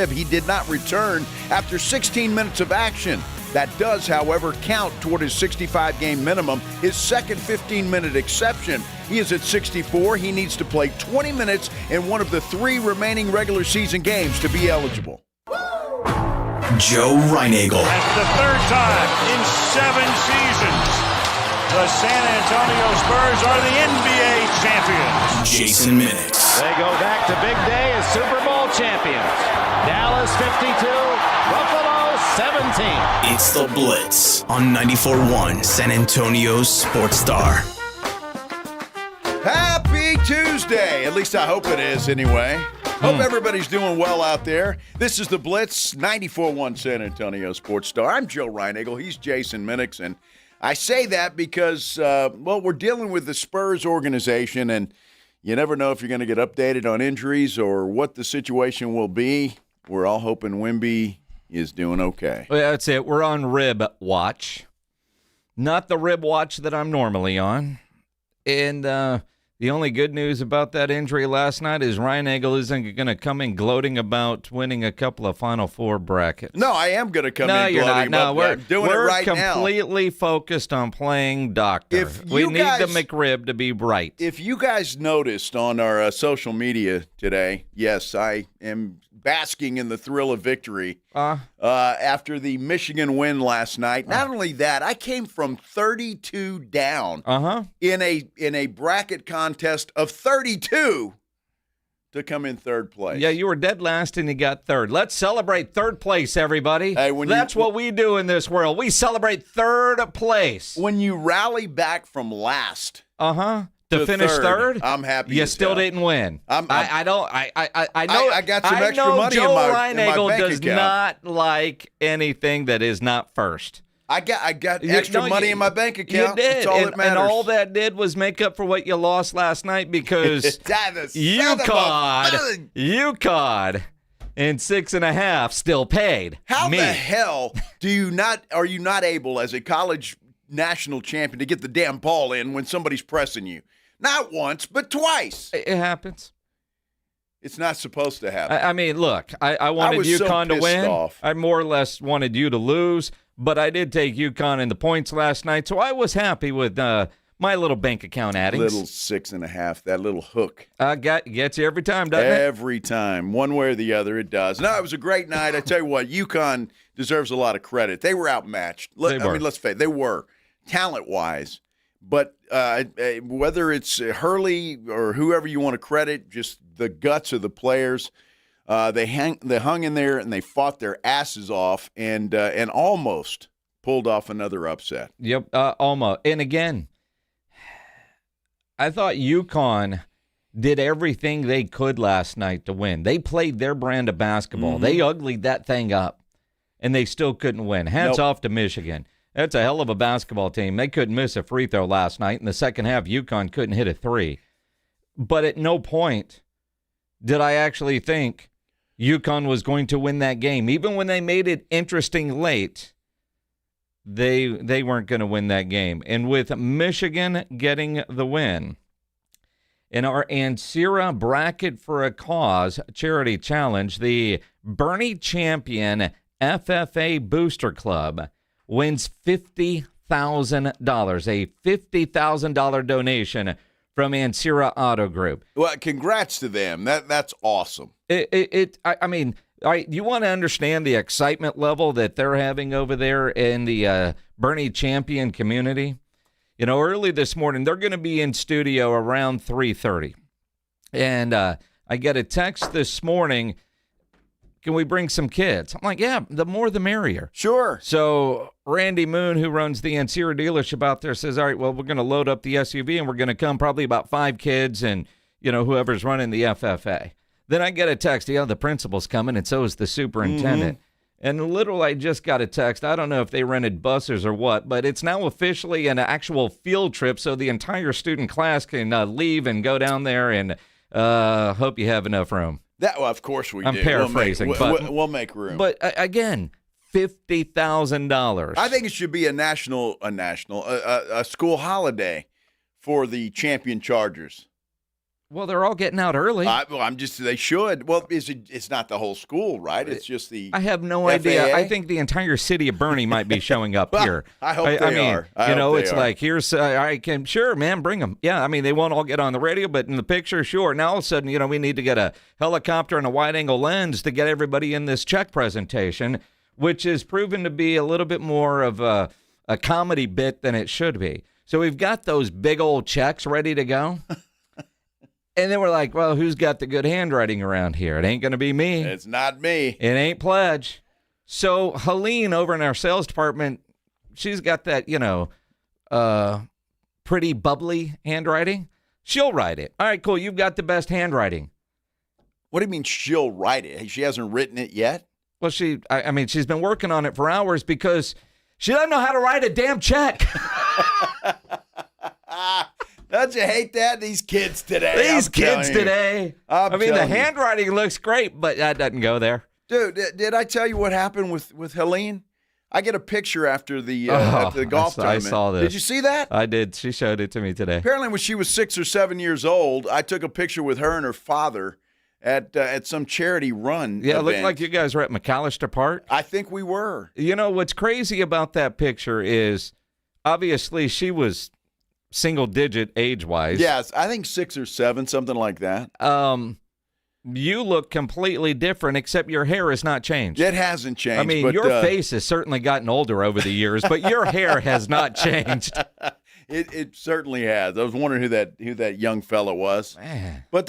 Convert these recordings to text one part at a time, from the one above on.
rib. He did not return after 16 minutes of action. That does, however, count toward his 65-game minimum, his second 15-minute exception. He is at 64. He needs to play 20 minutes in one of the 3 remaining regular season games to be eligible. Joe Reinagel. And for the 3rd time in 7 seasons, the San Antonio Spurs are the NBA champions. Jason Minix. They go back to big day as Super Bowl champions. Dallas 52, Buffalo 17. It's the Blitz on 94.1 San Antonio's Sports Star. Happy Tuesday. At least I hope it is anyway. Hope everybody's doing well out there. This is the Blitz, 94.1 San Antonio Sports Star. I'm Joe Reinagel. He's Jason Minix. And I say that because, we're dealing with the Spurs organization, and you never know if you're going to get updated on injuries or what the situation will be. We're all hoping Wemby is doing okay. Well, that's it. We're on rib watch. Not the rib watch that I'm normally on. And the only good news about that injury last night is Reinagel isn't going to come in gloating about winning a couple of Final Four brackets. No, I am going to come in you're gloating not. about No, that. Doing it right now. We're completely focused on playing doctor. We need the McRib to be right. If you guys noticed on our social media today, yes, I am basking in the thrill of victory after the Michigan win last night. Not only that, I came from 32 down in a bracket contest of 32 to come in 3rd place. Yeah, you were dead last and you got 3rd. Let's celebrate 3rd place, everybody. Hey, That's what we do in this world. We celebrate 3rd place. When you rally back from last. To finish 3rd, I'm happy. You still didn't win. I know. I got some extra money Joe in my Reinagel bank does account. not like anything that is not first. I got extra money in my bank account. You did. That's all that matters. And all that did was make up for what you lost last night because UConn in 6.5 still paid. How me. the hell are you not able as a college national champion to get the damn ball in when somebody's pressing you? Not once, but twice. It happens. It's not supposed to happen. I mean, look, I wanted UConn to win. Off. I more or less wanted you to lose, but I did take UConn in the points last night, so I was happy with my little bank account addings. Little 6.5, that little hook. Gets you every time, doesn't it? Every time. One way or the other, it does. No, it was a great night. I tell you what, UConn deserves a lot of credit. They were outmatched. Let's face it, they were, talent-wise. But whether it's Hurley or whoever you want to credit, just the guts of the players, they hung in there and they fought their asses off and almost pulled off another upset. Yep, almost. And again, I thought UConn did everything they could last night to win. They played their brand of basketball. They uglied that thing up, and they still couldn't win. Hats off to Michigan. That's a hell of a basketball team. They couldn't miss a free throw last night. In the second half, UConn couldn't hit a 3. But at no point did I actually think UConn was going to win that game. Even when they made it interesting late, they weren't going to win that game. And with Michigan getting the win, in our Ancira Bracket for a Cause charity challenge, the Bernie Champion FFA Booster Club wins $50,000, a $50,000 donation from Ancira Auto Group. Well, congrats to them. That's awesome. I mean, you want to understand the excitement level that they're having over there in the Bernie Champion community? You know, early this morning, they're going to be in studio around 3:30. And I get a text this morning, can we bring some kids? I'm like, yeah, the more the merrier. Sure. So Randy Moon, who runs the Ancira dealership out there, says, all right, well, we're going to load up the SUV and we're going to come probably about 5 kids and, whoever's running the FFA. Then I get a text, the principal's coming, and so is the superintendent. And literally I just got a text. I don't know if they rented buses or what, but it's now officially an actual field trip so the entire student class can leave and go down there, and hope you have enough room. Of course we do. I'm paraphrasing. We'll make room. But again, $50,000. I think it should be a school holiday for the champion Chargers. Well, they're all getting out early. They should. Well, it's not the whole school, right? It's just the I have no FAA? idea. I think the entire city of Bernie might be showing up here. I hope they are. It's like, here's, I can, sure, man, bring them. Yeah, I mean, they won't all get on the radio, but in the picture, sure. Now, all of a sudden, we need to get a helicopter and a wide-angle lens to get everybody in this check presentation, which is proven to be a little bit more of a comedy bit than it should be. So we've got those big old checks ready to go. And then we're like, well, who's got the good handwriting around here? It ain't going to be me. It's not me. It ain't Pledge. So Helene over in our sales department, she's got that, pretty bubbly handwriting. She'll write it. All right, cool. You've got the best handwriting. What do you mean she'll write it? She hasn't written it yet? Well, she's been working on it for hours because she doesn't know how to write a damn check. Don't you hate that? These kids today. The handwriting looks great, but that doesn't go there. Dude, did I tell you what happened with Helene? I get a picture after the golf tournament. I saw this. Did you see that? I did. She showed it to me today. Apparently, when she was 6 or 7 years old, I took a picture with her and her father at some charity run. Yeah, event. it looked like you guys were at McAllister Park. I think we were. What's crazy about that picture is, obviously, she was single-digit age-wise. Yes, I think 6 or 7, something like that. You look completely different, except your hair has not changed. It hasn't changed. I mean, your face has certainly gotten older over the years, but your hair has not changed. It certainly has. I was wondering who that young fella was. Man. But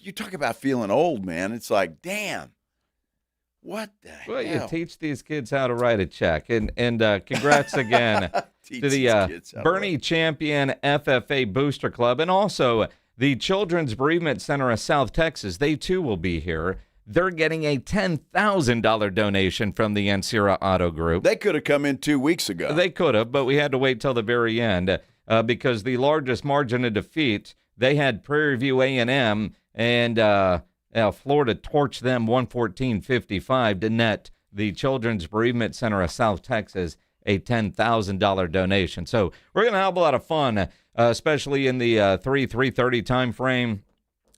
you talk about feeling old, man. It's like, damn. What the hell? Well, you teach these kids how to write a check. And congrats again to the Bernie Champion FFA Booster Club and also the Children's Bereavement Center of South Texas. They, too, will be here. They're getting a $10,000 donation from the Ancira Auto Group. They could have come in 2 weeks ago. They could have, but we had to wait till the very end because the largest margin of defeat, they had Prairie View A&M and Florida torched them 114-55 to net the Children's Bereavement Center of South Texas a $10,000 donation. So we're going to have a lot of fun, especially in the 3:30 time frame.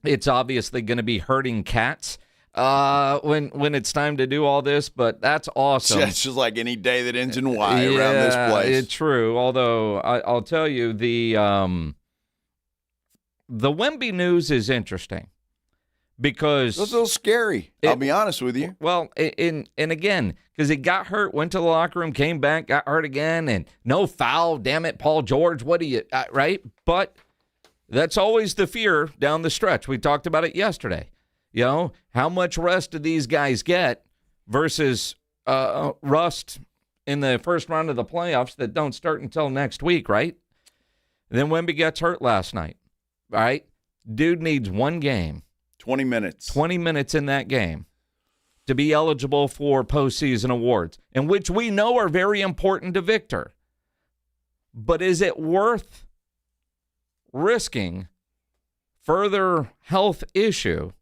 It's obviously going to be herding cats when it's time to do all this, but that's awesome. It's just like any day that ends in Y around this place. It's true. Although I'll tell you, the Wemby news is interesting. Because it's a little scary. I'll be honest with you. Well, and again, because he got hurt, went to the locker room, came back, got hurt again, and no foul. Damn it, Paul George. What do you right? But that's always the fear down the stretch. We talked about it yesterday. How much rest do these guys get versus rust in the first round of the playoffs that don't start until next week, right? And then Wemby gets hurt last night. All right, dude needs one game. 20 minutes. 20 minutes in that game to be eligible for postseason awards, and which we know are very important to Victor. But is it worth risking further health issue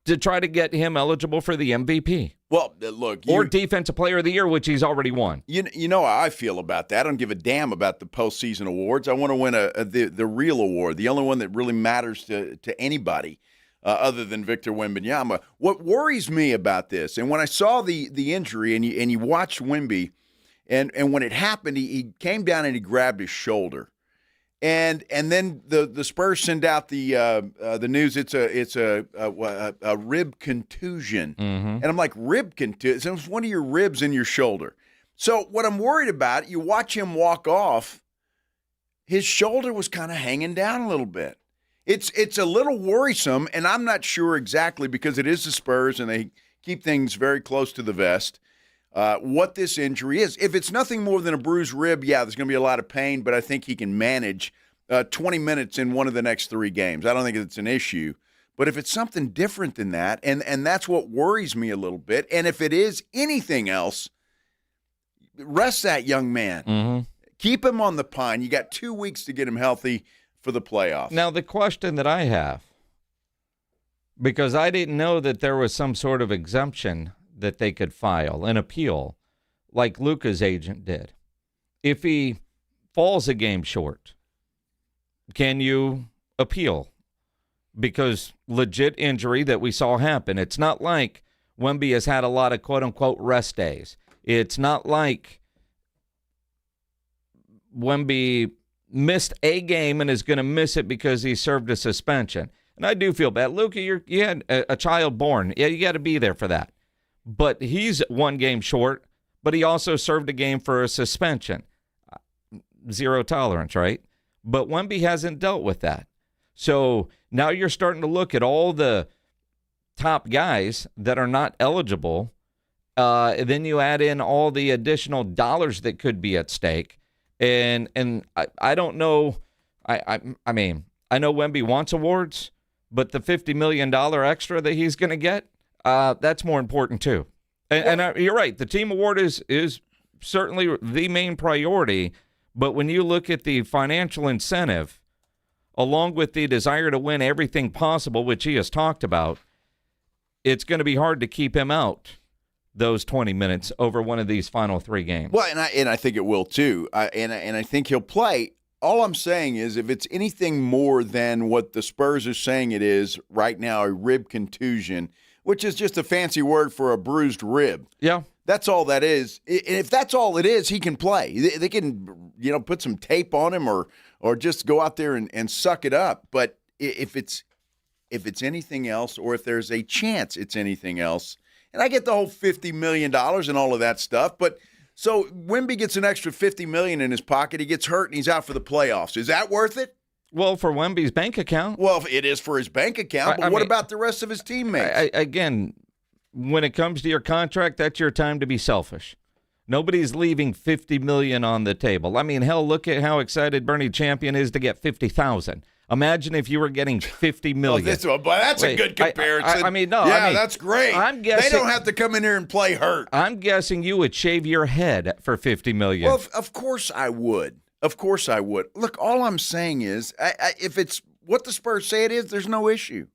to try to get him eligible for the MVP? Well, look. Or Defensive Player of the Year, which he's already won. You know how I feel about that. I don't give a damn about the postseason awards. I want to win the real award, the only one that really matters to anybody. Other than Victor Wembanyama. What worries me about this, and when I saw the injury, and you watched Wemby, and when it happened, he came down and he grabbed his shoulder, and then the Spurs send out the news. It's a rib contusion, and I'm like, rib contusion? It's one of your ribs in your shoulder. So what I'm worried about, you watch him walk off, his shoulder was kind of hanging down a little bit. It's a little worrisome, and I'm not sure exactly because it is the Spurs and they keep things very close to the vest, what this injury is. If it's nothing more than a bruised rib, yeah, there's going to be a lot of pain, but I think he can manage 20 minutes in one of the next 3 games. I don't think it's an issue. But if it's something different than that, and that's what worries me a little bit, and if it is anything else, rest that young man. Mm-hmm. Keep him on the pine. You got 2 weeks to get him healthy for the playoffs. Now, the question that I have, because I didn't know that there was some sort of exemption that they could file, an appeal, like Luka's agent did. If he falls a game short, can you appeal because legit injury that we saw happen. It's not like Wemby has had a lot of quote-unquote rest days. It's not like Wemby missed a game and is going to miss it because he served a suspension. And I do feel bad. Luka, you had a child born. Yeah, you got to be there for that. But he's one game short, but he also served a game for a suspension. Zero tolerance, right? But Wemby hasn't dealt with that. So now you're starting to look at all the top guys that are not eligible. Then you add in all the additional dollars that could be at stake. And I don't know. I mean, I know Wemby wants awards, but the $50 million extra that he's going to get, that's more important too. And you're right. The team award is certainly the main priority. But when you look at the financial incentive, along with the desire to win everything possible, which he has talked about, it's going to be hard to keep him out those 20 minutes over one of these final 3 games. Well, and I think it will too. And I think he'll play. All I'm saying is if it's anything more than what the Spurs are saying it is right now, a rib contusion, which is just a fancy word for a bruised rib. Yeah. That's all that is. And if that's all it is, he can play. They can, put some tape on him or just go out there and suck it up. But if it's anything else, or if there's a chance it's anything else, and I get the whole $50 million and all of that stuff, but so Wemby gets an extra $50 million in his pocket, he gets hurt and he's out for the playoffs. Is that worth it? Well, for Wemby's bank account. Well, it is for his bank account, but what about the rest of his teammates? Again, when it comes to your contract, that's your time to be selfish. Nobody's leaving $50 million on the table. I mean, hell, look at how excited Bernie Champion is to get $50,000. Imagine if you were getting $50 million. That's a good comparison. That's great. I'm guessing, they don't have to come in here and play hurt. I'm guessing you would shave your head for $50 million. Well, of course I would. Of course I would. Look, all I'm saying is, if it's what the Spurs say it is, there's no issue.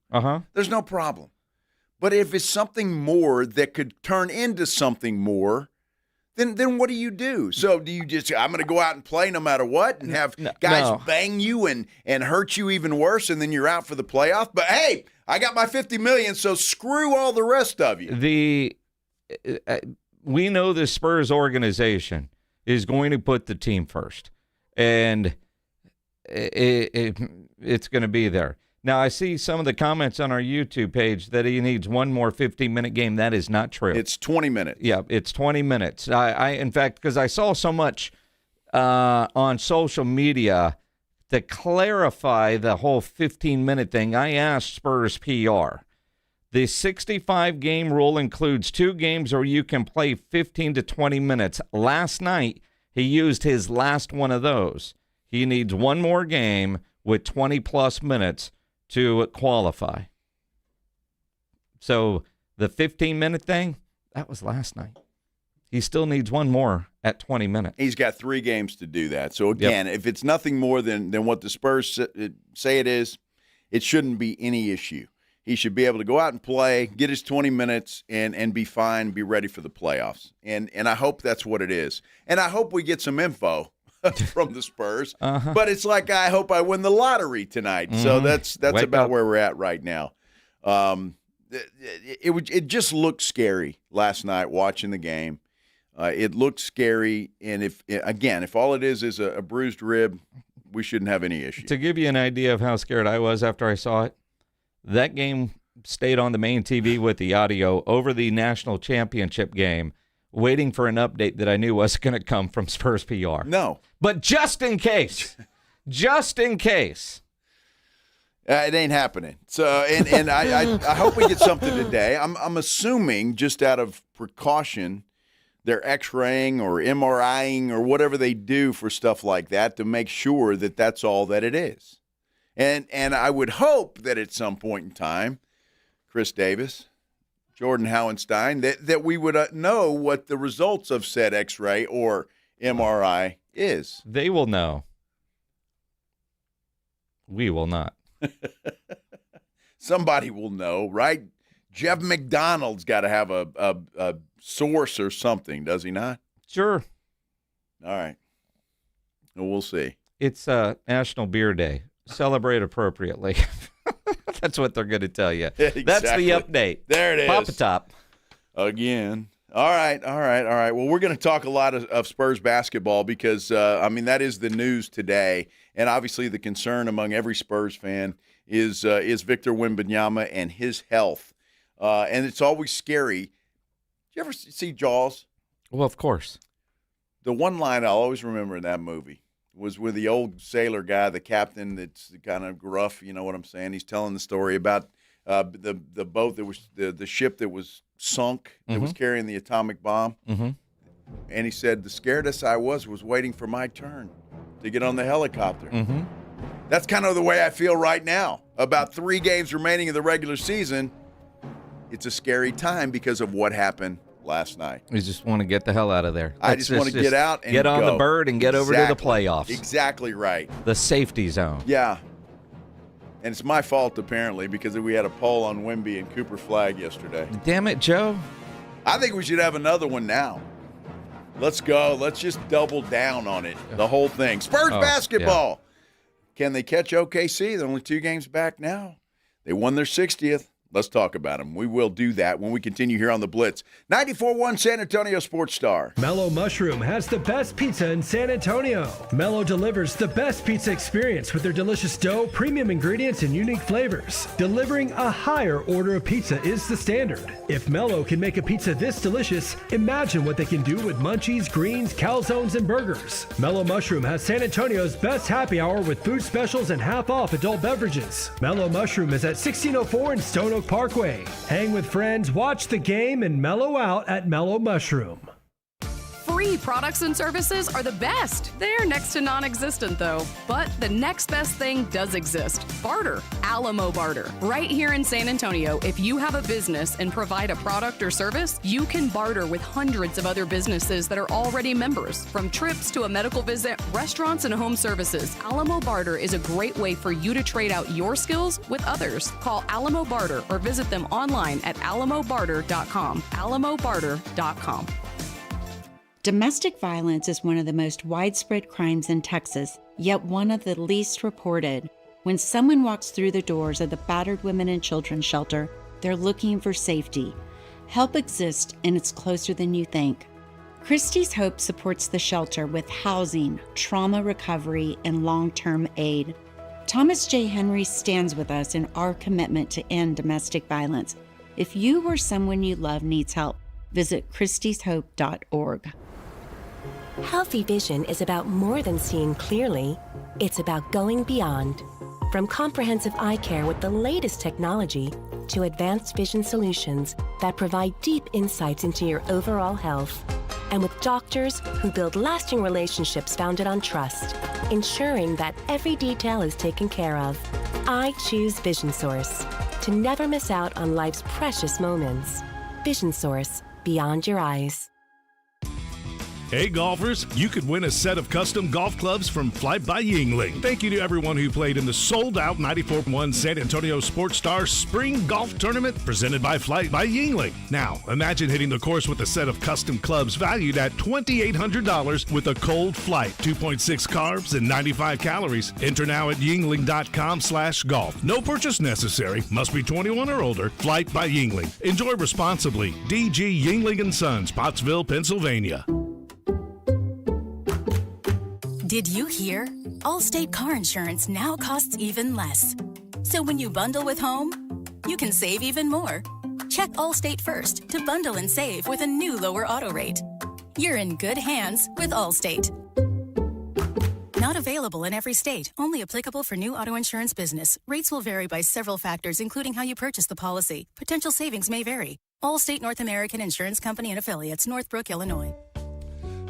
There's no problem. But if it's something more that could turn into something more, then what do you do? So do you just, I'm going to go out and play no matter what and have guys bang you and hurt you even worse, and then you're out for the playoff? But, hey, I got my $50 million, so screw all the rest of you. We know the Spurs organization is going to put the team first, and it's going to be there. Now, I see some of the comments on our YouTube page that he needs one more 15-minute game. That is not true. It's 20 minutes. Yeah, it's 20 minutes. I in fact, because I saw so much on social media to clarify the whole 15-minute thing, I asked Spurs PR. The 65-game rule includes 2 games where you can play 15 to 20 minutes. Last night, he used his last one of those. He needs one more game with 20-plus minutes to qualify. So the 15-minute thing, that was last night. He still needs one more at 20 minutes. He's got 3 games to do that. So, again, if it's nothing more than what the Spurs say it is, it shouldn't be any issue. He should be able to go out and play, get his 20 minutes, and be fine, be ready for the playoffs. And I hope that's what it is. And I hope we get some info from the Spurs. But it's like I hope I win the lottery tonight. So that's about where we're at right now. It just looked scary last night watching the game. It looked scary, and if all it is a bruised rib, we shouldn't have any issue. To give you an idea of how scared I was after I saw it, that game stayed on the main TV with the audio over the national championship game, waiting for an update that I knew wasn't going to come from Spurs PR. No. But just in case, it ain't happening. So, and I hope we get something today. I'm assuming, just out of precaution, they're X-raying or MRIing or whatever they do for stuff like that to make sure that that's all that it is. And I would hope that at some point in time, Chris Davis, Jordan Howenstein, that we would know what the results of said X-ray or MRI is. They will know. We will not. Somebody will know, right? Jeff McDonald's got to have a source or something, does he not? Sure. All right. Well, we'll see. It's National Beer Day. Celebrate appropriately. That's what they're going to tell you. Exactly. That's the update. There it is. Papa Top. Again. All right. Well, we're going to talk a lot of Spurs basketball because, that is the news today. And obviously the concern among every Spurs fan is Victor Wembanyama and his health. And it's always scary. Did you ever see Jaws? Well, of course. The one line I'll always remember in that movie was with the old sailor guy, the captain that's kind of gruff, you know what I'm saying? He's telling the story about the boat that was the ship that was sunk, that was carrying the atomic bomb. Mm-hmm. And he said, the scaredest I was waiting for my turn to get on the helicopter. Mm-hmm. That's kind of the way I feel right now. About 3 games remaining in the regular season, it's a scary time because of what happened last night. You just want to get the hell out of there. I just want to get out and get on go. the bird and get over to the playoffs. Exactly right. The safety zone. Yeah. And it's my fault, apparently, because we had a poll on Wemby and Cooper Flag yesterday. Damn it, Joe. I think we should have another one now. Let's go. Let's just double down on it, the whole thing. Spurs basketball. Yeah. Can they catch OKC? They're only 2 games back now. They won their 60th. Let's talk about them. We will do that when we continue here on the Blitz. 94.1 San Antonio Sports Star. Mellow Mushroom has the best pizza in San Antonio. Mellow delivers the best pizza experience with their delicious dough, premium ingredients, and unique flavors. Delivering a higher order of pizza is the standard. If Mellow can make a pizza this delicious, imagine what they can do with munchies, greens, calzones, and burgers. Mellow Mushroom has San Antonio's best happy hour with food specials and half-off adult beverages. Mellow Mushroom is at 1604 in Stone Oak Parkway. Hang with friends, watch the game, and mellow out at Mellow Mushroom. Free products and services are the best. They're next to non-existent, though. But the next best thing does exist. Barter. Alamo Barter. Right here in San Antonio, if you have a business and provide a product or service, you can barter with hundreds of other businesses that are already members. From trips to a medical visit, restaurants, and home services, Alamo Barter is a great way for you to trade out your skills with others. Call Alamo Barter or visit them online at alamobarter.com. alamobarter.com. Domestic violence is one of the most widespread crimes in Texas, yet one of the least reported. When someone walks through the doors of the Battered Women and Children Shelter, they're looking for safety. Help exists, and it's closer than you think. Christie's Hope supports the shelter with housing, trauma recovery, and long-term aid. Thomas J. Henry stands with us in our commitment to end domestic violence. If you or someone you love needs help, visit christieshope.org. Healthy vision is about more than seeing clearly. It's about going beyond. From comprehensive eye care with the latest technology to advanced vision solutions that provide deep insights into your overall health. And with doctors who build lasting relationships founded on trust, ensuring that every detail is taken care of. I choose Vision Source to never miss out on life's precious moments. Vision Source, beyond your eyes. Hey golfers, you could win a set of custom golf clubs from Flight by Yingling. Thank you to everyone who played in the sold-out 94.1 San Antonio Sports Star Spring Golf Tournament presented by Flight by Yingling. Now, imagine hitting the course with a set of custom clubs valued at $2,800 with a cold flight, 2.6 carbs, and 95 calories. Enter now at yingling.com/golf. No purchase necessary. Must be 21 or older. Flight by Yingling. Enjoy responsibly. DG Yingling & Sons, Pottsville, Pennsylvania. Did you hear? Allstate car insurance now costs even less. So when you bundle with home, you can save even more. Check Allstate first to bundle and save with a new lower auto rate. You're in good hands with Allstate. Not available in every state. Only applicable for new auto insurance business. Rates will vary by several factors, including how you purchase the policy. Potential savings may vary. Allstate North American Insurance Company and Affiliates, Northbrook, Illinois.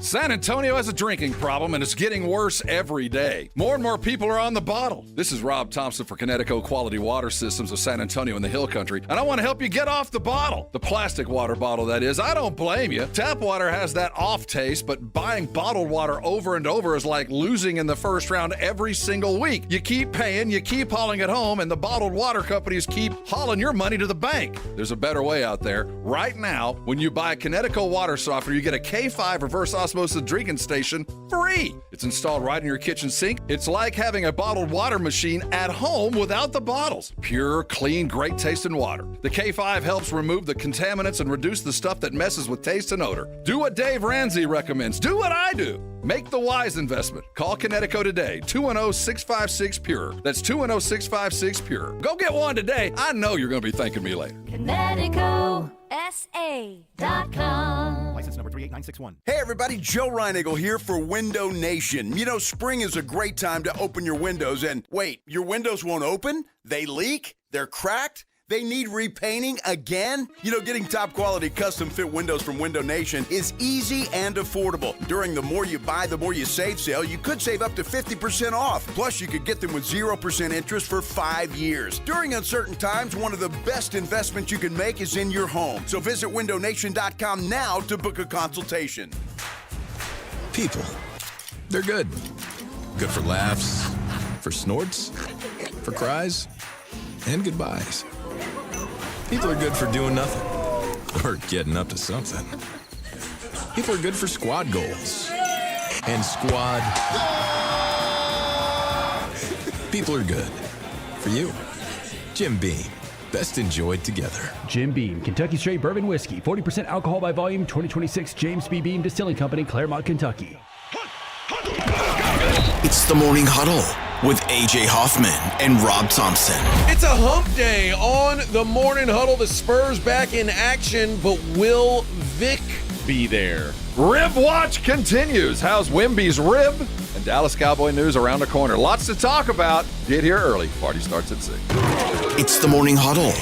San Antonio has a drinking problem, and it's getting worse every day. More and more people are on the bottle. This is Rob Thompson for Connecticut Quality Water Systems of San Antonio in the Hill Country, and I want to help you get off the bottle. The plastic water bottle, that is. I don't blame you. Tap water has that off taste, but buying bottled water over and over is like losing in the first round every single week. You keep paying, you keep hauling it home, and the bottled water companies keep hauling your money to the bank. There's a better way out there. Right now, when you buy Connecticut water softener, you get a K5 reverse osmosis osmosis drinking station free. It's installed right in your kitchen sink. It's like having a bottled water machine at home without the bottles. Pure, clean, great tasting water. The K5 helps remove the contaminants and reduce the stuff that messes with taste and odor. Do what Dave Ramsey recommends. Do what I do. Make the wise investment. Call Connecticut today, 210-656-PURE. That's 210-656-PURE. Go get one today. I know you're going to be thanking me later. ConnecticutSA.com. License number 38961. Hey everybody, Joe Reinagle here for Window Nation. You know, spring is a great time to open your windows, and wait, your windows won't open? They leak? They're cracked? They need repainting again? You know, getting top quality custom fit windows from Window Nation is easy and affordable. During the More You Buy, the More You Save sale, you could save up to 50% off. Plus, you could get them with 0% interest for 5 years. During uncertain times, one of the best investments you can make is in your home. So visit windownation.com now to book a consultation. People. They're good. Good for laughs, for snorts, for cries, and goodbyes. People are good for doing nothing or getting up to something. People are good for squad goals and squad. People are good for you. Jim Beam, best enjoyed together. Jim Beam, Kentucky Straight Bourbon Whiskey, 40% alcohol by volume, 2026, James B. Beam Distilling Company, Claremont, Kentucky. It's the Morning Huddle with A.J. Hoffman and Rob Thompson. It's a hump day on the Morning Huddle. The Spurs back in action, but will Vic be there? Rib Watch continues. How's Wemby's rib? And Dallas Cowboy news around the corner. Lots to talk about. Get here early. Party starts at 6. It's the Morning Huddle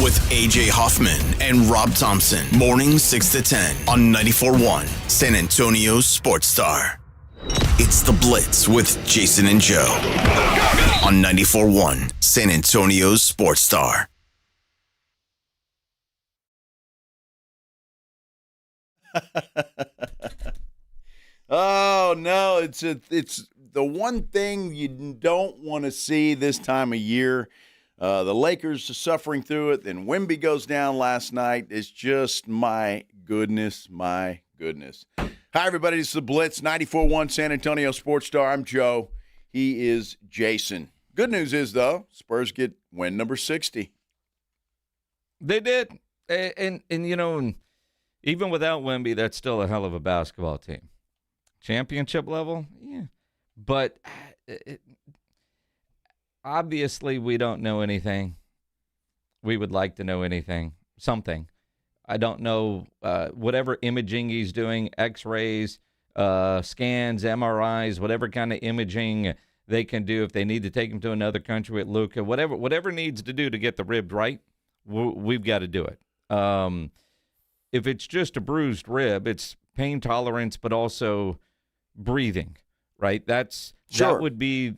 with A.J. Hoffman and Rob Thompson. Morning 6 to 10 on 94.1 San Antonio Sports Star. It's the Blitz with Jason and Joe on 94.1 San Antonio Sports Star. Oh no, it's the one thing you don't want to see this time of year. The Lakers are suffering through it. Then Wemby goes down last night. It's just my goodness. Hi, everybody. This is the Blitz, 94.1 San Antonio Sports Star. I'm Joe. He is Jason. Good news is, though, Spurs get win number 60. They did. And you know, even without Wemby, that's still a hell of a basketball team. Championship level? Yeah. But obviously, we don't know anything. We would like to know something. I don't know whatever imaging he's doing, x-rays, scans, MRIs, whatever kind of imaging they can do. If they need to take him to another country with Luka, whatever needs to do to get the rib right, we've got to do it. If it's just a bruised rib, it's pain tolerance, but also breathing, right? That would be,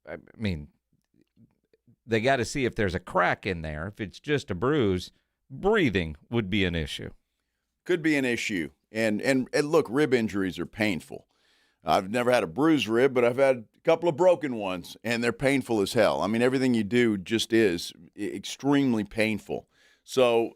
I mean, they got to see if there's a crack in there. If it's just a bruise, breathing would be an issue. Could be an issue. And look, rib injuries are painful. I've never had a bruised rib, but I've had a couple of broken ones, and they're painful as hell. I mean, everything you do just is extremely painful. So,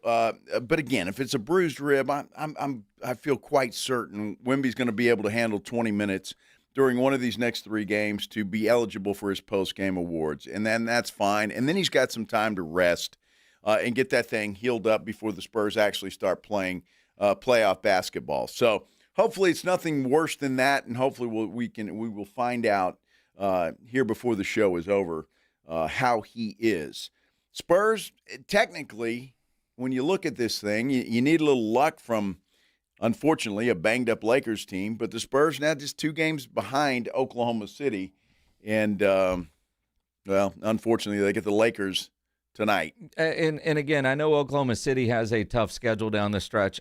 but again, if it's a bruised rib, I feel quite certain Wemby's going to be able to handle 20 minutes during one of these next 3 games to be eligible for his post-game awards, and then that's fine. And then he's got some time to rest and get that thing healed up before the Spurs actually start playing playoff basketball. So hopefully it's nothing worse than that, and hopefully we will find out here before the show is over how he is. Spurs, technically, when you look at this thing, you need a little luck from, unfortunately, a banged-up Lakers team, but the Spurs now just 2 games behind Oklahoma City, and, well, unfortunately, they get the Lakers tonight. And again, I know Oklahoma City has a tough schedule down the stretch.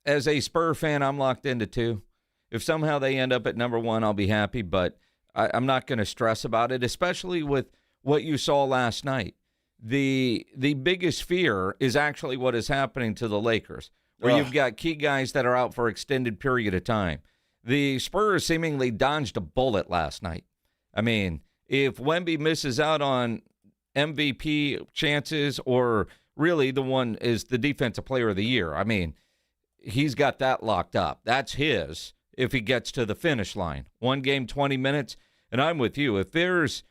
As a Spur fan, I'm locked into 2. If somehow they end up at number 1, I'll be happy, but I'm not going to stress about it, especially with what you saw last night. The biggest fear is actually what is happening to the Lakers, where you've got key guys that are out for extended period of time. The Spurs seemingly dodged a bullet last night. I mean, if Wemby misses out on MVP chances, or really the one is the defensive player of the year, I mean, he's got that locked up. That's his if he gets to the finish line. 1 game, 20 minutes, and I'm with you. If there's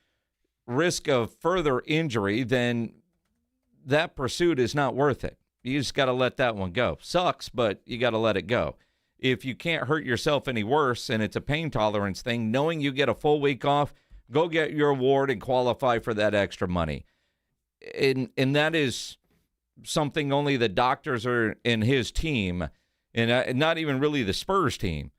risk of further injury, then that pursuit is not worth it. You just got to let that one go. Sucks, but you got to let it go. If you can't hurt yourself any worse and it's a pain tolerance thing, knowing you get a full week off, go get your award and qualify for that extra money. And that is something only the doctors are in his team, and not even really the Spurs team.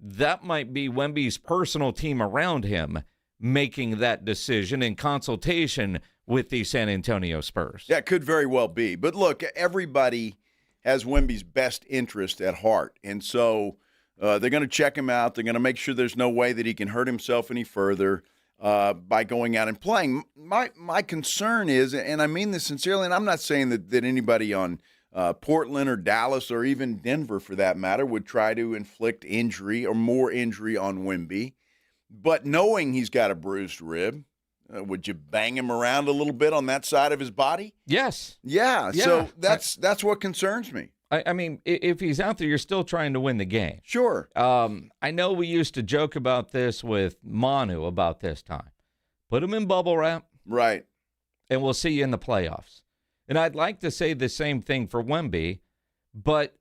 That might be Wemby's personal team around him making that decision in consultation with the San Antonio Spurs. That could very well be. But look, everybody has Wemby's best interest at heart. And so they're going to check him out. They're going to make sure there's no way that he can hurt himself any further by going out and playing. My concern is, and I mean this sincerely, and I'm not saying that anybody on Portland or Dallas or even Denver, for that matter, would try to inflict injury or more injury on Wemby. But knowing he's got a bruised rib, would you bang him around a little bit on that side of his body? Yes. Yeah. So that's what concerns me. I mean, if he's out there, you're still trying to win the game. Sure. I know we used to joke about this with Manu about this time. Put him in bubble wrap. Right. And we'll see you in the playoffs. And I'd like to say the same thing for Wemby, but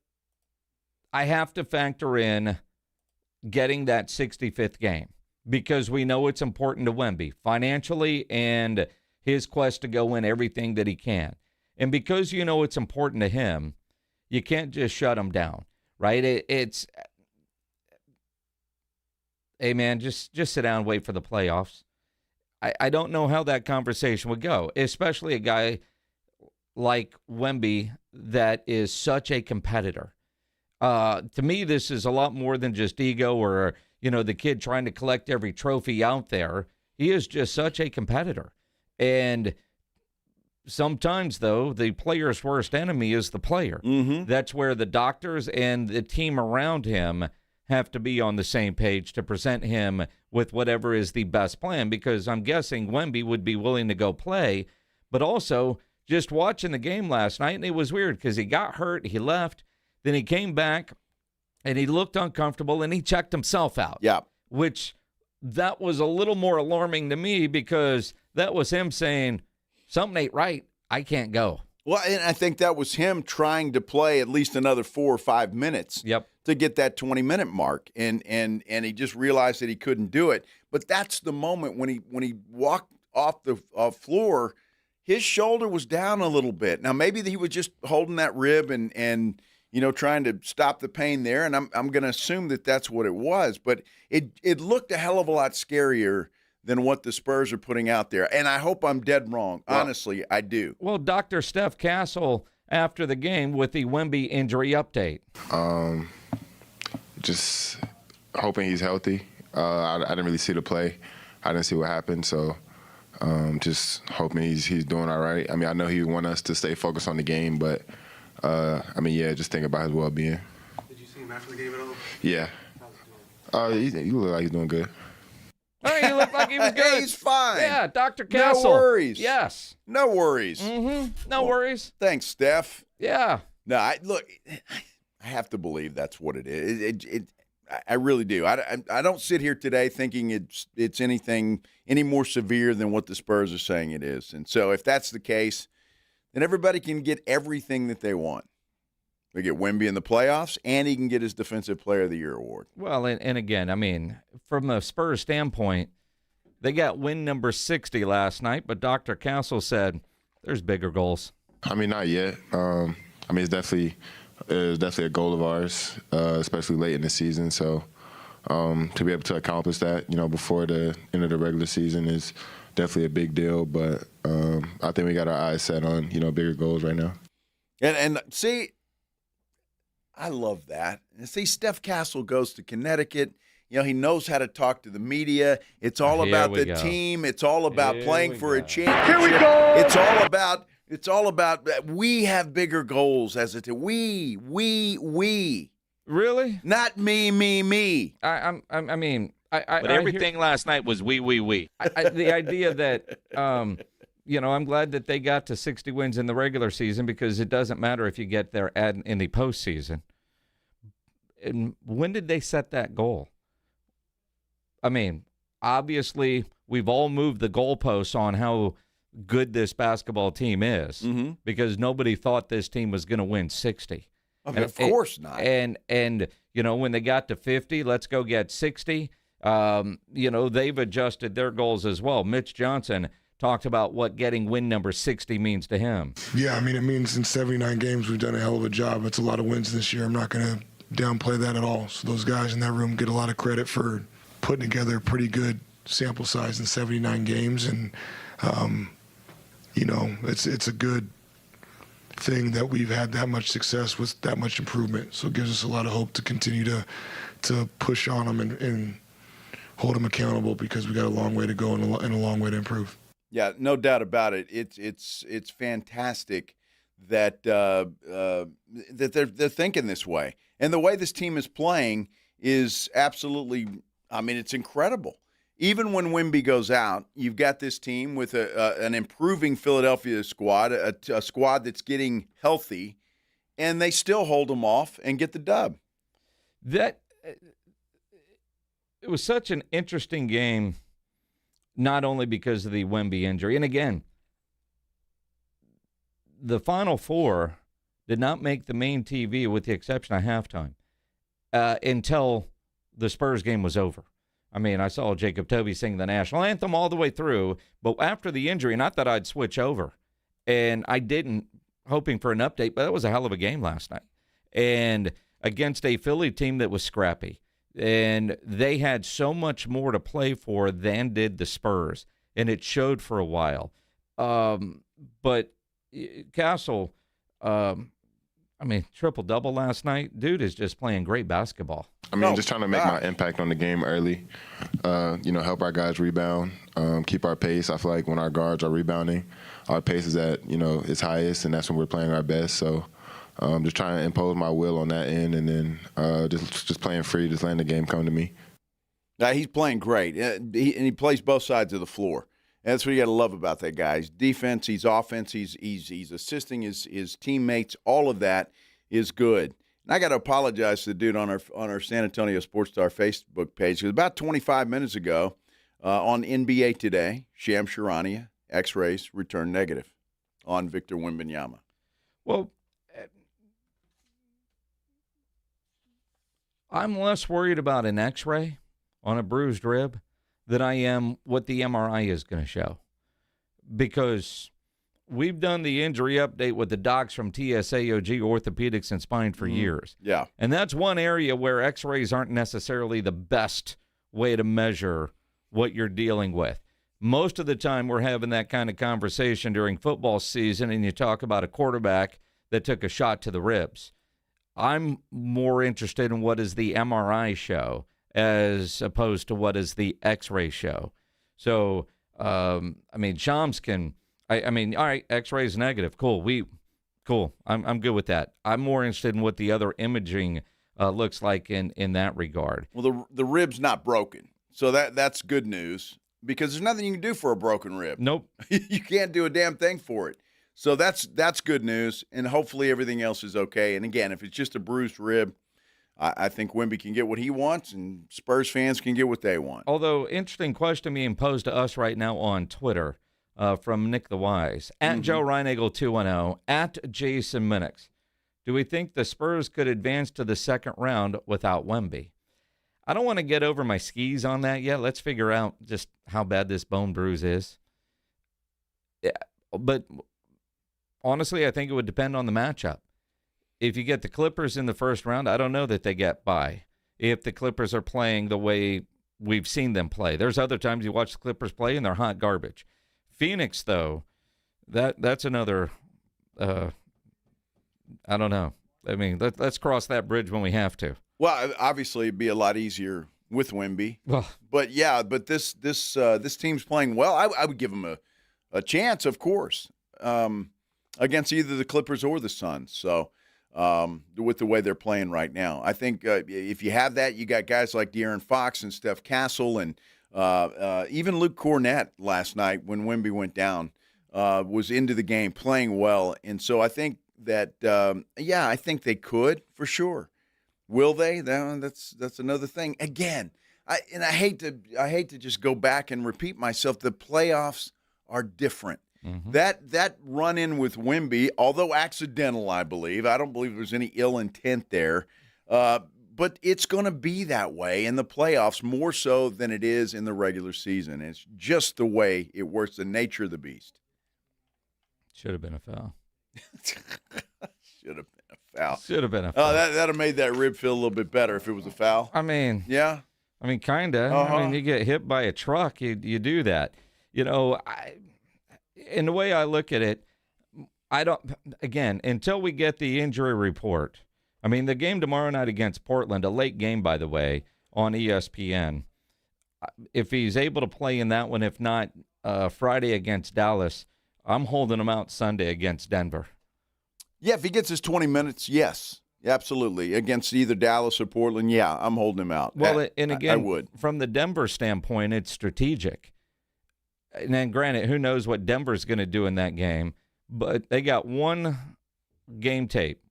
I have to factor in getting that 65th game because we know it's important to Wemby financially and his quest to go win everything that he can. And because you know it's important to him, you can't just shut him down, right? It's hey, man, just sit down and wait for the playoffs. I don't know how that conversation would go, especially a guy like Wemby that is such a competitor. To me, this is a lot more than just ego or, the kid trying to collect every trophy out there. He is just such a competitor. And sometimes, though, the player's worst enemy is the player. Mm-hmm. That's where the doctors and the team around him have to be on the same page to present him with whatever is the best plan, because I'm guessing Wemby would be willing to go play, but also just watching the game last night, and it was weird because he got hurt, he left, then he came back, and he looked uncomfortable, and he checked himself out. Yeah. Which, that was a little more alarming to me because that was him saying, something ain't right, I can't go. Well, and I think that was him trying to play at least another 4 or 5 minutes to get that 20-minute mark, and he just realized that he couldn't do it. But that's the moment when he walked off the floor, his shoulder was down a little bit. Now maybe he was just holding that rib and trying to stop the pain there, and I'm going to assume that that's what it was. But it looked a hell of a lot scarier than what the Spurs are putting out there. And I hope I'm dead wrong. Honestly, I do. Well, Dr. Steph Castle, after the game with the Wemby injury update. Just hoping he's healthy. I didn't really see the play. I didn't see what happened, so just hoping he's doing all right. I mean, I know he would want us to stay focused on the game, but, just think about his well-being. Did you see him after the game at all? Yeah. He look like he's doing good. Oh, he looked like he was good. He's fine. Yeah, Dr. Castle. No worries. Yes. No worries. Mm-hmm. No worries. Thanks, Steph. Yeah. No, I have to believe that's what it is. I really do. I don't sit here today thinking it's anything any more severe than what the Spurs are saying it is. And so if that's the case, then everybody can get everything that they want. They get Wemby in the playoffs, and he can get his Defensive Player of the Year award. Well, and again, I mean, from a Spurs standpoint, they got win number 60 last night, but Dr. Castle said there's bigger goals. I mean, not yet. It's definitely a goal of ours, especially late in the season. So to be able to accomplish that, before the end of the regular season is definitely a big deal. But I think we got our eyes set on, bigger goals right now. And see, I love that. And see, Steph Castle goes to Connecticut. He knows how to talk to the media. It's all about the team. It's all about playing for a championship. Here we go. It's all about we have bigger goals as a team. We. Really? Not me. But everything last night was we. The idea that, I'm glad that they got to 60 wins in the regular season because it doesn't matter if you get there in the postseason. And when did they set that goal? I mean, obviously, we've all moved the goalposts on how good this basketball team is because nobody thought this team was going to win 60. Of course not. And when they got to 50, let's go get 60. They've adjusted their goals as well. Mitch Johnson talked about what getting win number 60 means to him. Yeah, I mean, it means in 79 games we've done a hell of a job. It's a lot of wins this year. I'm not going to downplay that at all. So those guys in that room get a lot of credit for putting together a pretty good sample size in 79 games. And, it's a good thing that we've had that much success with that much improvement. So it gives us a lot of hope to continue to push on them and hold them accountable because we got a long way to go and a long way to improve. Yeah, no doubt about it. It's fantastic that that they're thinking this way, and the way this team is playing is absolutely. I mean, it's incredible. Even when Wemby goes out, you've got this team with an improving Philadelphia squad, a squad that's getting healthy, and they still hold them off and get the dub. It was such an interesting game, not only because of the Wemby injury. And again, the Final Four did not make the main TV with the exception of halftime until the Spurs game was over. I mean, I saw Jacob Toby sing the national anthem all the way through, but after the injury, not that I'd switch over, and I didn't, hoping for an update, but it was a hell of a game last night. And against a Philly team that was scrappy, and they had so much more to play for than did the Spurs, and it showed for a while. But Castle, triple-double last night. Dude is just playing great basketball. I mean, just trying to make my impact on the game early, help our guys rebound, keep our pace. I feel like when our guards are rebounding, our pace is at, its highest, and that's when we're playing our best. So just trying to impose my will on that end, and then just playing free, just letting the game come to me. He's playing great, and he plays both sides of the floor. And that's what you got to love about that guy. He's defense, he's offense, he's assisting his teammates. All of that is good. And I got to apologize to the dude on our San Antonio Sports Star Facebook page. Because about 25 minutes ago on NBA Today, Shams Charania, X-rays returned negative on Victor Wembanyama. Well, I'm less worried about an X-ray on a bruised rib than I am what the MRI is going to show. Because we've done the injury update with the docs from TSAOG Orthopedics and Spine for years. Yeah. And that's one area where X-rays aren't necessarily the best way to measure what you're dealing with. Most of the time we're having that kind of conversation during football season, and you talk about a quarterback that took a shot to the ribs. I'm more interested in what does the MRI show as opposed to what does the X-ray show. So, Shams can, all right, X-ray is negative. Cool. I'm good with that. I'm more interested in what the other imaging looks like in that regard. Well, the rib's not broken, so that's good news because there's nothing you can do for a broken rib. Nope. You can't do a damn thing for it. So that's good news, and hopefully everything else is okay. And again, if it's just a bruised rib, I think Wemby can get what he wants, and Spurs fans can get what they want. Although, interesting question being posed to us right now on Twitter from Nick the Wise, at Joe Reinagel 210, at Jason Minix. Do we think the Spurs could advance to the second round without Wemby? I don't want to get over my skis on that yet. Let's figure out just how bad this bone bruise is. Yeah, but honestly, I think it would depend on the matchup. If you get the Clippers in the first round, I don't know that they get by. If the Clippers are playing the way we've seen them play. There's other times you watch the Clippers play and they're hot garbage. Phoenix, though, that's another, I don't know. I mean, let's cross that bridge when we have to. Well, obviously it'd be a lot easier with Wemby. Well, but this team's playing well. I would give them a chance, of course, against either the Clippers or the Suns. So with the way they're playing right now, I think if you have that, you got guys like De'Aaron Fox and Steph Castle and even Luke Cornett last night when Wemby went down was into the game playing well. And so I think that, I think they could for sure. Will they? That's another thing. Again, I hate to just go back and repeat myself. The playoffs are different. Mm-hmm. That run-in with Wemby, although accidental, I don't believe there's any ill intent there. But it's going to be that way in the playoffs more so than it is in the regular season. It's just the way it works, the nature of the beast. Should have been a foul. Should have been a foul. Should have been a foul. Oh, that have made that rib feel a little bit better if it was a foul. I mean, yeah. I mean, kind of. Uh-huh. I mean, you get hit by a truck, you do that. You know, in the way I look at it, until we get the injury report. I mean, the game tomorrow night against Portland, a late game, by the way, on ESPN. If he's able to play in that one, if not Friday against Dallas, I'm holding him out Sunday against Denver. Yeah, if he gets his 20 minutes, yes, absolutely. Against either Dallas or Portland, yeah, I'm holding him out. Well, and again, I would. From the Denver standpoint, it's strategic. And then, granted, who knows what Denver's going to do in that game, but they got one game tape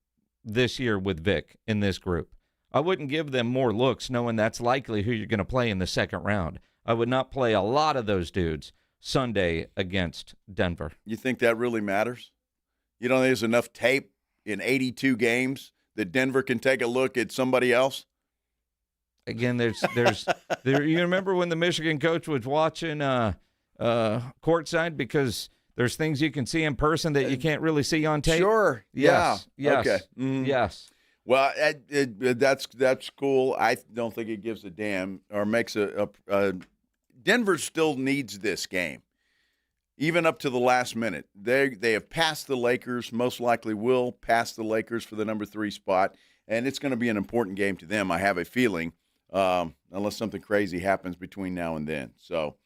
this year with Vic in this group. I wouldn't give them more looks knowing that's likely who you're going to play in the second round. I would not play a lot of those dudes Sunday against Denver. You think that really matters? You don't think there's enough tape in 82 games that Denver can take a look at somebody else? Again, there's you remember when the Michigan coach was watching courtside because there's things you can see in person that you can't really see on tape? Sure. Yes. Yeah. Yes. Okay. Mm. Yes. Well, that's cool. I don't think it gives a damn or makes Denver still needs this game, even up to the last minute. They have passed the Lakers, most likely will pass the Lakers for the number 3 spot, and it's going to be an important game to them, I have a feeling, unless something crazy happens between now and then. So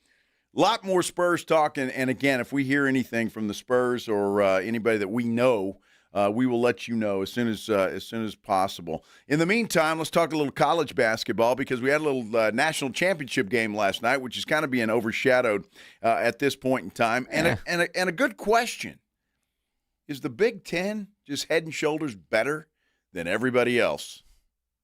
a lot more Spurs talk, and again, if we hear anything from the Spurs or anybody that we know, we will let you know as soon as possible. In the meantime, let's talk a little college basketball because we had a little national championship game last night, which is kind of being overshadowed at this point in time. And a good question: is the Big Ten just head and shoulders better than everybody else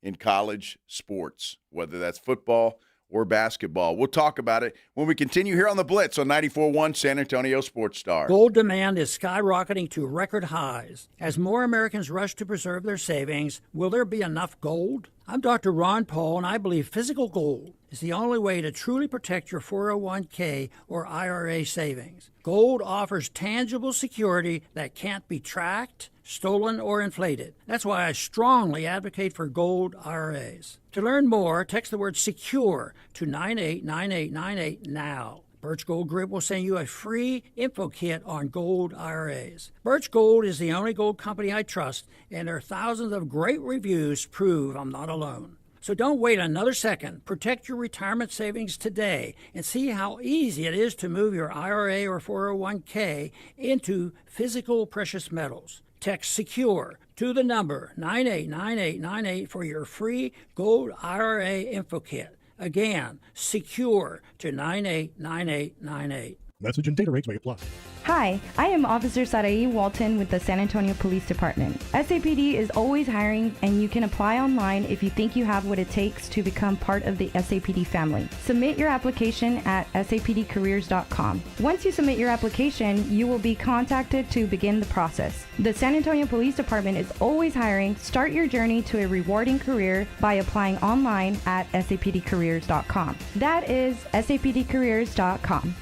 in college sports, whether that's football or basketball? We'll talk about it when we continue here on the Blitz on 94.1 San Antonio Sports Star. Gold demand is skyrocketing to record highs. As more Americans rush to preserve their savings, will there be enough gold? I'm Dr. Ron Paul, and I believe physical gold is the only way to truly protect your 401k or IRA savings. Gold offers tangible security that can't be tracked, stolen, or inflated. That's why I strongly advocate for gold IRAs. To learn more, text the word SECURE to 989898 now. Birch Gold Group will send you a free info kit on gold IRAs. Birch Gold is the only gold company I trust, and their thousands of great reviews prove I'm not alone. So don't wait another second. Protect your retirement savings today and see how easy it is to move your IRA or 401k into physical precious metals. Text SECURE to the number 989898 for your free gold IRA info kit. Again, SECURE to 989898. Message and data rates may apply. Hi, I am Officer Sarai Walton with the San Antonio Police Department. SAPD is always hiring, and you can apply online if you think you have what it takes to become part of the SAPD family. Submit your application at sapdcareers.com. Once you submit your application, you will be contacted to begin the process. The San Antonio Police Department is always hiring. Start your journey to a rewarding career by applying online at sapdcareers.com. That is sapdcareers.com.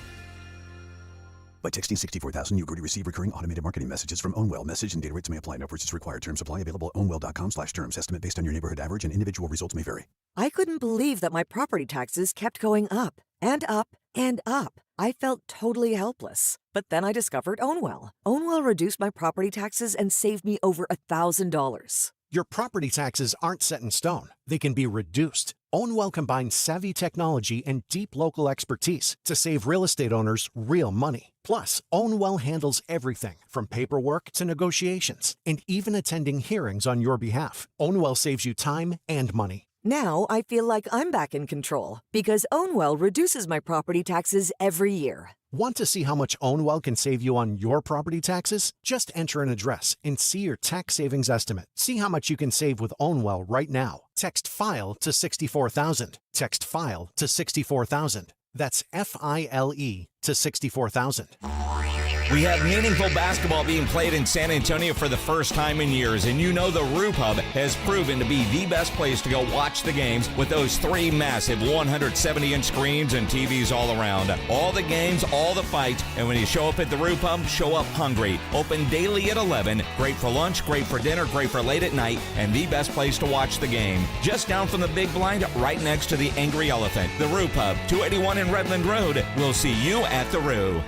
By texting 64000, you agree to receive recurring automated marketing messages from Ownwell. Message and data rates may apply. No purchase required. Terms apply. Available at ownwell.com/terms. Estimate based on your neighborhood average and individual results may vary. I couldn't believe that my property taxes kept going up and up and up. I felt totally helpless. But then I discovered Ownwell. Ownwell reduced my property taxes and saved me over $1,000. Your property taxes aren't set in stone. They can be reduced. Ownwell combines savvy technology and deep local expertise to save real estate owners real money. Plus, Ownwell handles everything from paperwork to negotiations and even attending hearings on your behalf. Ownwell saves you time and money. Now I feel like I'm back in control because Ownwell reduces my property taxes every year. Want to see how much Ownwell can save you on your property taxes? Just enter an address and see your tax savings estimate. See how much you can save with Ownwell right now. Text FILE to 64,000. Text FILE to 64,000. That's FILE to 64,000. We have meaningful basketball being played in San Antonio for the first time in years, and you know the Roo Pub has proven to be the best place to go watch the games with those 3 massive 170-inch screens and TVs all around. All the games, all the fights, and when you show up at the Roo Pub, show up hungry. Open daily at 11. Great for lunch, great for dinner, great for late at night, and the best place to watch the game. Just down from the big blind, right next to the Angry Elephant. The Roo Pub, 281 in Redland Road. We'll see you at the Roo.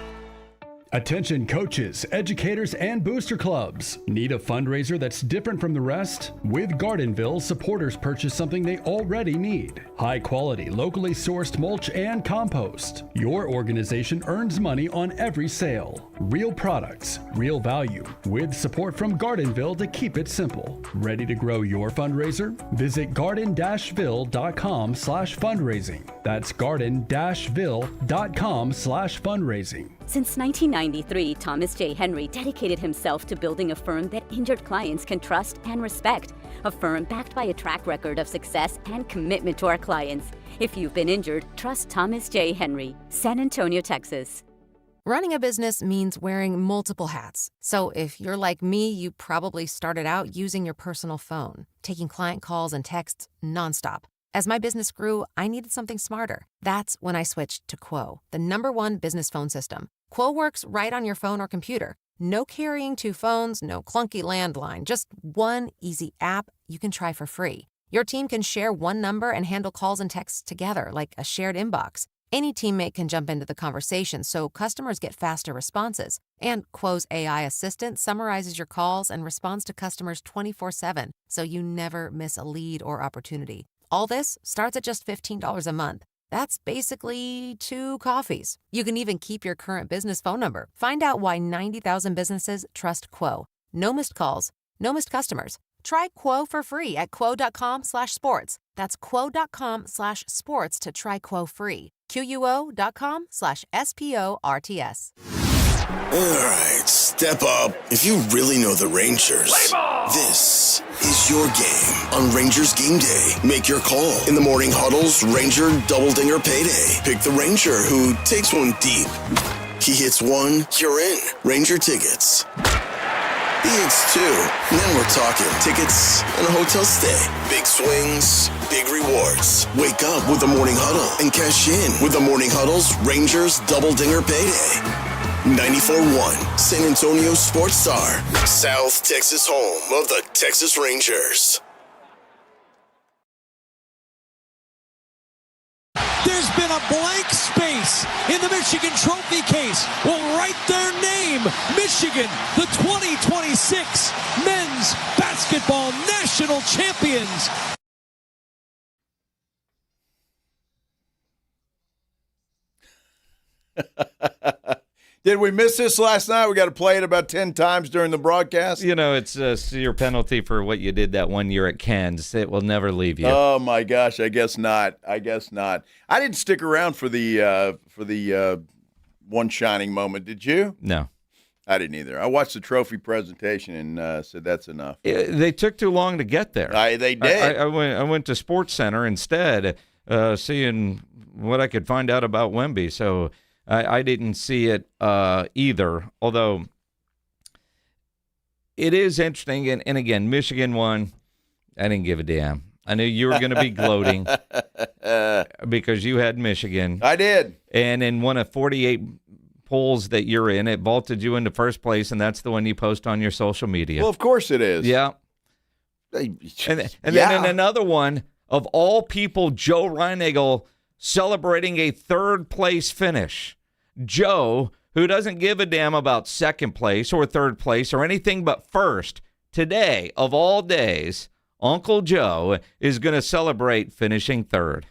Attention coaches, educators, and booster clubs. Need a fundraiser that's different from the rest? With Gardenville, supporters purchase something they already need. High quality, locally sourced mulch and compost. Your organization earns money on every sale. Real products, real value, with support from Gardenville to keep it simple. Ready to grow your fundraiser? Visit garden-ville.com/fundraising. That's garden-ville.com/fundraising. Since 1993, Thomas J. Henry dedicated himself to building a firm that injured clients can trust and respect. A firm backed by a track record of success and commitment to our clients. If you've been injured, trust Thomas J. Henry, San Antonio, Texas. Running a business means wearing multiple hats. So if you're like me, you probably started out using your personal phone, taking client calls and texts nonstop. As my business grew, I needed something smarter. That's when I switched to Quo, the #1 business phone system. Quo works right on your phone or computer. No carrying 2 phones, no clunky landline, just one easy app you can try for free. Your team can share one number and handle calls and texts together like a shared inbox. Any teammate can jump into the conversation so customers get faster responses. And Quo's AI assistant summarizes your calls and responds to customers 24/7, so you never miss a lead or opportunity. All this starts at just $15 a month. That's basically 2 coffees. You can even keep your current business phone number. Find out why 90,000 businesses trust Quo. No missed calls, no missed customers. Try Quo for free at quo.com/sports. That's quo.com/sports to try Quo free. QUO.com/SPORTS. All right, step up. If you really know the Rangers, this is your game on Rangers Game Day. Make your call in the morning huddles, Ranger Double Dinger Payday. Pick the Ranger who takes one deep. He hits one, you're in. Ranger tickets. He hits 2. Now we're talking tickets and a hotel stay. Big swings, big rewards. Wake up with the morning huddle and cash in with the morning huddle's Rangers Double Dinger Payday. 94.1 San Antonio Sports Star, South Texas home of the Texas Rangers. There's been a blank space in the Michigan Trophy case. Will write their name, Michigan, the 2026 Men's Basketball National Champions. Did we miss this last night? We got to play it about 10 times during the broadcast. You know, it's your penalty for what you did that one year at Cairns. It will never leave you. Oh my gosh, I guess not. I didn't stick around for the one shining moment. Did you? No. I didn't either. I watched the trophy presentation and said that's enough. They took too long to get there. They did. I went to Sports Center instead, seeing what I could find out about Wemby. So I didn't see it either, although it is interesting. And again, Michigan won. I didn't give a damn. I knew you were going to be gloating because you had Michigan. I did. And in one of 48 polls that you're in, it vaulted you into first place, and that's the one you post on your social media. Well, of course it is. Yeah. And then in another one, of all people, Joe Reinagel celebrating a third-place finish. Joe, who doesn't give a damn about second place or third place or anything but first, today, of all days, Uncle Joe is going to celebrate finishing third.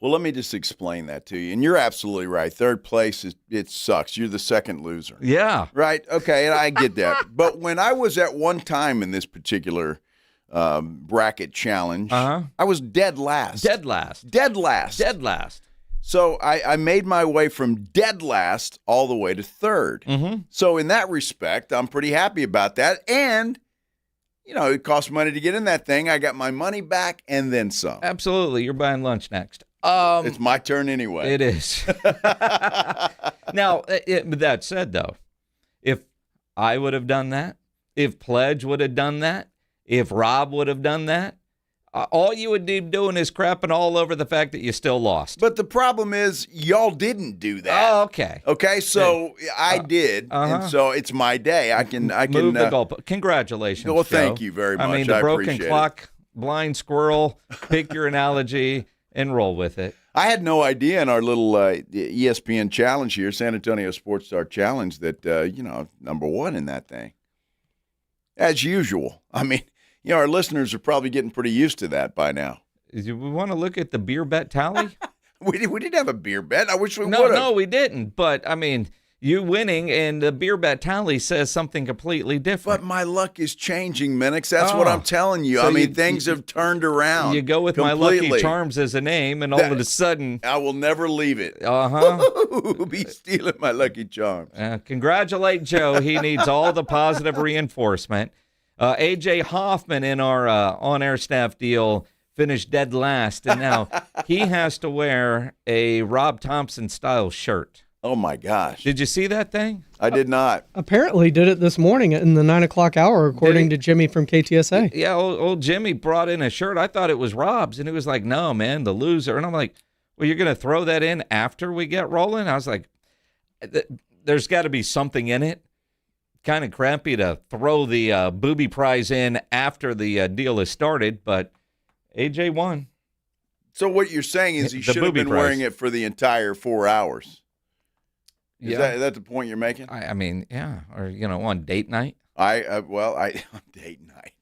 Well, let me just explain that to you. And you're absolutely right. Third place, it sucks. You're the second loser. Yeah. Right? Okay, and I get that. But when I was at one time in this particular bracket challenge. Uh-huh. I was dead last. Dead last. Dead last. Dead last. So I made my way from dead last all the way to third. Mm-hmm. So in that respect, I'm pretty happy about that. And, you know, it cost money to get in that thing. I got my money back and then some. Absolutely. You're buying lunch next. It's my turn anyway. It is. Now, with that said, though, if I would have done that, if Pledge would have done that, if Rob would have done that, all you would be doing is crapping all over the fact that you still lost. But the problem is y'all didn't do that. Oh, okay. Okay, so I did, and so it's my day. I can move the goalpost. Congratulations. Well, Joe. thank you very much. I mean, the broken appreciate clock, blind squirrel, pick your analogy and roll with it. I had no idea in our little ESPN challenge here, San Antonio Sports Star Challenge, that, number one in that thing. As usual. I mean, you know, our listeners are probably getting pretty used to that by now. We want to look at the beer bet tally? We didn't have a beer bet. I wish we would have. No, we didn't. But, I mean, you winning and the beer bet tally says something completely different. But my luck is changing, Minix. That's what I'm telling you. So I mean, things have turned around. You go with completely. My Lucky Charms as a name, and all of a sudden... I will never leave it. Uh-huh. Be stealing my Lucky Charms. Congratulate Joe. He needs all the positive reinforcement. A.J. Hoffman in our on-air staff deal finished dead last, and now he has to wear a Rob Thompson-style shirt. Oh, my gosh. Did you see that thing? I did not. Apparently did it this morning in the 9 o'clock hour, according to Jimmy from KTSA. Yeah, old Jimmy brought in a shirt. I thought it was Rob's, and he was like, no, man, the loser. And I'm like, well, you're going to throw that in after we get rolling? I was like, there's got to be something in it. Kind of crappy to throw the booby prize in after the deal is started, but AJ won. So what you're saying is he The should have booby been prize. wearing it for the entire 4 hours. Is Yeah. that the point you're making? I mean, yeah, or on date night. On date night.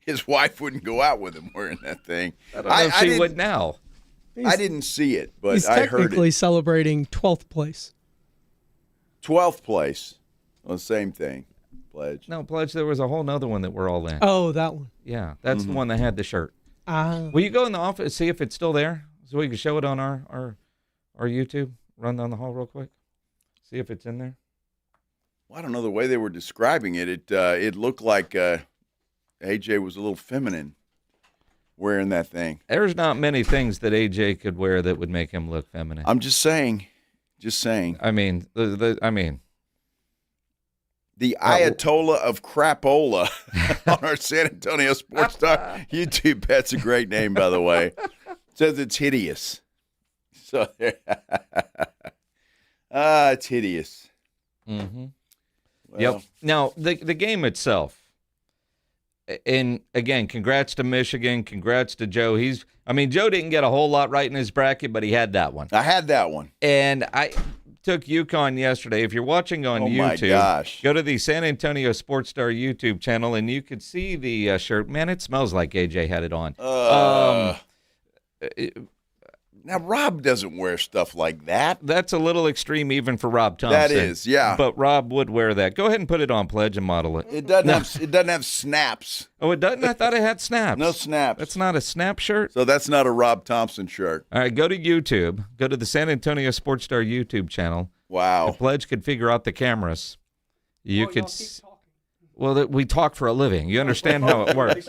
His wife wouldn't go out with him wearing that thing. I don't know if she would now. I didn't see it, but He's I heard technically it. celebrating 12th place. 12th place. Well, same thing. Pledge. No, Pledge, there was a whole nother one that we're all in. Oh, that one. Yeah, that's the one that had the shirt. Ah. Will you go in the office, see if it's still there, so we can show it on our YouTube? Run down the hall real quick. See if it's in there. Well, I don't know the way they were describing it. It looked like AJ was a little feminine wearing that thing. There's not many things that AJ could wear that would make him look feminine. I'm just saying. I mean, the Ayatollah of Crapola on our San Antonio Sports Star YouTube. That's a great name, by the way. Says it's hideous. So, it's hideous. Mm-hmm. Well, Yep. Now, the game itself, and again, congrats to Michigan, congrats to Joe. Joe didn't get a whole lot right in his bracket, but he had that one. I had that one. And I took UConn yesterday. If you're watching on YouTube, my gosh. go to the San Antonio Sports Star YouTube channel, and you could see the shirt. Man, it smells like AJ had it on. Now, Rob doesn't wear stuff like that. That's a little extreme even for Rob Thompson. That is, yeah. But Rob would wear that. Go ahead and put it on, Pledge, and model it. It doesn't have snaps. Oh, it doesn't? I thought it had snaps. No snaps. That's not a snap shirt? So that's not a Rob Thompson shirt. All right, go to YouTube. Go to the San Antonio Sports Star YouTube channel. Wow. If Pledge could figure out the cameras, you could... Well, we talk for a living. You understand how it works.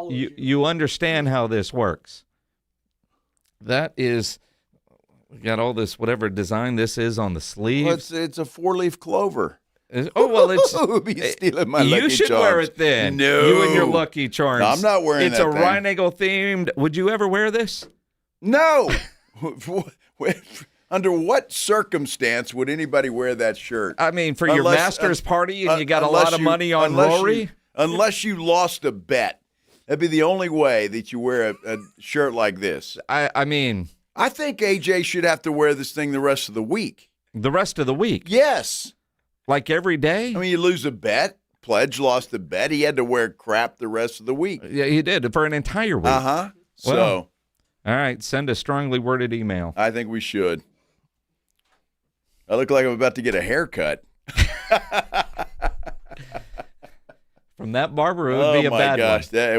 You understand how this works. That is... We got all this, whatever design this is on the sleeves. Well, it's a 4-leaf clover. It's Be stealing my you Lucky should Charms. wear it then. No. You and your Lucky Charms. No, I'm not wearing it's that a thing. Rheinegel themed. Would you ever wear this? No. Under what circumstance would anybody wear that shirt? I mean, for your master's party and you got a lot of money on Rory? Unless you lost a bet. That'd be the only way that you wear a shirt like this. I mean... I think AJ should have to wear this thing the rest of the week. The rest of the week? Yes. Like every day? I mean, you lose a bet. Pledge lost a bet. He had to wear crap the rest of the week. Yeah, he did, for an entire week. Uh-huh. Well, all right, send a strongly worded email. I think we should. I look like I'm about to get a haircut. From that barber, it would be a bad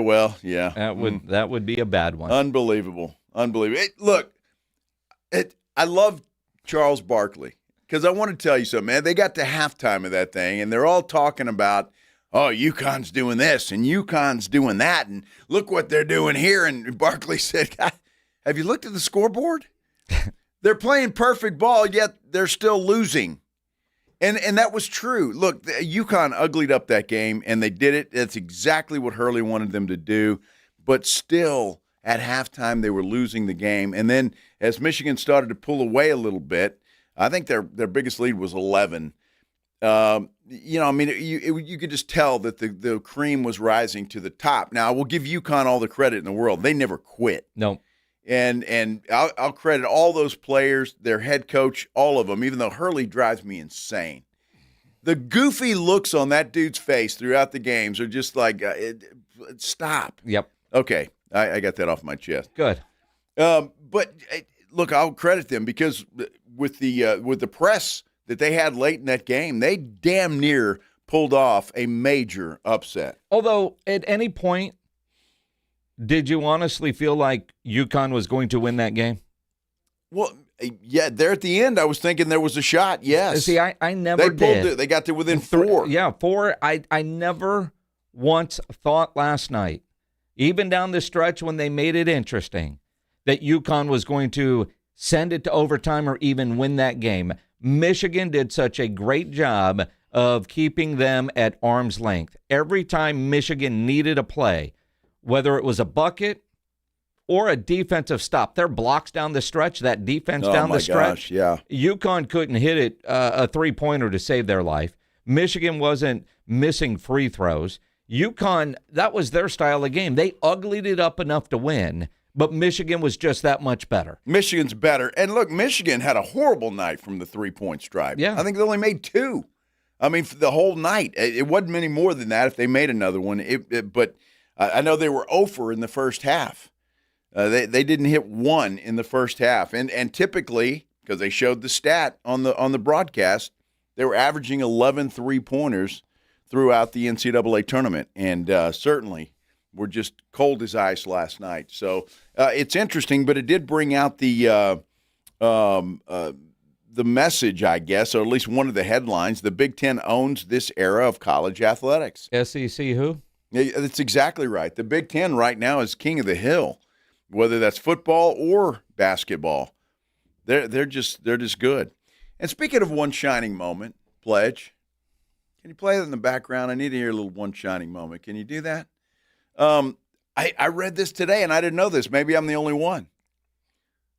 one. Yeah. That would be a bad one. Unbelievable. I love Charles Barkley because I want to tell you something, man. They got to halftime of that thing, and they're all talking about, oh, UConn's doing this, and UConn's doing that, and look what they're doing here. And Barkley said, God, have you looked at the scoreboard? They're playing perfect ball, yet they're still losing. And that was true. Look, UConn uglied up that game, and they did it. That's exactly what Hurley wanted them to do. But still, at halftime, they were losing the game. And then as Michigan started to pull away a little bit, I think their biggest lead was 11. You could just tell that the cream was rising to the top. Now, I will give UConn all the credit in the world. They never quit. No. And I'll credit all those players, their head coach, all of them, even though Hurley drives me insane. The goofy looks on that dude's face throughout the games are just like, stop. Yep. Okay, I got that off my chest. Good. But, look, I'll credit them because with the press that they had late in that game, they damn near pulled off a major upset. Although, at any point, did you honestly feel like UConn was going to win that game? Well, yeah, there at the end, I was thinking there was a shot, yes. See, I never did. did. They got to within 4. Yeah, 4. I never once thought last night, even down the stretch when they made it interesting, that UConn was going to send it to overtime or even win that game. Michigan did such a great job of keeping them at arm's length. Every time Michigan needed a play, whether it was a bucket or a defensive stop, their blocks down the stretch, that defense down the stretch, gosh, yeah. UConn couldn't hit it a three-pointer to save their life. Michigan wasn't missing free throws. UConn, that was their style of game. They uglied it up enough to win, but Michigan was just that much better. Michigan's better. And look, Michigan had a horrible night from the three-point stripe. Yeah. I think they only made 2. I mean, for the whole night. It wasn't many more than that if they made another one. But I know they were 0 in the first half. They didn't hit 1 in the first half. And typically, because they showed the stat on the broadcast, they were averaging 11 3-pointers throughout the NCAA tournament. And certainly were just cold as ice last night. So it's interesting, but it did bring out the message, I guess, or at least one of the headlines. The Big Ten owns this era of college athletics. SEC who? Yeah, that's exactly right. The Big Ten right now is king of the hill, whether that's football or basketball. They're just good. And speaking of one shining moment, Pledge, can you play that in the background? I need to hear a little one shining moment. Can you do that? I read this today, and I didn't know this. Maybe I'm the only one.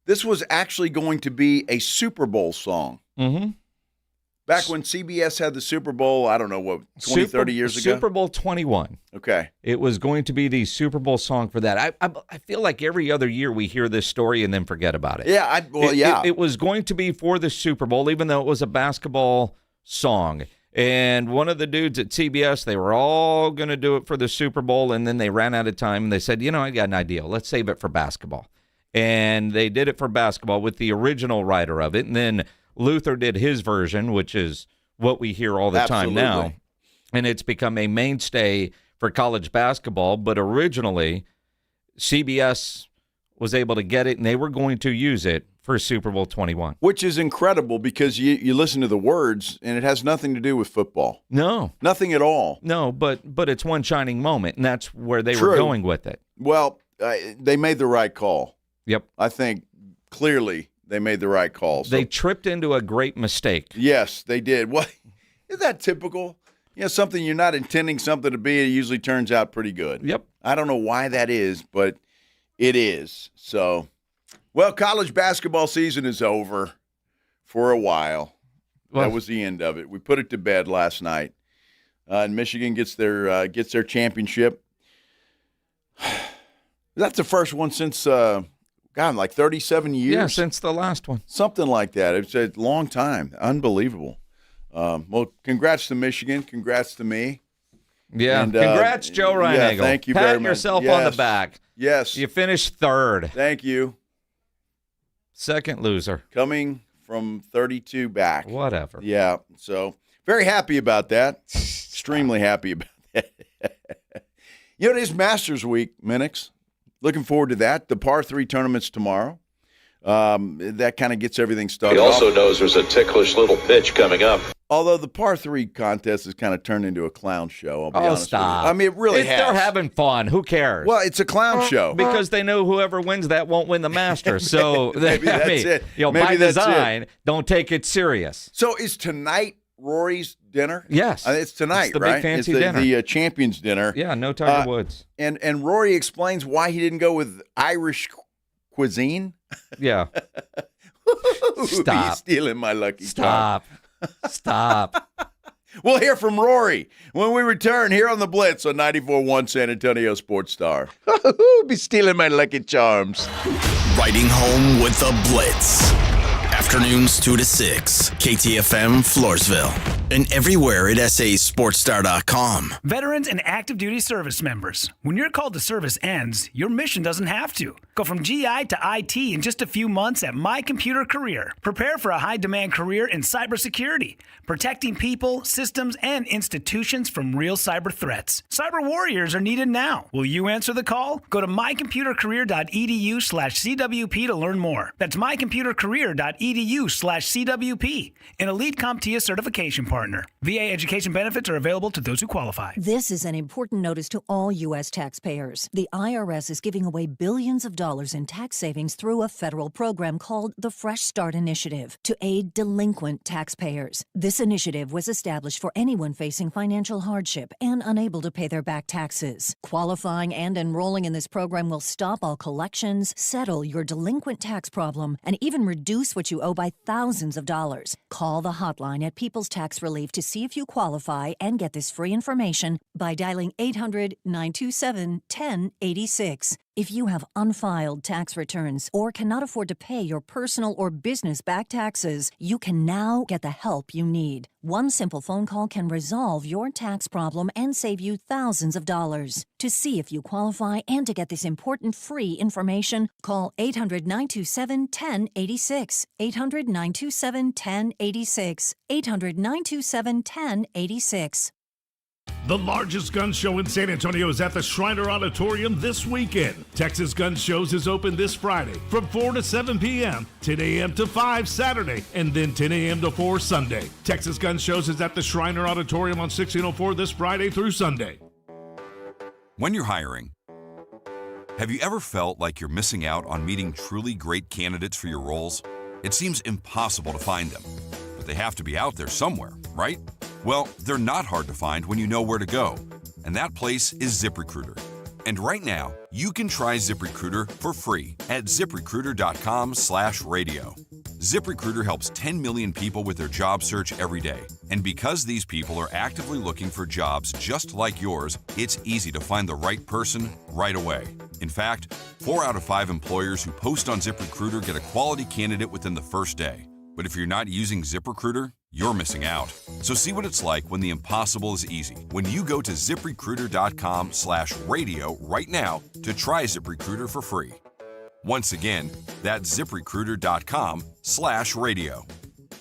This was actually going to be a Super Bowl song. Mm-hmm. Back when CBS had the Super Bowl, I don't know, what, 20, 30 years ago? Super Bowl 21. Okay. It was going to be the Super Bowl song for that. I feel like every other year we hear this story and then forget about it. Yeah, It was going to be for the Super Bowl, even though it was a basketball song. And one of the dudes at CBS, they were all going to do it for the Super Bowl, and then they ran out of time, and they said, I got an idea. Let's save it for basketball. And they did it for basketball with the original writer of it, and then Luther did his version, which is what we hear all the time now. And it's become a mainstay for college basketball. But originally, CBS was able to get it, and they were going to use it for Super Bowl 21. Which is incredible because you listen to the words, and it has nothing to do with football. No. Nothing at all. No, but it's one shining moment, and that's where they were going with it. Well, they made the right call. Yep. I think clearly they made the right call. So, they tripped into a great mistake. Yes, they did. Well, isn't that typical? Something you're not intending something to be, it usually turns out pretty good. Yep. I don't know why that is, but it is. So, well, college basketball season is over for a while. Well, that was the end of it. We put it to bed last night. And Michigan gets their championship. That's the first one since like 37 years. Yeah, since the last one. Something like that. It's a long time. Unbelievable. Well, congrats to Michigan. Congrats to me. Yeah, and, congrats, Joe Reinagel. Yeah, thank you very much. Pat yourself on the back. Yes. You finished 3rd. Thank you. Second loser. Coming from 32 back. Whatever. Yeah, so very happy about that. Extremely happy about You know, it is Masters Week, Minix. Looking forward to that. The par 3 tournament's tomorrow. That kind of gets everything started. He also knows there's a ticklish little pitch coming up. Although the par 3 contest has kind of turned into a clown show, I'll be honest stop. with you. I mean, it really has. They're having fun. Who cares? Well, it's a clown show. Because they know whoever wins that won't win the Masters. So maybe that's it. Maybe by that's design, don't take it serious. So is tonight Rory's dinner? Yes. It's tonight, it's the right? Big fancy it's dinner. The Champions dinner. Yeah, no Tiger Woods. And Rory explains why he didn't go with Irish cuisine. Yeah. Stop. He's stealing my lucky Stop. Stop. We'll hear from Rory when we return here on the Blitz on 94.1 San Antonio Sports Star. Be stealing my lucky charms. Riding home with the Blitz. Afternoons 2 to 6. KTFM Floresville. And everywhere at sasportstar.com. Veterans and active duty service members. When your call to service ends, your mission doesn't have to. Go from GI to IT in just a few months at My Computer Career. Prepare for a high-demand career in cybersecurity, protecting people, systems, and institutions from real cyber threats. Cyber warriors are needed now. Will you answer the call? Go to mycomputercareer.edu/CWP to learn more. That's mycomputercareer.edu/CWP, an Elite CompTIA certification partner. VA education benefits are available to those who qualify. This is an important notice to all U.S. taxpayers. The IRS is giving away billions of dollars in tax savings through a federal program called the Fresh Start Initiative to aid delinquent taxpayers. This initiative was established for anyone facing financial hardship and unable to pay their back taxes. Qualifying and enrolling in this program will stop all collections, settle your delinquent tax problem, and even reduce what you owe by thousands of dollars. Call the hotline at People's Tax Relief to see if you qualify and get this free information by dialing 800-927-1086. If you have unfiled tax returns or cannot afford to pay your personal or business back taxes, you can now get the help you need. One simple phone call can resolve your tax problem and save you thousands of dollars. To see if you qualify and to get this important free information, call 800-927-1086. 800-927-1086. 800-927-1086. The largest gun show in San Antonio is at the Shriner Auditorium this weekend. Texas Gun Shows is open this Friday from 4 to 7 p.m., 10 a.m. to 5 Saturday, and then 10 a.m. to 4 Sunday. Texas Gun Shows is at the Shriner Auditorium on 1604 this Friday through Sunday. When you're hiring, have you ever felt like you're missing out on meeting truly great candidates for your roles? It seems impossible to find them, but they have to be out there somewhere, right? Well, they're not hard to find when you know where to go, and that place is ZipRecruiter. And right now, you can try ZipRecruiter for free at ZipRecruiter.com/radio. ZipRecruiter helps 10 million people with their job search every day. And because these people are actively looking for jobs just like yours, it's easy to find the right person right away. In fact, 4 out of 5 employers who post on ZipRecruiter get a quality candidate within the first day. But if you're not using ZipRecruiter, you're missing out. So see what it's like when the impossible is easy. When you go to ZipRecruiter.com/radio right now to try ZipRecruiter for free. Once again, that's ZipRecruiter.com/radio.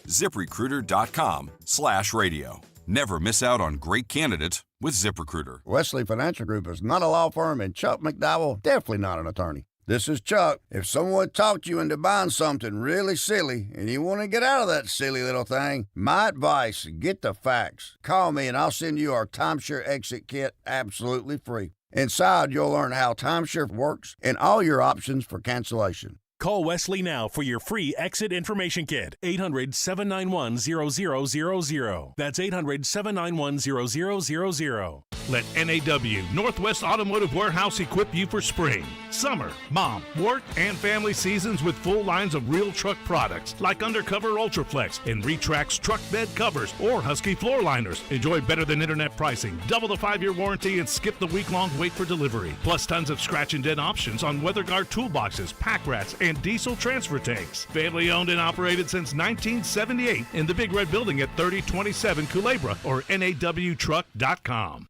ZipRecruiter.com/radio. Never miss out on great candidates with ZipRecruiter. Wesley Financial Group is not a law firm, and Chuck McDowell definitely not an attorney. This is Chuck. If someone talked you into buying something really silly and you want to get out of that silly little thing, my advice, get the facts. Call me and I'll send you our timeshare exit kit absolutely free. Inside, you'll learn how timeshare works and all your options for cancellation. Call Wesley now for your free exit information kit. 800-791-0000. That's 800-791-0000. Let NAW, Northwest Automotive Warehouse, equip you for spring, summer, mom, work, and family seasons with full lines of real truck products like Undercover Ultraflex and Retrax truck bed covers or Husky floor liners. Enjoy better than internet pricing, double the 5-year warranty, and skip the week-long wait for delivery. Plus tons of scratch and dent options on WeatherGuard toolboxes, pack rats, and diesel transfer tanks. Family owned and operated since 1978 in the Big Red Building at 3027 Culebra or NAWtruck.com.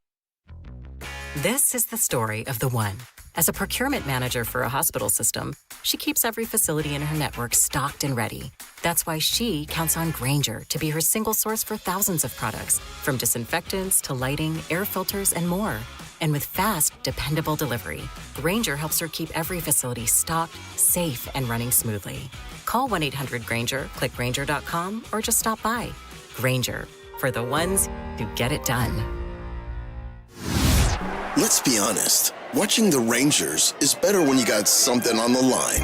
This is the story of the one. As a procurement manager for a hospital system, she keeps every facility in her network stocked and ready. That's why she counts on Grainger to be her single source for thousands of products, from disinfectants to lighting, air filters, and more. And with fast, dependable delivery, Grainger helps her keep every facility stocked, safe, and running smoothly. Call 1-800-GRAINGER, click Grainger.com, or just stop by. Grainger, for the ones who get it done. Let's be honest. Watching the Rangers is better when you got something on the line.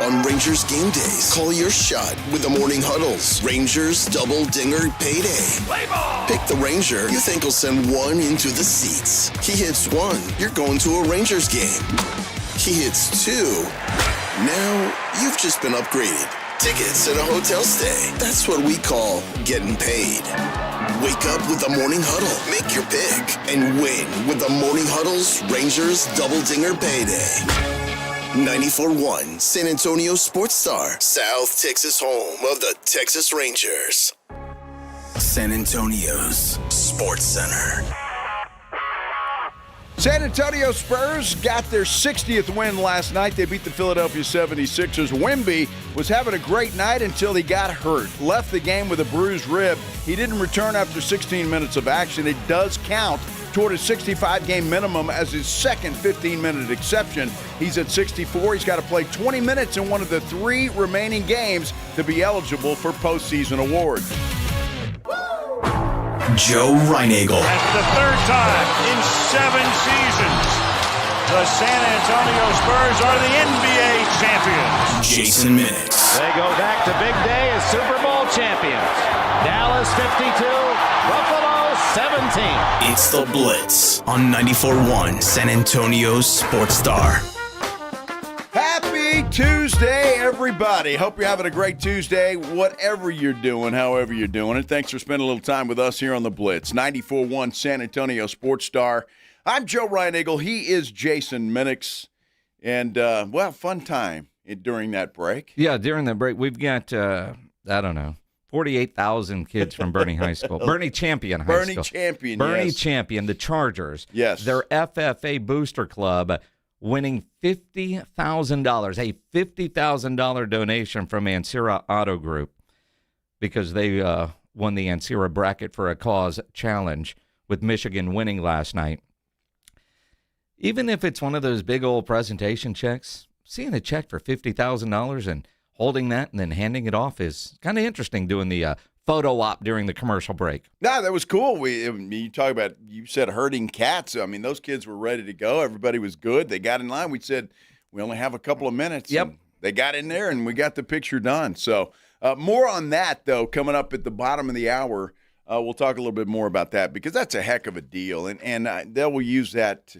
On Rangers game days, call your shot with the morning huddles. Rangers double dinger payday. Play ball! Pick the Ranger you think will send one into the seats. He hits one, you're going to a Rangers game. He hits two. Now you've just been upgraded. Tickets and a hotel stay. That's what we call getting paid. Wake up with the Morning Huddle. Make your pick and win with the Morning Huddle's Rangers Double Dinger Payday. 94.1 San Antonio Sports Star, South Texas home of the Texas Rangers. San Antonio's Sports Center. San Antonio Spurs got their 60th win last night. They beat the Philadelphia 76ers. Wemby was having a great night until he got hurt. Left the game with a bruised rib. He didn't return after 16 minutes of action. It does count toward a 65-game minimum as his second 15-minute exception. He's at 64. He's got to play 20 minutes in one of the 3 remaining games to be eligible for postseason awards. Joe Reinagle. That's the third time in 7 seasons the San Antonio Spurs are the NBA champions. Jason Minix. They go back to big day as Super Bowl champions. Dallas 52, Buffalo 17. It's the Blitz on 94.1 San Antonio's Sports Star. Happy Tuesday, everybody. Hope you're having a great Tuesday, whatever you're doing, however you're doing it. Thanks for spending a little time with us here on the Blitz. 94.1 San Antonio Sports Star. I'm Joe Reinagle. He is Jason Minix. And, fun time during that break. Yeah, during that break, we've got, 48,000 kids from Bernie High School. Bernie Champion High School. Bernie Champion, the Chargers. Yes. Their FFA Booster Club winning $50,000, a $50,000 donation from Ansira Auto Group because they won the Ansira Bracket for a Cause Challenge with Michigan winning last night. Even if it's one of those big old presentation checks, seeing a check for $50,000 and holding that and then handing it off is kind of interesting, doing the photo op during the commercial break. No, that was cool. You said herding cats. I mean, those kids were ready to go. Everybody was good. They got in line. We said, we only have a couple of minutes. Yep. And they got in there, and we got the picture done. So more on that, though, coming up at the bottom of the hour. We'll talk a little bit more about that because that's a heck of a deal, and they will use that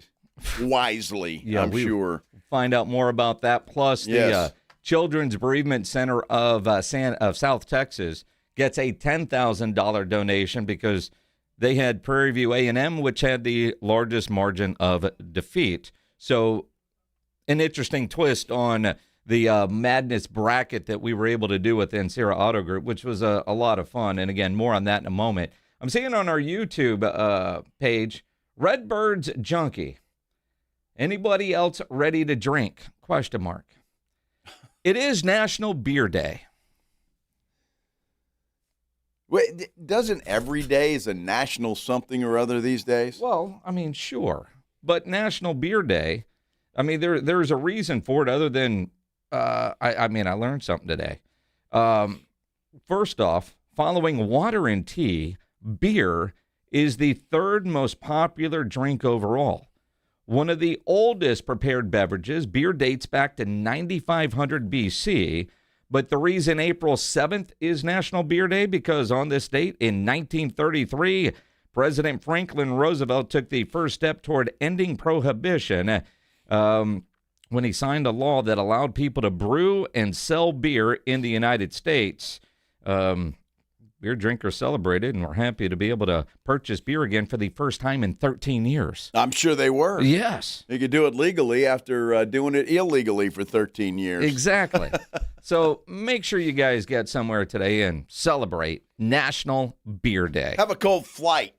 wisely, yeah, I'm sure. Find out more about that. Plus, the Children's Bereavement Center of South Texas gets a $10,000 donation because they had Prairie View A&M, which had the largest margin of defeat. So an interesting twist on the madness bracket that we were able to do with Ansira Auto Group, which was a lot of fun. And again, more on that in a moment. I'm seeing on our YouTube page, Redbird's Junkie. Anybody else ready to drink? ? It is National Beer Day. Wait, doesn't every day is a national something or other these days? Well, I mean, sure. But National Beer Day, I mean, there's a reason for it other than, I learned something today. First off, following water and tea, beer is the 3rd most popular drink overall. One of the oldest prepared beverages, beer dates back to 9500 BC. But the reason April 7th is National Beer Day, because on this date in 1933, President Franklin Roosevelt took the first step toward ending prohibition when he signed a law that allowed people to brew and sell beer in the United States. Beer drinkers celebrated and were happy to be able to purchase beer again for the first time in 13 years. I'm sure they were. Yes. They could do it legally after doing it illegally for 13 years. Exactly. So make sure you guys get somewhere today and celebrate National Beer Day. Have a cold flight.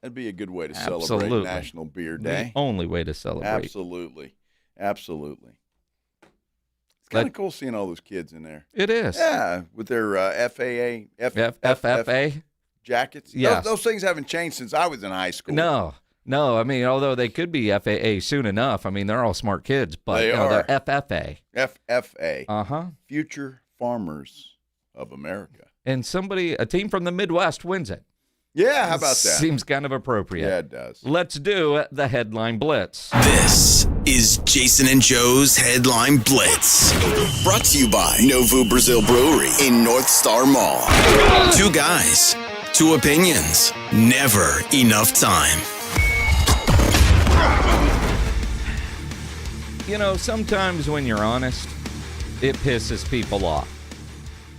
That'd be a good way to celebrate National Beer Day. The only way to celebrate. Absolutely. It's kind of cool seeing all those kids in there. It is. Yeah, with their FFA jackets. Yeah. Those things haven't changed since I was in high school. No. I mean, although they could be FAA soon enough. I mean, they're all smart kids, but They are. they're FFA. FFA. Uh-huh. Future Farmers of America. And a team from the Midwest wins it. Yeah, how about that? Seems kind of appropriate. Yeah, it does. Let's do the Headline Blitz. This is Jason and Joe's Headline Blitz. Brought to you by Novu Brazil Brewery in North Star Mall. Two guys, two opinions, never enough time. You know, sometimes when you're honest, it pisses people off.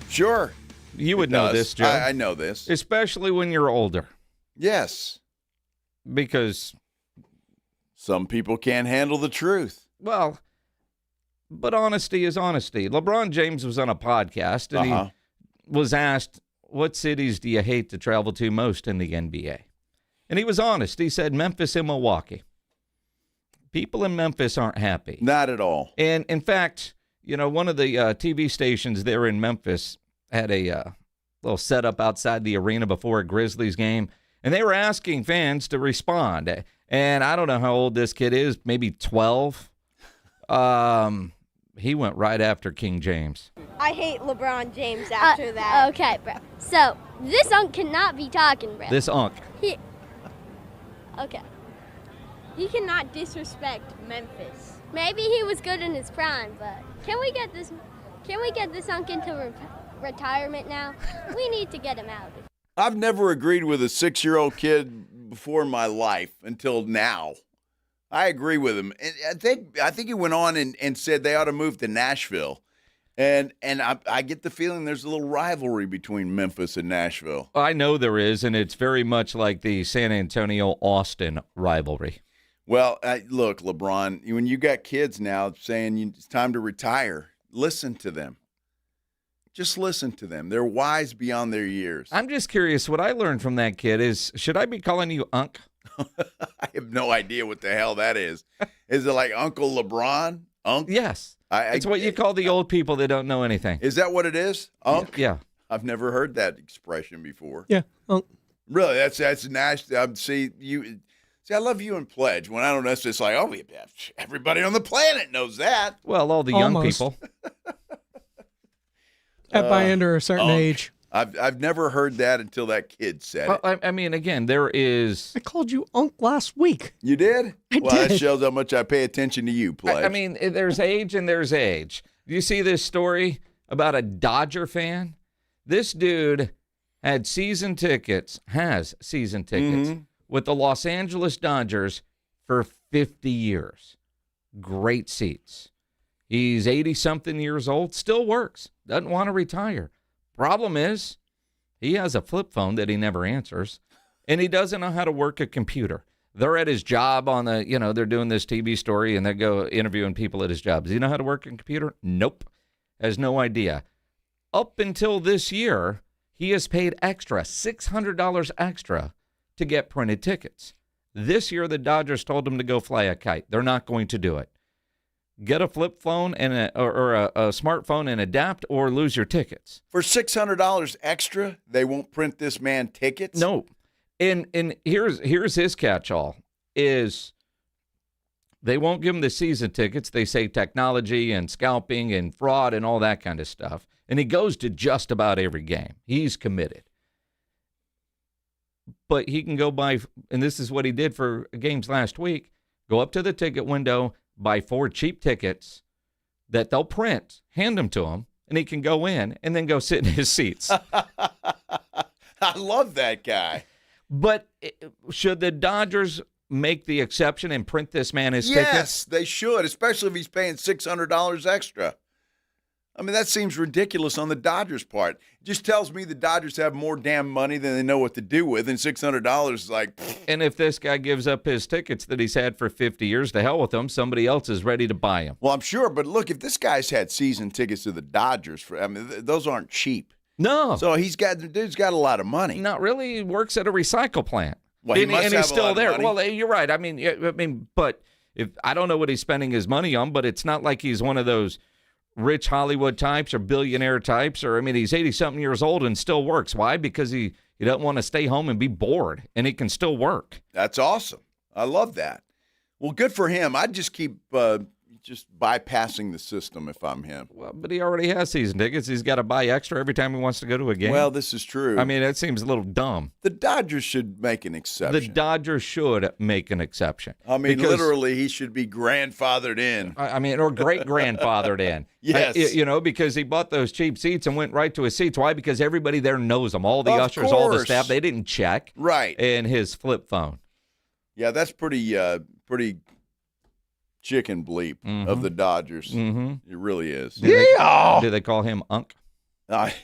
Sure. You would know this, Joe. I know this. Especially when you're older. Yes. Because some people can't handle the truth. Well, but honesty is honesty. LeBron James was on a podcast, and he was asked, what cities do you hate to travel to most in the NBA? And he was honest. He said Memphis and Milwaukee. People in Memphis aren't happy. Not at all. And, in fact, you know, one of the TV stations there in Memphis had a little setup outside the arena before a Grizzlies game, and they were asking fans to respond. And I don't know how old this kid is, maybe 12. He went right after King James. I hate LeBron James after that. Okay, bro. So, this unk cannot be talking, bro. This unk. Okay. He cannot disrespect Memphis. Maybe he was good in his prime, but can we get this unk into retirement now? We need to get him out. I've never agreed with a 6-year-old kid before in my life until now. I agree with him. And I think he went on and said they ought to move to Nashville. And I get the feeling there's a little rivalry between Memphis and Nashville. I know there is, and it's very much like the San Antonio-Austin rivalry. Well, look, LeBron, when you got kids now saying it's time to retire, listen to them. Just listen to them. They're wise beyond their years. I'm just curious. What I learned from that kid is, should I be calling you Unk? I have no idea what the hell that is. Is it like Uncle LeBron? Unk? Yes. It's what you call the old people that don't know anything. Is that what it is? Unk? Yeah. I've never heard that expression before. Yeah, Unk. Really? That's national. See, I love you and Pledge. When I don't know, it's just like, oh, everybody on the planet knows that. Well, all the young people. By under a certain age. I've never heard that until that kid said it. I mean, again, there is. I called you Unk last week. You did? I did. That did. shows how much I pay attention to you, Pledge. I mean, there's age and there's age. Do you see this story about a Dodger fan? This dude has season tickets with the Los Angeles Dodgers for 50 years. Great seats. He's 80-something years old, still works, doesn't want to retire. Problem is, he has a flip phone that he never answers, and he doesn't know how to work a computer. They're at his job on they're doing this TV story, and they go interviewing people at his job. Does he know how to work a computer? Nope. Has no idea. Up until this year, he has paid extra, $600 extra, to get printed tickets. This year, the Dodgers told him to go fly a kite. They're not going to do it. Get a flip phone and a smartphone and adapt, or lose your tickets. For $600 extra, they won't print this man tickets? No. And here's his catch-all, is they won't give him the season tickets. They say technology and scalping and fraud and all that kind of stuff. And he goes to just about every game. He's committed. But he can go buy, and this is what he did for games last week, go up to the ticket window, buy 4 cheap tickets that they'll print, hand them to him, and he can go in and then go sit in his seats. I love that guy. But should the Dodgers make the exception and print this man his tickets? Yes, they should, especially if he's paying $600 extra. I mean, that seems ridiculous on the Dodgers' part. It just tells me the Dodgers have more damn money than they know what to do with, and $600 is like... Pfft. And if this guy gives up his tickets that he's had for 50 years, to hell with them, somebody else is ready to buy him. Well, I'm sure, but look, if this guy's had season tickets to the Dodgers, those aren't cheap. No. So the dude's got a lot of money. Not really. He works at a recycle plant. Well, and he's still there. Well, you're right. I mean, but if I don't know what he's spending his money on, but it's not like he's one of those rich Hollywood types or billionaire types, or, I mean, he's 80-something years old and still works. Why? Because he doesn't want to stay home and be bored, and he can still work. That's awesome. I love that. Well, good for him. I'd just keep just bypassing the system if I'm him. Well, but he already has season tickets. He's got to buy extra every time he wants to go to a game. Well, this is true. I mean, that seems a little dumb. The Dodgers should make an exception. The Dodgers should make an exception. I mean, literally, he should be grandfathered in. I mean, or great-grandfathered in. Yes. Because he bought those cheap seats and went right to his seats. Why? Because everybody there knows him. All the Of ushers, all the course. staff, they didn't check. Right. And his flip phone. Yeah, that's pretty chicken bleep of the Dodgers. It really is. Do they call him Unc? I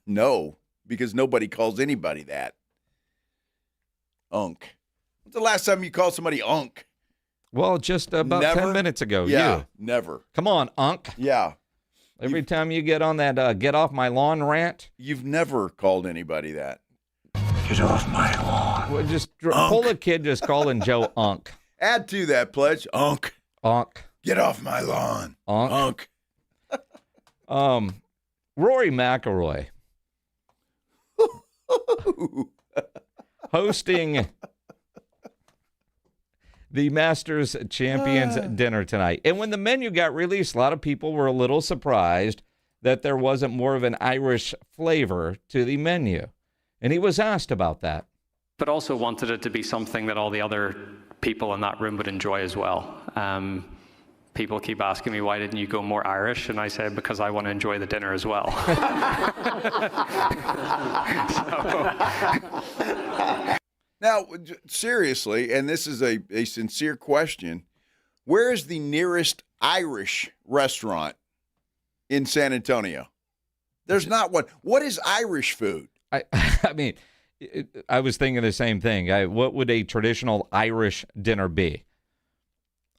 know, because nobody calls anybody that. Unc. When's the last time you called somebody Unc? Well, just about Never? 10 minutes ago. Yeah, You. never. Come on, Unc. Yeah. Every time you get on that get off my lawn rant. You've never called anybody that. Get off my lawn. Well, just pull a kid just calling Joe Unc. Add to that pledge, Unc. Unc. Get off my lawn. Unc. Rory McIlroy hosting the Masters Champions dinner tonight. And when the menu got released, a lot of people were a little surprised that there wasn't more of an Irish flavor to the menu. And he was asked about that. But also wanted it to be something that all the other people in that room would enjoy as well. People keep asking me, why didn't you go more Irish? And I said, because I want to enjoy the dinner as well. Now, seriously, and this is a sincere question, where is the nearest Irish restaurant in San Antonio? There's not one. What is Irish food? I mean, I was thinking the same thing. What would a traditional Irish dinner be?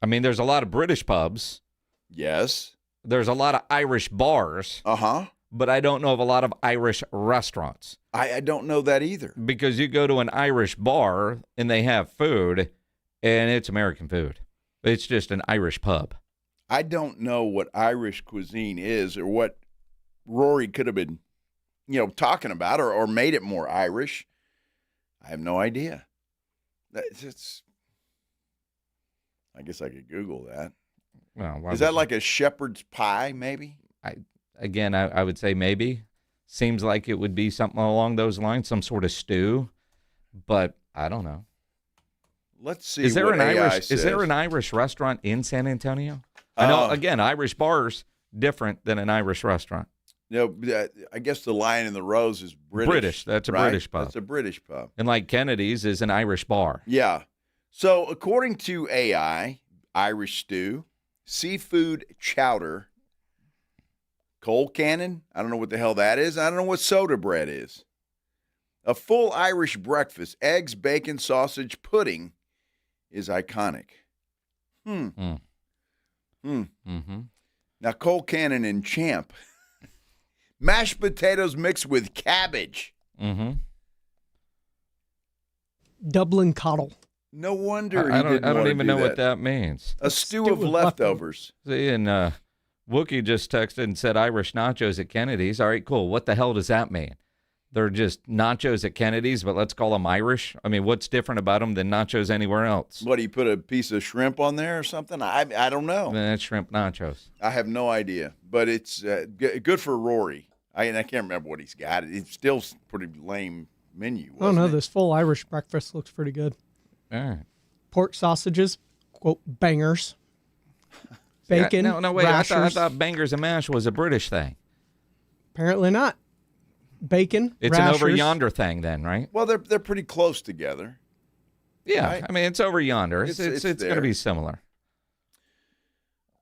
I mean, there's a lot of British pubs. Yes. There's a lot of Irish bars. Uh-huh. But I don't know of a lot of Irish restaurants. I don't know that either. Because you go to an Irish bar and they have food, and it's American food. It's just an Irish pub. I don't know what Irish cuisine is or what Rory could have been, talking about or made it more Irish. I have no idea. I guess I could Google that. Well, is that like a shepherd's pie, maybe? I would say maybe. Seems like it would be something along those lines, some sort of stew, but I don't know. Let's see. Is there what an AI Irish? says. Is there an Irish restaurant in San Antonio? I know. Again, Irish bars different than an Irish restaurant. I guess the Lion and the Rose is British. British. That's a right? British pub. That's a British pub. And like Kennedy's is an Irish bar. Yeah. So according to AI, Irish stew, seafood chowder, coal cannon, I don't know what the hell that is. I don't know what soda bread is. A full Irish breakfast, eggs, bacon, sausage, pudding is iconic. Mm-hmm. Now, coal cannon and champ. Mashed potatoes mixed with cabbage. Mm-hmm. Dublin coddle. No wonder I don't even know what that means. A stew of leftovers. See, and Wookie just texted and said Irish nachos at Kennedy's. All right, cool. What the hell does that mean? They're just nachos at Kennedy's, but let's call them Irish? I mean, what's different about them than nachos anywhere else? What, do you put a piece of shrimp on there or something? I don't know. That's shrimp nachos. I have no idea, but it's good for Rory. I can't remember what he's got. It's still pretty lame menu. Oh, no, this full Irish breakfast looks pretty good. All right. Pork sausages, quote, bangers. Bacon, No, wait. rashers. I thought bangers and mash was a British thing. Apparently not. Bacon, It's rashers. an over yonder thing then, right? Well, they're pretty close together. Yeah, right? I mean, it's over yonder. It's going to be similar.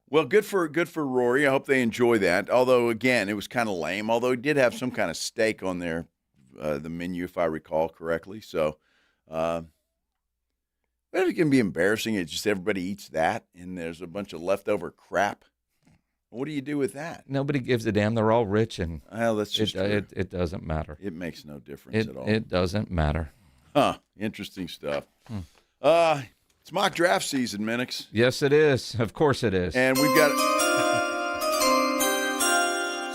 Well, good for Rory. I hope they enjoy that. Although, again, it was kind of lame. Although he did have some kind of steak on there, the menu, if I recall correctly. So, it can be embarrassing. It's just everybody eats that, and there's a bunch of leftover crap. What do you do with that? Nobody gives a damn. They're all rich, and that's just true. It doesn't matter. It makes no difference at all. It doesn't matter. Huh. Interesting stuff. It's mock draft season, Minix. Yes, it is. Of course it is. And we've got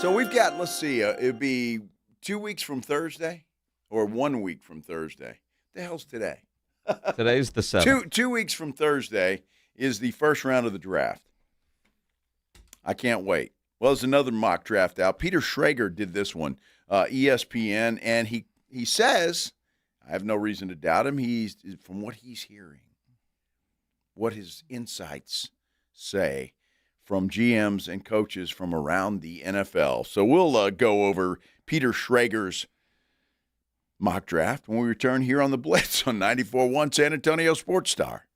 So we've got, let's see, it'd be 2 weeks from Thursday or 1 week from Thursday. The hell's today? Today's the 7th. 2 weeks from Thursday is the first round of the draft. I can't wait. Well, there's another mock draft out. Peter Schrager did this one, ESPN, and he says, I have no reason to doubt him, from what he's hearing, what his insights say from GMs and coaches from around the NFL. So we'll go over Peter Schrager's mock draft when we return here on the Blitz on 94.1 San Antonio Sports Star.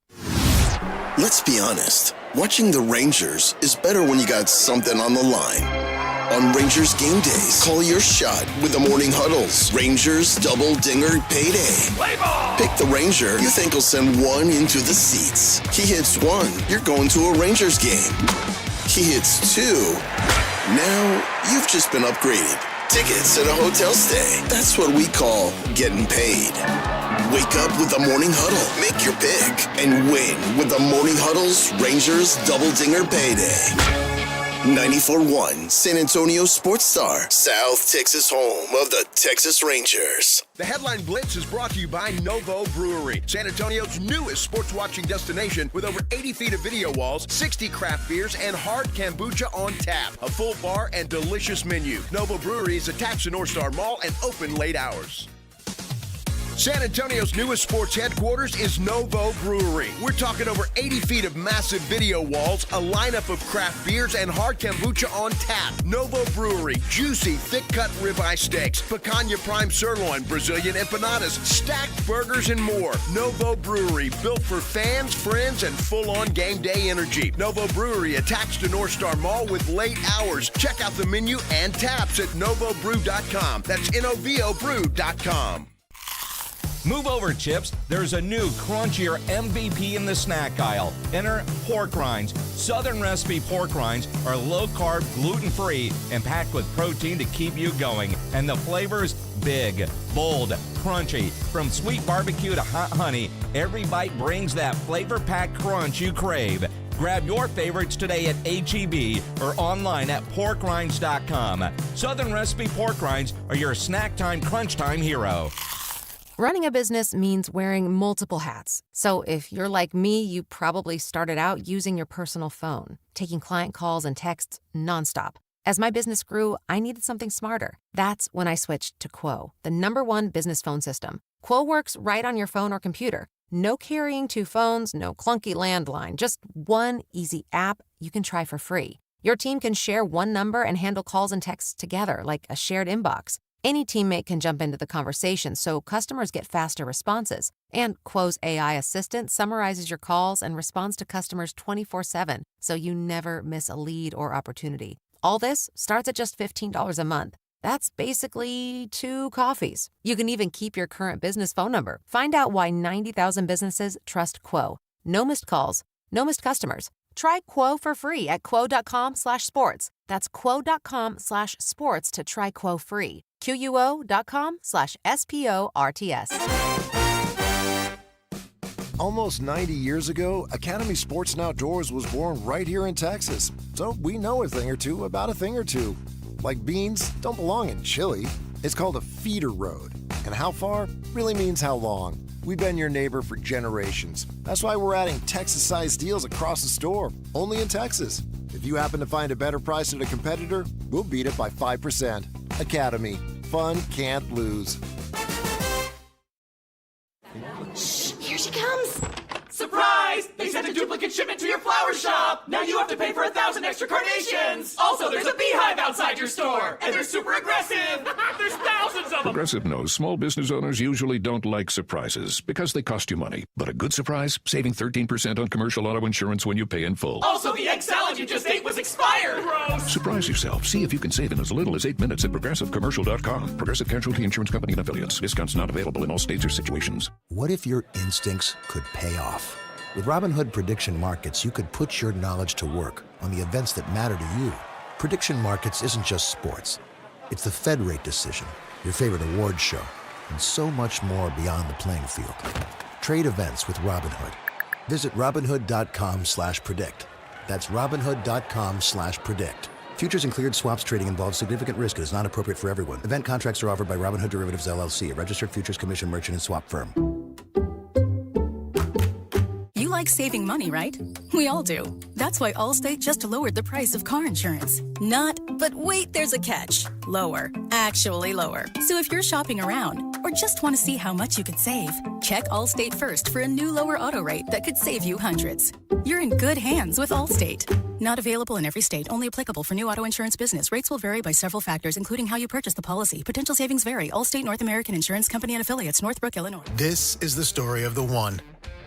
Let's be honest. Watching the Rangers is better when you got something on the line. On Rangers game days, call your shot with the morning huddles. Rangers double dinger payday. Play ball! Pick the Ranger you think will send one into the seats. He hits one, you're going to a Rangers game. He hits two. Now you've just been upgraded. Tickets and a hotel stay. That's what we call getting paid. Wake up with the Morning Huddle. Make your pick and win with the Morning Huddle's Rangers Double Dinger Payday. 94.1 San Antonio Sports Star, South Texas home of the Texas Rangers. The Headline Blitz is brought to you by Novo Brewery, San Antonio's newest sports watching destination with over 80 feet of video walls, 60 craft beers, and hard kombucha on tap. A full bar and delicious menu. Novo Brewery is attached to North Star Mall and open late hours. San Antonio's newest sports headquarters is Novo Brewery. We're talking over 80 feet of massive video walls, a lineup of craft beers, and hard kombucha on tap. Novo Brewery, juicy, thick-cut ribeye steaks, picanha prime sirloin, Brazilian empanadas, stacked burgers, and more. Novo Brewery, built for fans, friends, and full-on game day energy. Novo Brewery, attached to North Star Mall with late hours. Check out the menu and taps at novobrew.com. That's novobrew.com. Move over, Chips. There's a new crunchier MVP in the snack aisle. Enter pork rinds. Southern recipe pork rinds are low-carb, gluten-free, and packed with protein to keep you going. And the flavors, big, bold, crunchy. From sweet barbecue to hot honey, every bite brings that flavor-packed crunch you crave. Grab your favorites today at H-E-B or online at porkrinds.com. Southern recipe pork rinds are your snack time, crunch time hero. Running a business means wearing multiple hats. So if you're like me, you probably started out using your personal phone, taking client calls and texts nonstop. As my business grew, I needed something smarter. That's when I switched to Quo, the #1 business phone system. Quo works right on your phone or computer. No carrying 2 phones, no clunky landline, just one easy app you can try for free. Your team can share one number and handle calls and texts together like a shared inbox. Any teammate can jump into the conversation, so customers get faster responses. And Quo's AI assistant summarizes your calls and responds to customers 24/7, so you never miss a lead or opportunity. All this starts at just $15 a month. That's basically 2 coffees. You can even keep your current business phone number. Find out why 90,000 businesses trust Quo. No missed calls, no missed customers. Try Quo for free at quo.com/sports. That's quo.com/sports to try Quo free. QUO.com/SPORTS. Almost 90 years ago, Academy Sports and Outdoors was born right here in Texas. So we know a thing or two about a thing or two. Like beans don't belong in Chile. It's called a feeder road. And how far really means how long. We've been your neighbor for generations. That's why we're adding Texas-sized deals across the store, only in Texas. If you happen to find a better price at a competitor, we'll beat it by 5%. Academy. Fun can't lose. Shh, here she comes. Surprise! They sent a duplicate shipment to your flower shop. Now you have to pay for 1,000 extra carnations. Also, there's a beehive outside your store, and they're super aggressive. There's thousands of them. Progressive knows small business owners usually don't like surprises because they cost you money. But a good surprise, saving 13% on commercial auto insurance when you pay in full. Also, the egg salad you just ate was expired. Gross. Surprise yourself. See if you can save in as little as 8 minutes at progressivecommercial.com. Progressive Casualty Insurance Company and Affiliates. Discounts not available in all states or situations. What if your instincts could pay off? With Robinhood Prediction Markets, you could put your knowledge to work on the events that matter to you. Prediction Markets isn't just sports. It's the Fed rate decision, your favorite award show, and so much more beyond the playing field. Trade events with Robinhood. Visit Robinhood.com/predict. That's Robinhood.com/predict. Futures and cleared swaps trading involves significant risk and is not appropriate for everyone. Event contracts are offered by Robinhood Derivatives LLC, a registered futures commission merchant and swap firm. You like saving money, right? We all do. That's why Allstate just lowered the price of car insurance. Not, but wait, there's a catch. Lower. Actually lower. So if you're shopping around or just want to see how much you could save, check Allstate first for a new lower auto rate that could save you hundreds. You're in good hands with Allstate. Not available in every state. Only applicable for new auto insurance business. Rates will vary by several factors, including how you purchase the policy. Potential savings vary. Allstate North American Insurance Company and affiliates. Northbrook, Illinois. This is the story of the one.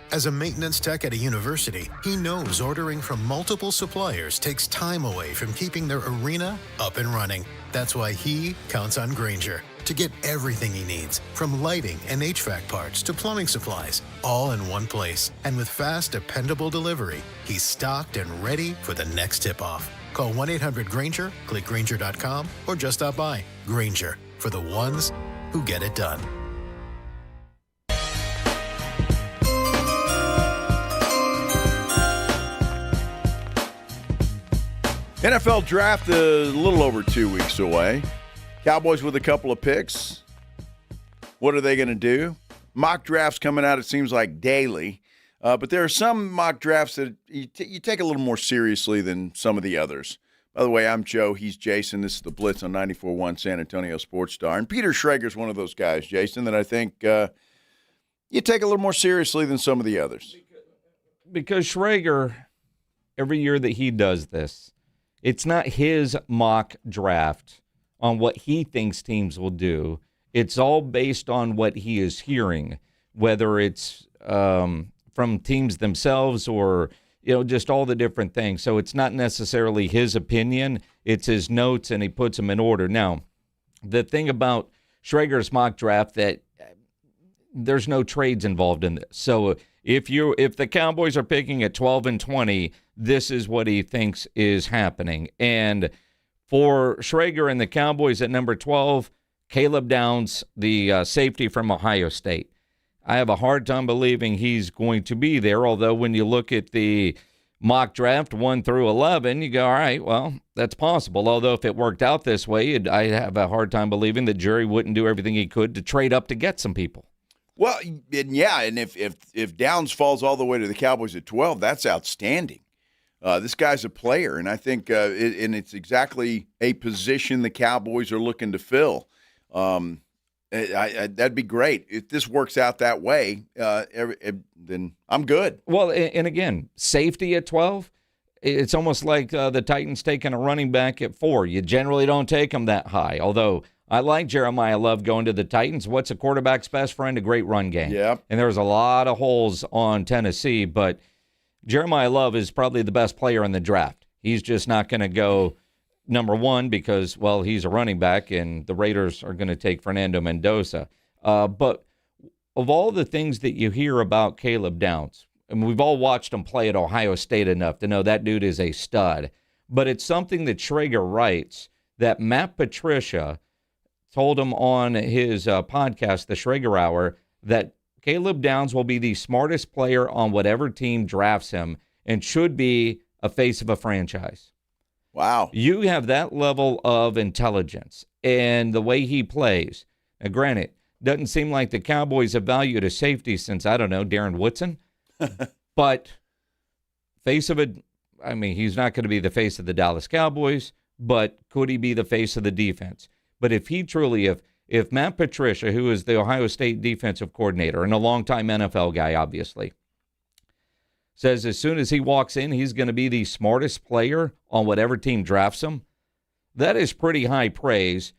As a maintenance tech at a university, he knows ordering from multiple suppliers takes time away from keeping their arena up and running. That's why he counts on Grainger to get everything he needs, from lighting and HVAC parts to plumbing supplies, all in one place. And with fast, dependable delivery, he's stocked and ready for the next tip-off. Call 1-800-GRAINGER, click Grainger.com, or just stop by. Grainger, for the ones who get it done. NFL draft a little over 2 weeks away. Cowboys with a couple of picks. What are they going to do? Mock drafts coming out, it seems like, daily. But there are some mock drafts that you take a little more seriously than some of the others. By the way, I'm Joe. He's Jason. This is the Blitz on 94.1 San Antonio Sports Star. And Peter Schrager's one of those guys, Jason, that I think you take a little more seriously than some of the others. Because Schrager, every year that he does this, it's not his mock draft on what he thinks teams will do. It's all based on what he is hearing, whether it's from teams themselves or just all the different things. So it's not necessarily his opinion. It's his notes, and he puts them in order. Now, the thing about Schrager's mock draft that there's no trades involved in this. So if the Cowboys are picking at 12 and 20, this is what he thinks is happening. And for Schrager and the Cowboys at number 12, Caleb Downs, the safety from Ohio State. I have a hard time believing he's going to be there, although when you look at the mock draft 1 through 11, you go, all right, well, that's possible. Although if it worked out this way, I have a hard time believing that Jerry wouldn't do everything he could to trade up to get some people. Well, yeah, and if Downs falls all the way to the Cowboys at 12, that's outstanding. This guy's a player, and I think and it's exactly a position the Cowboys are looking to fill. That'd be great. If this works out that way, then I'm good. Well, and again, safety at 12, it's almost like the Titans taking a running back at 4. You generally don't take them that high, although I like Jeremiah Love going to the Titans. What's a quarterback's best friend? A great run game. Yeah. And there's a lot of holes on Tennessee, but Jeremiah Love is probably the best player in the draft. He's just not going to go number 1 because, well, he's a running back and the Raiders are going to take Fernando Mendoza. But of all the things that you hear about Caleb Downs, and we've all watched him play at Ohio State enough to know that dude is a stud, but it's something that Schrager writes that Matt Patricia told him on his podcast, The Schrager Hour, that Caleb Downs will be the smartest player on whatever team drafts him and should be a face of a franchise. Wow. You have that level of intelligence and the way he plays. Now, granted, doesn't seem like the Cowboys have valued a safety since, I don't know, Darren Woodson. But face of it, I mean, he's not going to be the face of the Dallas Cowboys, but could he be the face of the defense? But if he truly, if Matt Patricia, who is the Ohio State defensive coordinator and a longtime NFL guy, obviously, says as soon as he walks in, he's going to be the smartest player on whatever team drafts him, that is pretty high praise.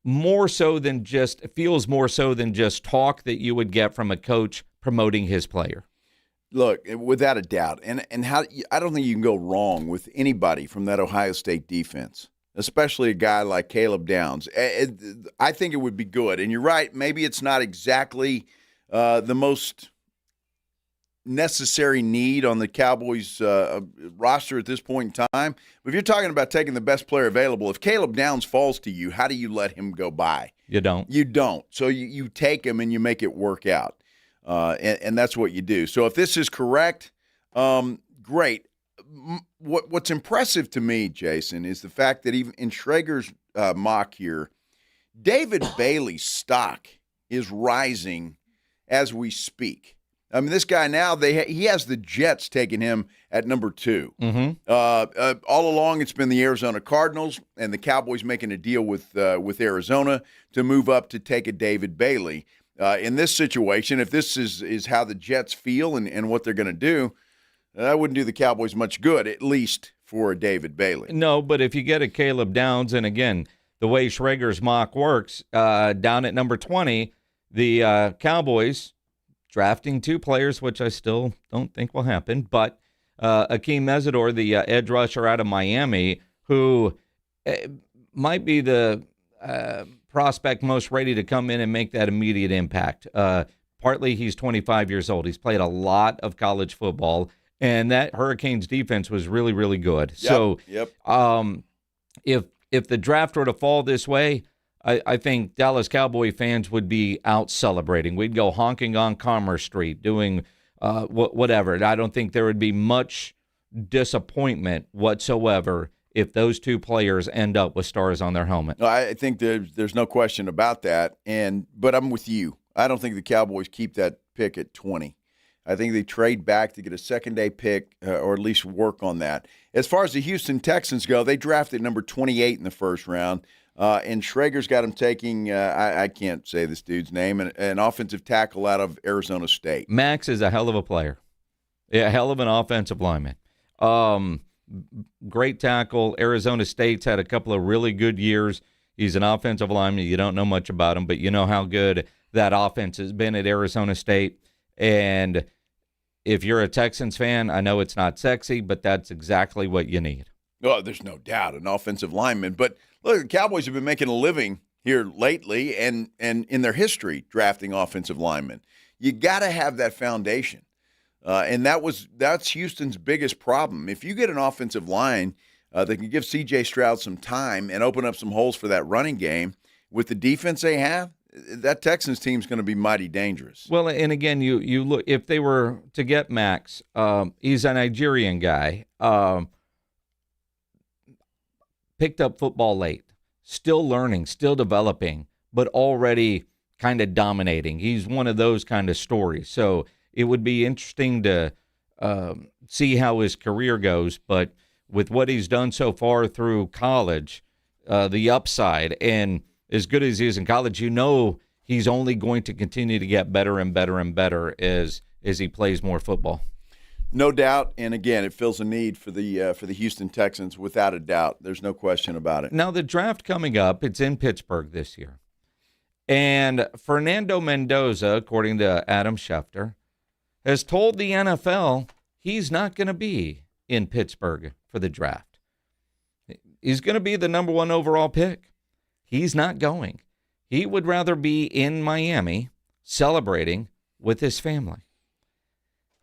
Feels more so than just talk that you would get from a coach promoting his player. Look, without a doubt, and how I don't think you can go wrong with anybody from that Ohio State defense, especially a guy like Caleb Downs. I think it would be good. And you're right, maybe it's not exactly the most necessary need on the Cowboys roster at this point in time. But if you're talking about taking the best player available, if Caleb Downs falls to you, how do you let him go by? You don't. You don't. So you take him and you make it work out. And that's what you do. So if this is correct, great. what's impressive to me, Jason, is the fact that even in Schrager's mock here, David Bailey's stock is rising as we speak. I mean, this guy now, he has the Jets taking him at number 2. Mm-hmm. All along, it's been the Arizona Cardinals and the Cowboys making a deal with Arizona to move up to take a David Bailey. In this situation, if this is how the Jets feel and what they're going to do, that wouldn't do the Cowboys much good, at least for a David Bailey. No, but if you get a Caleb Downs, and again, the way Schrager's mock works, down at number 20, the Cowboys drafting 2 players, which I still don't think will happen, but Akeem Mesidor, the edge rusher out of Miami, who might be the prospect most ready to come in and make that immediate impact. Partly he's 25 years old. He's played a lot of college football, and that Hurricanes defense was really, really good. Yep. If the draft were to fall this way, I think Dallas Cowboy fans would be out celebrating. We'd go honking on Commerce Street, doing whatever. I don't think there would be much disappointment whatsoever if those 2 players end up with stars on their helmet. I think there's no question about that. But I'm with you. I don't think the Cowboys keep that pick at 20. I think they trade back to get a second-day pick or at least work on that. As far as the Houston Texans go, they drafted number 28 in the first round. And Schrager's got him taking, I can't say this dude's name, an offensive tackle out of Arizona State. Max is a hell of a player. Yeah, a hell of an offensive lineman. Great tackle. Arizona State's had a couple of really good years. He's an offensive lineman. You don't know much about him, but you know how good that offense has been at Arizona State. And if you're a Texans fan, I know it's not sexy, but that's exactly what you need. Oh, there's no doubt, an offensive lineman. But look, the Cowboys have been making a living here lately and in their history drafting offensive linemen. You got to have that foundation. And that's Houston's biggest problem. If you get an offensive line that can give C.J. Stroud some time and open up some holes for that running game, with the defense they have, that Texans team's going to be mighty dangerous. Well, and again, you look, if they were to get Max, he's a Nigerian guy, picked up football late, still learning, still developing, but already kind of dominating. He's one of those kind of stories. So it would be interesting to see how his career goes. But with what he's done so far through college, the upside, and as good as he is in college, you know he's only going to continue to get better and better and better as he plays more football. No doubt, and again, it fills a need for the Houston Texans without a doubt. There's no question about it. Now, the draft coming up, it's in Pittsburgh this year. And Fernando Mendoza, according to Adam Schefter, has told the NFL he's not going to be in Pittsburgh for the draft. He's going to be the number 1 overall pick. He's not going. He would rather be in Miami celebrating with his family.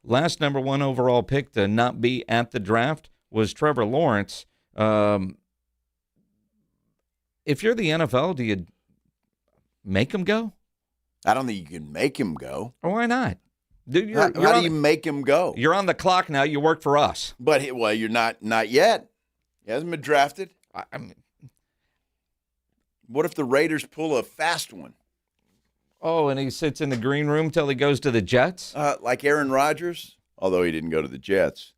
Last number 1 overall pick to not be at the draft was Trevor Lawrence. If you're the NFL, do you make him go? I don't think you can make him go. Why not? Dude, how do you make him go? You're on the clock now. You work for us. But, you're not yet. He hasn't been drafted. I mean, what if the Raiders pull a fast one? Oh, and he sits in the green room till he goes to the Jets? Like Aaron Rodgers, although he didn't go to the Jets.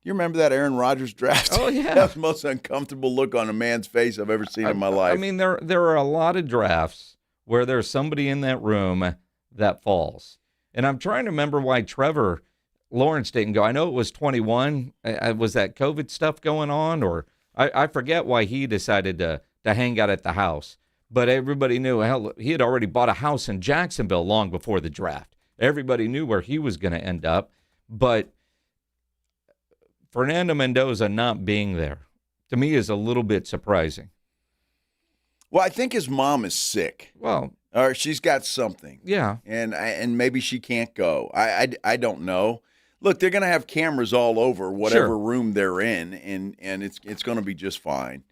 Do you remember that Aaron Rodgers draft? Oh, yeah. That was the most uncomfortable look on a man's face I've ever seen in my life. I mean, there are a lot of drafts where there's somebody in that room that falls. And I'm trying to remember why Trevor Lawrence didn't go. I know it was 21. Was that COVID stuff going on? Or I forget why he decided to hang out at the house. But everybody knew, hell, he had already bought a house in Jacksonville long before the draft. Everybody knew where he was going to end up. But Fernando Mendoza not being there, to me, is a little bit surprising. Well, I think his mom is sick. Well, or she's got something. Yeah. And maybe she can't go. I don't know. Look, they're going to have cameras all over whatever room they're in, and it's going to be just fine.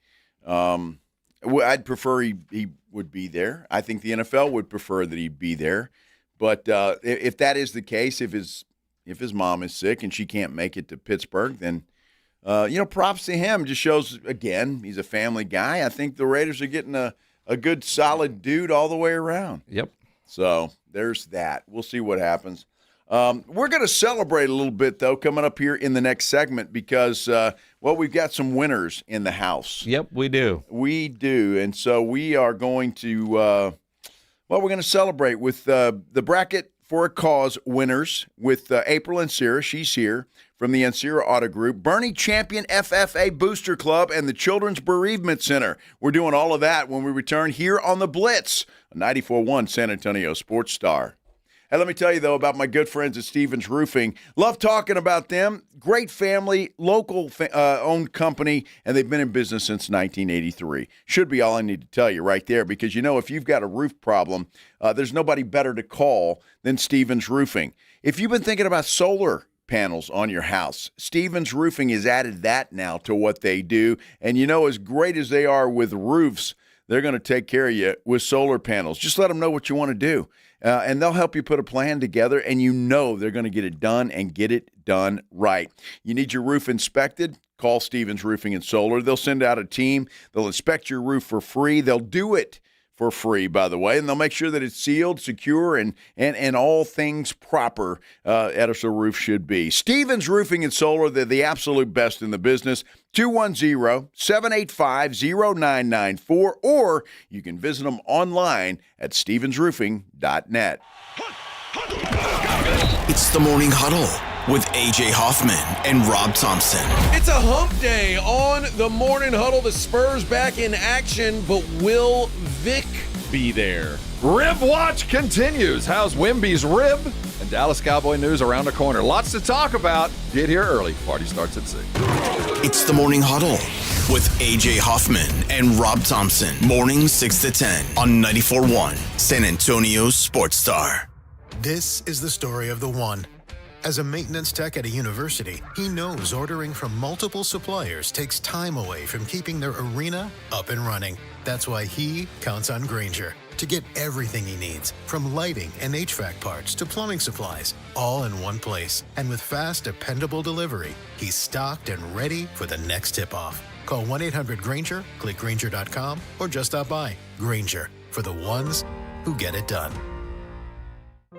I'd prefer he would be there. I think the NFL would prefer that he'd be there. But if that is the case, if his mom is sick and she can't make it to Pittsburgh, then props to him. Just shows, again, he's a family guy. I think the Raiders are getting a good, solid dude all the way around. Yep. So there's that. We'll see what happens. We're going to celebrate a little bit, though, coming up here in the next segment because, we've got some winners in the house. Yep, we do. We do. And so we are going to, we're going to celebrate with the Bracket for a Cause winners with April Ancira. She's here from the Ancira Auto Group, Bernie Champion FFA Booster Club, and the Children's Bereavement Center. We're doing all of that when we return here on the Blitz, 94.1 San Antonio Sports Star. Hey, let me tell you, though, about my good friends at Stevens Roofing. Love talking about them. Great family, local owned company, and they've been in business since 1983. Should be all I need to tell you right there because, if you've got a roof problem, there's nobody better to call than Stevens Roofing. If you've been thinking about solar panels on your house, Stevens Roofing has added that now to what they do. And, as great as they are with roofs, they're going to take care of you with solar panels. Just let them know what you want to do. And they'll help you put a plan together, and they're going to get it done and get it done right. You need your roof inspected? Call Stevens Roofing and Solar. They'll send out a team. They'll inspect your roof for free. They'll do it for free, by the way, and they'll make sure that it's sealed, secure, and all things proper as a roof should be. Stevens Roofing and Solar, they're the absolute best in the business. 210-785-0994, or you can visit them online at stevensroofing.net. It's the Morning Huddle with A.J. Hoffman and Rob Thompson. It's a hump day on the Morning Huddle. The Spurs back in action, but will Vic be there? Rib Watch continues. How's Wemby's rib? And Dallas Cowboy news around the corner. Lots to talk about. Get here early. Party starts at 6. It's the Morning Huddle with A.J. Hoffman and Rob Thompson. Morning 6 to 10 on 94.1 San Antonio Sports Star. This is the story of the one. As a maintenance tech at a university, he knows ordering from multiple suppliers takes time away from keeping their arena up and running. That's why he counts on Grainger to get everything he needs, from lighting and HVAC parts to plumbing supplies, all in one place. And with fast, dependable delivery, he's stocked and ready for the next tip-off. Call 1-800-GRAINGER, click Grainger.com, or just stop by. Grainger, for the ones who get it done.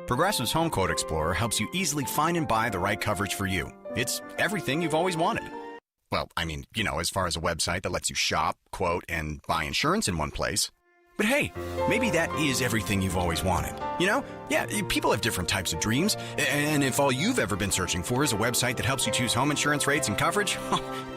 Progressive's Home Quote Explorer helps you easily find and buy the right coverage for you. It's everything you've always wanted. Well, as far as a website that lets you shop, quote, and buy insurance in one place. But hey, maybe that is everything you've always wanted. People have different types of dreams. And if all you've ever been searching for is a website that helps you choose home insurance rates and coverage,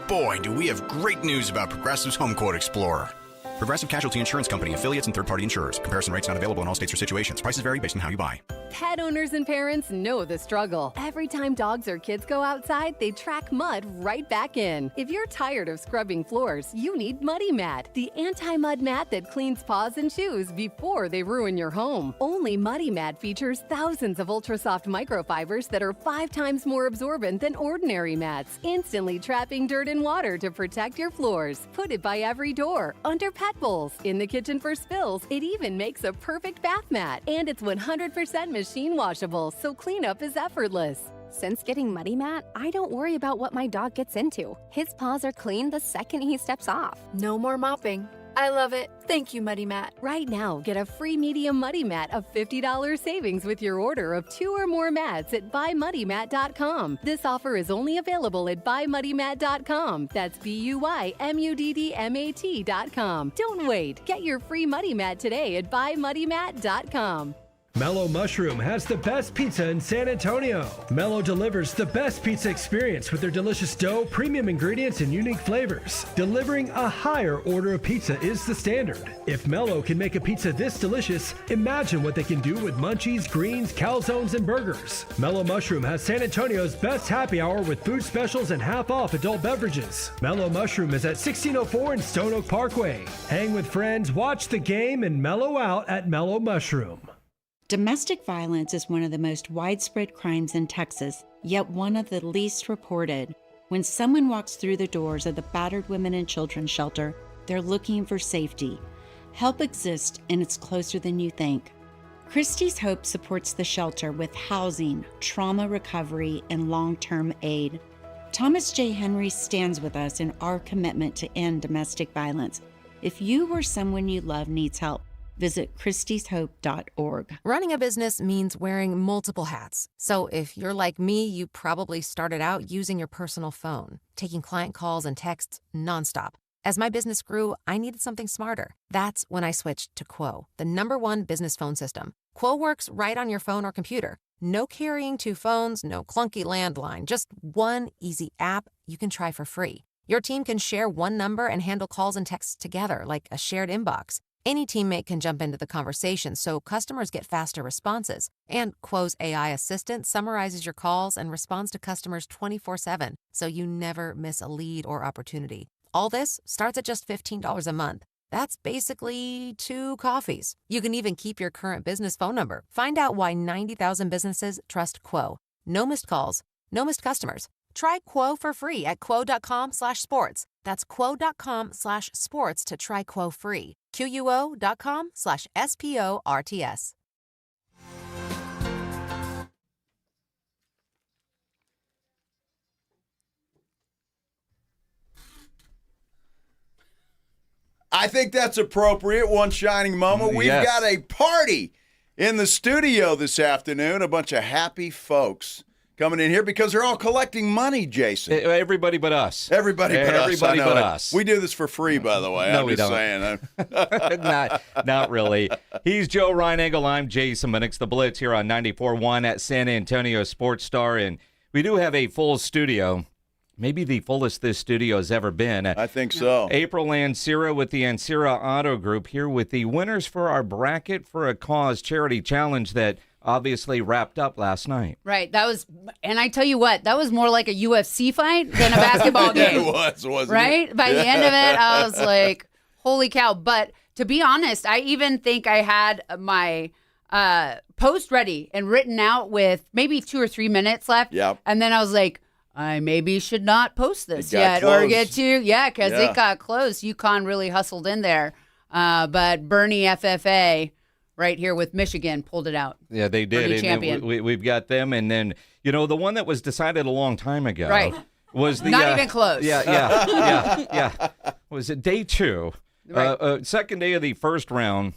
boy, do we have great news about Progressive's Home Quote Explorer. Progressive Casualty Insurance Company, affiliates, and third-party insurers. Comparison rates not available in all states or situations. Prices vary based on how you buy. Pet owners and parents know the struggle. Every time dogs or kids go outside, they track mud right back in. If you're tired of scrubbing floors, you need Muddy Mat, the anti-mud mat that cleans paws and shoes before they ruin your home. Only Muddy Mat features thousands of ultra-soft microfibers that are 5 times more absorbent than ordinary mats, instantly trapping dirt and water to protect your floors. Put it by every door, under pet bowls, in the kitchen for spills. It even makes a perfect bath mat. And it's 100% machine washable, so cleanup is effortless. Since getting Muddy Mat, I don't worry about what my dog gets into. His paws are clean the second he steps off. No more mopping. I love it. Thank you, Muddy Mat. Right now, get a free medium Muddy Mat of $50 savings with your order of 2 or more mats at buymuddymat.com. This offer is only available at buymuddymat.com. That's BUYMUDDMAT.com. Don't wait. Get your free Muddy Mat today at buymuddymat.com. Mellow Mushroom has the best pizza in San Antonio. Mellow delivers the best pizza experience with their delicious dough, premium ingredients, and unique flavors. Delivering a higher order of pizza is the standard. If Mellow can make a pizza this delicious, imagine what they can do with munchies, greens, calzones, and burgers. Mellow Mushroom has San Antonio's best happy hour with food specials and half-off adult beverages. Mellow Mushroom is at 1604 in Stone Oak Parkway. Hang with friends, watch the game, and mellow out at Mellow Mushroom. Domestic violence is one of the most widespread crimes in Texas, yet one of the least reported. When someone walks through the doors of the Battered Women and Children Shelter, they're looking for safety. Help exists, and it's closer than you think. Christie's Hope supports the shelter with housing, trauma recovery, and long-term aid. Thomas J. Henry stands with us in our commitment to end domestic violence. If you or someone you love needs help, visit christieshope.org. Running a business means wearing multiple hats. So if you're like me, you probably started out using your personal phone, taking client calls and texts nonstop. As my business grew, I needed something smarter. That's when I switched to Quo, the #1 business phone system. Quo works right on your phone or computer. No carrying 2 phones, no clunky landline, just one easy app you can try for free. Your team can share one number and handle calls and texts together like a shared inbox. Any teammate can jump into the conversation so customers get faster responses. And Quo's AI assistant summarizes your calls and responds to customers 24/7, so you never miss a lead or opportunity. All this starts at just $15 a month. That's basically 2 coffees. You can even keep your current business phone number. Find out why 90,000 businesses trust Quo. No missed calls, no missed customers. Try Quo for free at quo.com/sports. That's quo.com/sports to try Quo free. QUO.com/SPORTS. I think that's appropriate. One shining moment. We've got a party in the studio this afternoon. A bunch of happy folks coming in here because they're all collecting money, Jason. Everybody but us. Everybody but us. Everybody but us. We do this for free, by the way. No, I'm we just don't. saying. Not really. He's Joe Reinagle. I'm Jason Minix, the Blitz here on 94.1 at San Antonio Sports Star. And we do have a full studio. Maybe the fullest this studio has ever been. I think so. April Ansira with the Ansira Auto Group here with the winners for our Bracket for a Cause charity challenge that obviously wrapped up last night. Right. That was, and I tell you what, that was more like a UFC fight than a basketball game. It was, wasn't right? it? By the end of it, I was like, holy cow. But to be honest, I even think I had my post ready and written out with maybe 2 or 3 minutes left. Yep. And then I was like, I maybe should not post this got yet or closed. get to, because it got close. UConn really hustled in there. But Bernie FFA right here with Michigan pulled it out. Yeah, they did. Bernie And champion. we've got them. And then, the one that was decided a long time ago. Right. Was the Not even close. Yeah. Was it day 2? Right. Second day of the first round.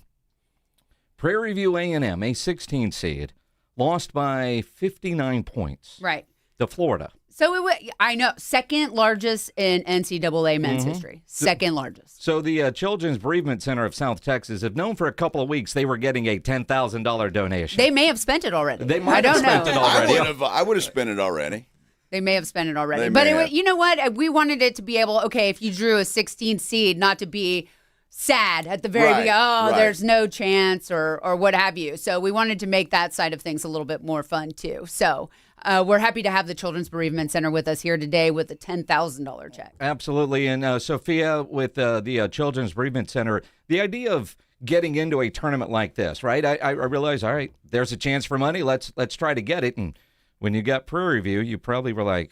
Prairie View A&M, a 16 seed, lost by 59 points. Right. To Florida. So it was, I know, second largest in NCAA men's history. Second largest. So the Children's Bereavement Center of South Texas have known for a couple of weeks they were getting a $10,000 donation. They may have spent it already. They might have spent it already. I would have spent it already. They may have spent it already. They But may have. you know what? We wanted it to be able, okay, if you drew a 16 seed, not to be sad at the very Right, beginning, right. there's no chance or what have you. So we wanted to make that side of things a little bit more fun too. So we're happy to have the Children's Bereavement Center with us here today with a $10,000 check. Absolutely. And Sophia, with the Children's Bereavement Center, the idea of getting into a tournament like this, right? I realize, all right, there's a chance for money. Let's try to get it. And when you got Prairie View, you probably were like,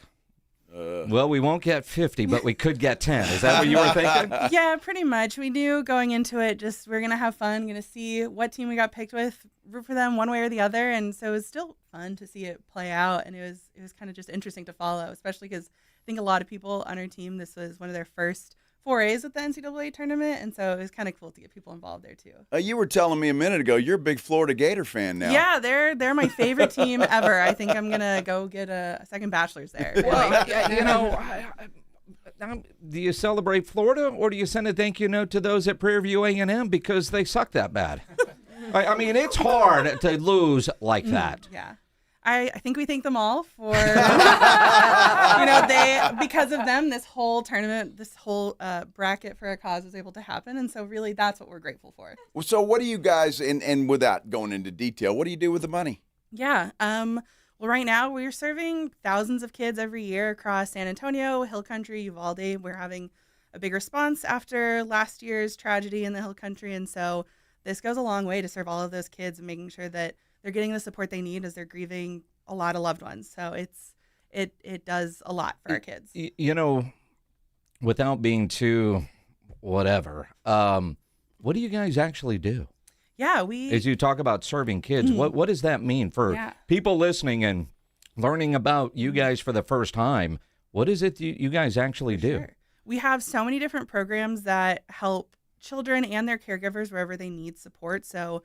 well, we won't get 50, but we could get 10. Is that what you were thinking? Yeah, pretty much. We knew going into it, just we're going to have fun, going to see what team we got picked with, root for them one way or the other. And so it was still fun to see it play out. And it was kind of just interesting to follow, especially because I think a lot of people on our team, this was one of their first forays with the NCAA tournament. And so it was kind of cool to get people involved there too. You were telling me a minute ago you're a big Florida Gator fan now. Yeah, they're my favorite team ever. I think I'm going to go get a second bachelor's there. Do you celebrate Florida, or do you send a thank you note to those at Prairie View A&M because they suck that bad? I mean, it's hard to lose like that. Yeah. I think we thank them all for, because of them, this whole tournament, this whole bracket for a cause was able to happen. And so really that's what we're grateful for. So what do you guys, and without going into detail, what do you do with the money? Yeah. Well, right now we're serving thousands of kids every year across San Antonio, Hill Country, Uvalde. We're having a big response after last year's tragedy in the Hill Country. And so this goes a long way to serve all of those kids and making sure that they're getting the support they need as they're grieving a lot of loved ones. So it does a lot for our kids. Without being too whatever, what do you guys actually do? Yeah, As you talk about serving kids, what does that mean for people listening and learning about you guys for the first time? What is it you guys actually do? Sure. We have so many different programs that help children and their caregivers wherever they need support. So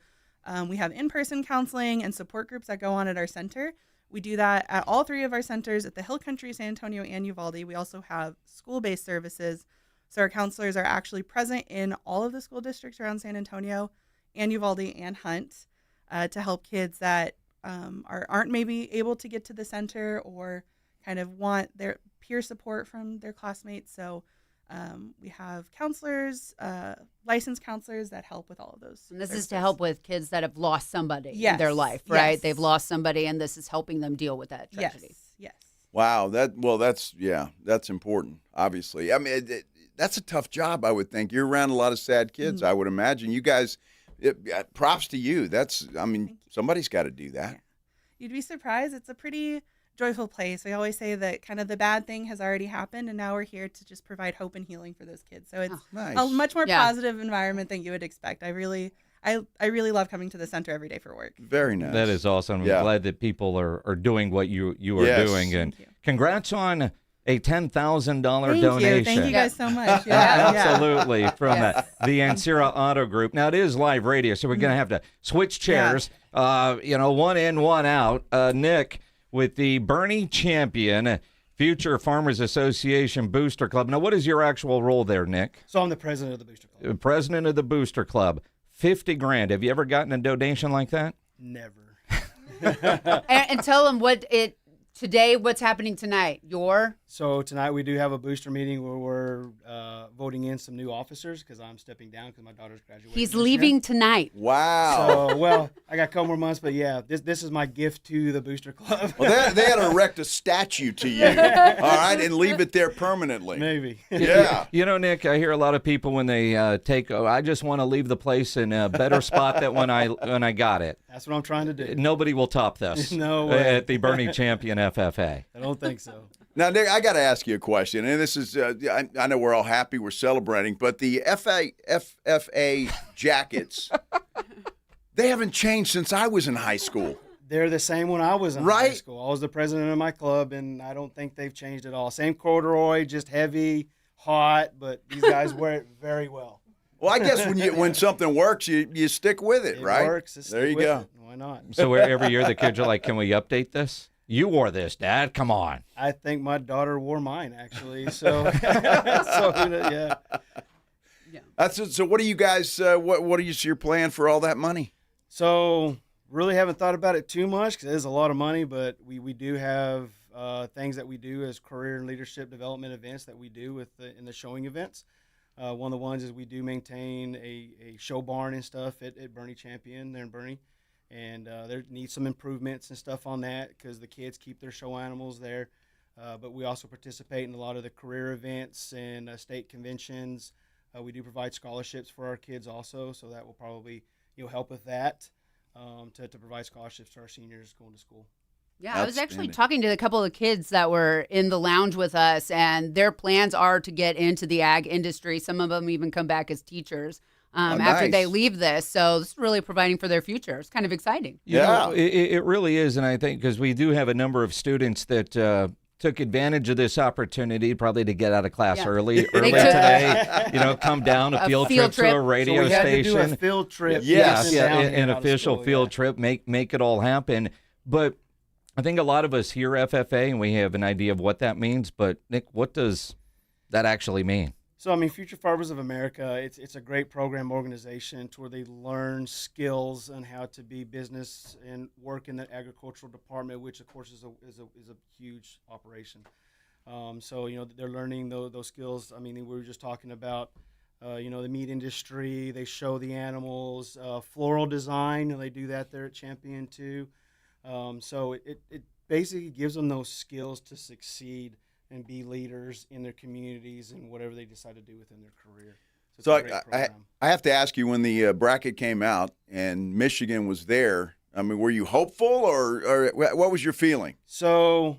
we have in-person counseling and support groups that go on at our center. We do that at all 3 of our centers at the Hill Country, San Antonio, and Uvalde. We also have school-based services. So our counselors are actually present in all of the school districts around San Antonio and Uvalde and Hunt to help kids that aren't maybe able to get to the center or kind of want their peer support from their classmates. So we have counselors, licensed counselors that help with all of those. And this services. is to help with kids that have lost somebody in their life, right? Yes. They've lost somebody, and this is helping them deal with that tragedy. Yes. Wow, that's important. Obviously, I mean, that's a tough job. I would think you're around a lot of sad kids. I would imagine you guys. Props to you. Somebody's got to do that. Yeah. You'd be surprised. It's a pretty joyful place. We always say that kind of the bad thing has already happened, and now we're here to just provide hope and healing for those kids. So it's nice. a much more positive environment than you would expect. I really love coming to the center every day for work. Very nice. That is awesome. I'm glad that people are doing what you are doing. And congrats on a $10,000 donation. Thank you guys so much. Absolutely. From the Ansira Auto Group. Now, it is live radio, so we're going to have to switch chairs. One in, one out. Nick with the Bernie Champion Future Farmers Association Booster Club. Now, what is your actual role there, Nick? So I'm the president of the Booster Club. President of the Booster Club. $50,000. Have you ever gotten a donation like that? Never. and tell them what's happening tonight. So tonight we do have a booster meeting where we're voting in some new officers because I'm stepping down because my daughter's graduating. He's leaving tonight. Wow. So, well, I got a couple more months, but yeah, this is my gift to the Booster Club. Well, they had to erect a statue to you, all right, and leave it there permanently. Maybe. Yeah. Nick, I hear a lot of people when they I just want to leave the place in a better spot than when I got it. That's what I'm trying to do. Nobody will top this. No way. At the Bernie Champion FFA. I don't think so. Now, Nick, I got to ask you a question, and this is, I know we're all happy, we're celebrating, but the FFA jackets, they haven't changed since I was in high school. They're the same when I was in high school. I was the president of my club, and I don't think they've changed at all. Same corduroy, just heavy, hot, but these guys wear it very well. Well, I guess when something works, you stick with it, right? It works. There you go. Why not? So every year the kids are like, can we update this? You wore this, Dad. Come on. I think my daughter wore mine, actually. So, yeah. So what do you guys, what is your plan for all that money? So really haven't thought about it too much because it is a lot of money, but we do have things that we do as career and leadership development events that we do in the showing events. One of the ones is we do maintain a show barn and stuff at Bernie Champion there in Bernie. And there needs some improvements and stuff on that because the kids keep their show animals there. But we also participate in a lot of the career events and state conventions. We do provide scholarships for our kids also, so that will probably help with that to provide scholarships to our seniors going to school. Yeah, I was actually talking to a couple of kids that were in the lounge with us, and their plans are to get into the ag industry. Some of them even come back as teachers. After they leave this. So this is really providing for their future. It's kind of exciting. It really is. And I think because we do have a number of students that took advantage of this opportunity probably to get out of class early today, come down a field trip to a radio so we had station. To do a field trip. An official field trip, make it all happen. But I think a lot of us hear FFA and we have an idea of what that means. But Nick, what does that actually mean? So, Future Farmers of America, it's a great program organization to where they learn skills on how to be business and work in the agricultural department, which, of course, is a huge operation. They're learning those skills. We were just talking about, the meat industry. They show the animals, floral design, and they do that there at Champion, too. It basically gives them those skills to succeed and be leaders in their communities and whatever they decide to do within their career. So I have to ask you, when the bracket came out and Michigan was there, were you hopeful or what was your feeling? So,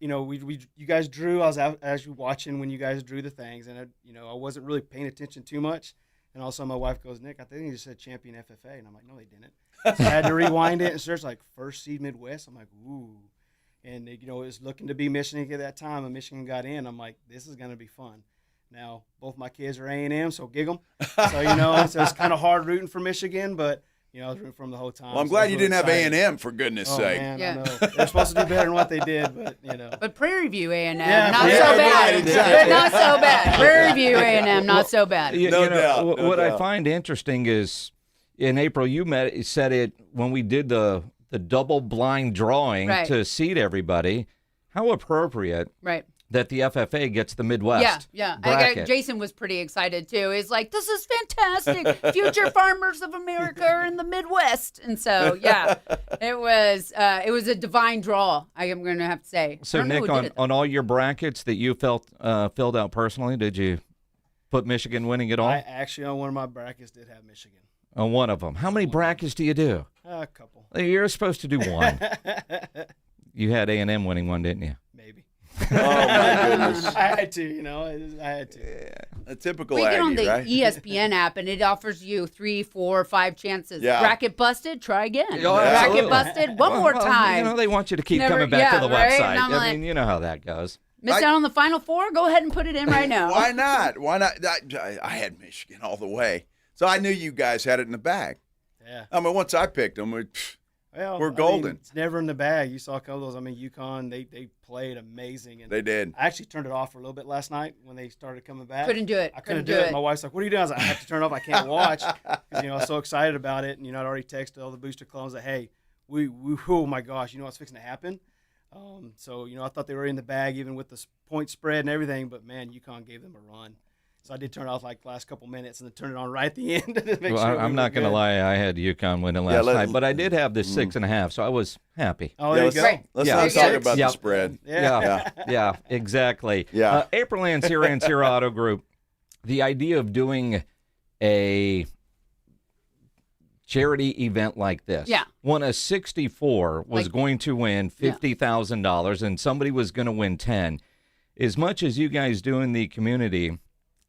you guys drew. I was out as you watching when you guys drew the things, and I wasn't really paying attention too much. And also my wife goes, Nick, I think they just said Champion FFA, and I'm like, no, they didn't. So I had to rewind it and search first seed Midwest. I'm like, ooh. And it was looking to be Michigan at that time, and Michigan got in. I'm like, this is going to be fun. Now, both my kids are A&M, so gig 'em. So, so it's kind of hard rooting for Michigan, but, I was rooting for them the whole time. Well, I'm glad you didn't have A&M, for goodness sake. Man, I know. They're supposed to do better than what they did, but, But Prairie View A&M, Yeah, not yeah, so right, bad. exactly. Not so bad. Prairie View A&M, not so bad. No doubt. What I find interesting is, in April, you said it when we did the double blind drawing to seed everybody. How appropriate that the FFA gets the Midwest bracket. Jason was pretty excited, too. He's like, this is fantastic. Future farmers of America are in the Midwest. And so, it was a divine draw, I am going to have to say. So, Nick, on all your brackets that you filled out personally, did you put Michigan winning it all? I actually, on one of my brackets, did have Michigan. On one of them. How many brackets do you do? A couple. You're supposed to do one. You had A&M winning one, didn't you? Maybe. Oh, my goodness. I had to, I had to. Yeah. A typical We get on the right? ESPN app, and it offers you 3, 4, 5 chances. Yeah. Bracket busted, try again. Oh, absolutely. Bracket busted, one more time. They want you to keep Never- coming back to the right? website. And I'm I like, mean, you know how that goes. Missed out on the Final Four? Go ahead and put it in right now. Why not? Why not? I had Michigan all the way. So I knew you guys had it in the bag. Yeah. I mean, once I picked them, we're golden. It's never in the bag. You saw a couple of those. I mean, UConn, they played amazing. And they did. I actually turned it off for a little bit last night when they started coming back. Couldn't do it. I couldn't do it. My wife's like, what are you doing? I was like, I have to turn it off. I can't watch. Because, I was so excited about it. And, I'd already texted all the booster clones that, hey, oh, my gosh, what's fixing to happen? So, I thought they were in the bag even with the point spread and everything. But, man, UConn gave them a run. So I did turn it off like the last couple minutes and then turn it on right at the end to make sure I'm not going to lie. I had UConn winning last night, but I did have the 6.5, so I was happy. Oh, there you go. Let's not talk about the spread. Yeah, exactly. Yeah. April Ann's here, Auto Group. The idea of doing a charity event like this. Yeah. One of 64 was going to win $50,000, and somebody was going to win 10. As much as you guys do in the community,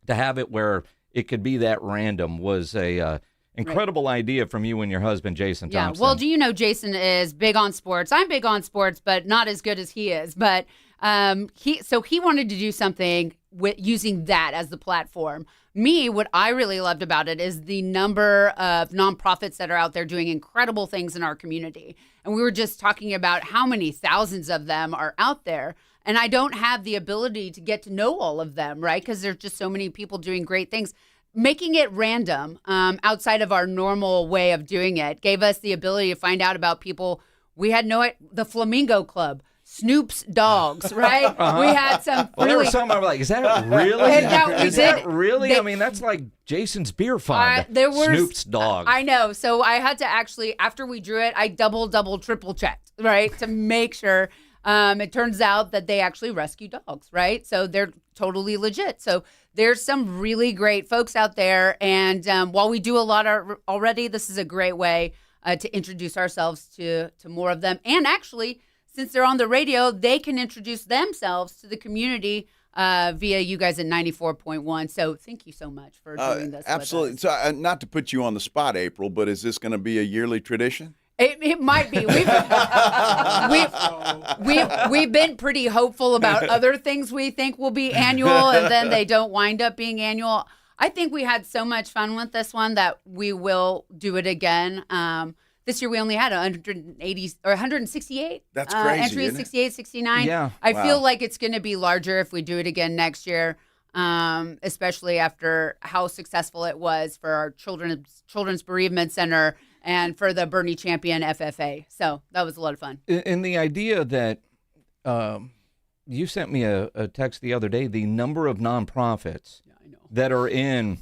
to have it where it could be that random was a incredible idea from you and your husband, Jason Thompson. Well, do you know Jason is big on sports? I'm big on sports, but not as good as he is. But he wanted to do something with using that as the platform. Me, what I really loved about it is the number of nonprofits that are out there doing incredible things in our community. And we were just talking about how many thousands of them are out there. And I don't have the ability to get to know all of them, right? Because there's just so many people doing great things. Making it random outside of our normal way of doing it gave us the ability to find out about people. We had the Flamingo Club, Snoop's dogs, right? We had some Well, there was some I was like, is that really? Is that really? I mean, that's like Jason's beer fund. Snoop's dogs. I know. So I had to actually, after we drew it, I double, triple checked, right? To make sure. It turns out that they actually rescue dogs, right? So they're totally legit. So there's some really great folks out there. And while we do a lot already, this is a great way to introduce ourselves to more of them. And actually, since they're on the radio, they can introduce themselves to the community via you guys at 94.1. So thank you so much for doing this. Absolutely. With us. So not to put you on the spot, April, but is this going to be a yearly tradition? It might be. We've been pretty hopeful about other things we think will be annual, and then they don't wind up being annual. I think we had so much fun with this one that we will do it again. This year we only had 180 or 168. That's crazy. Entries, 68, 69. Yeah. I feel like it's going to be larger if we do it again next year. Especially after how successful it was for our Children's Bereavement Center and for the Bernie Champion FFA. So that was a lot of fun. And the idea that you sent me a text the other day, the number of nonprofits that are in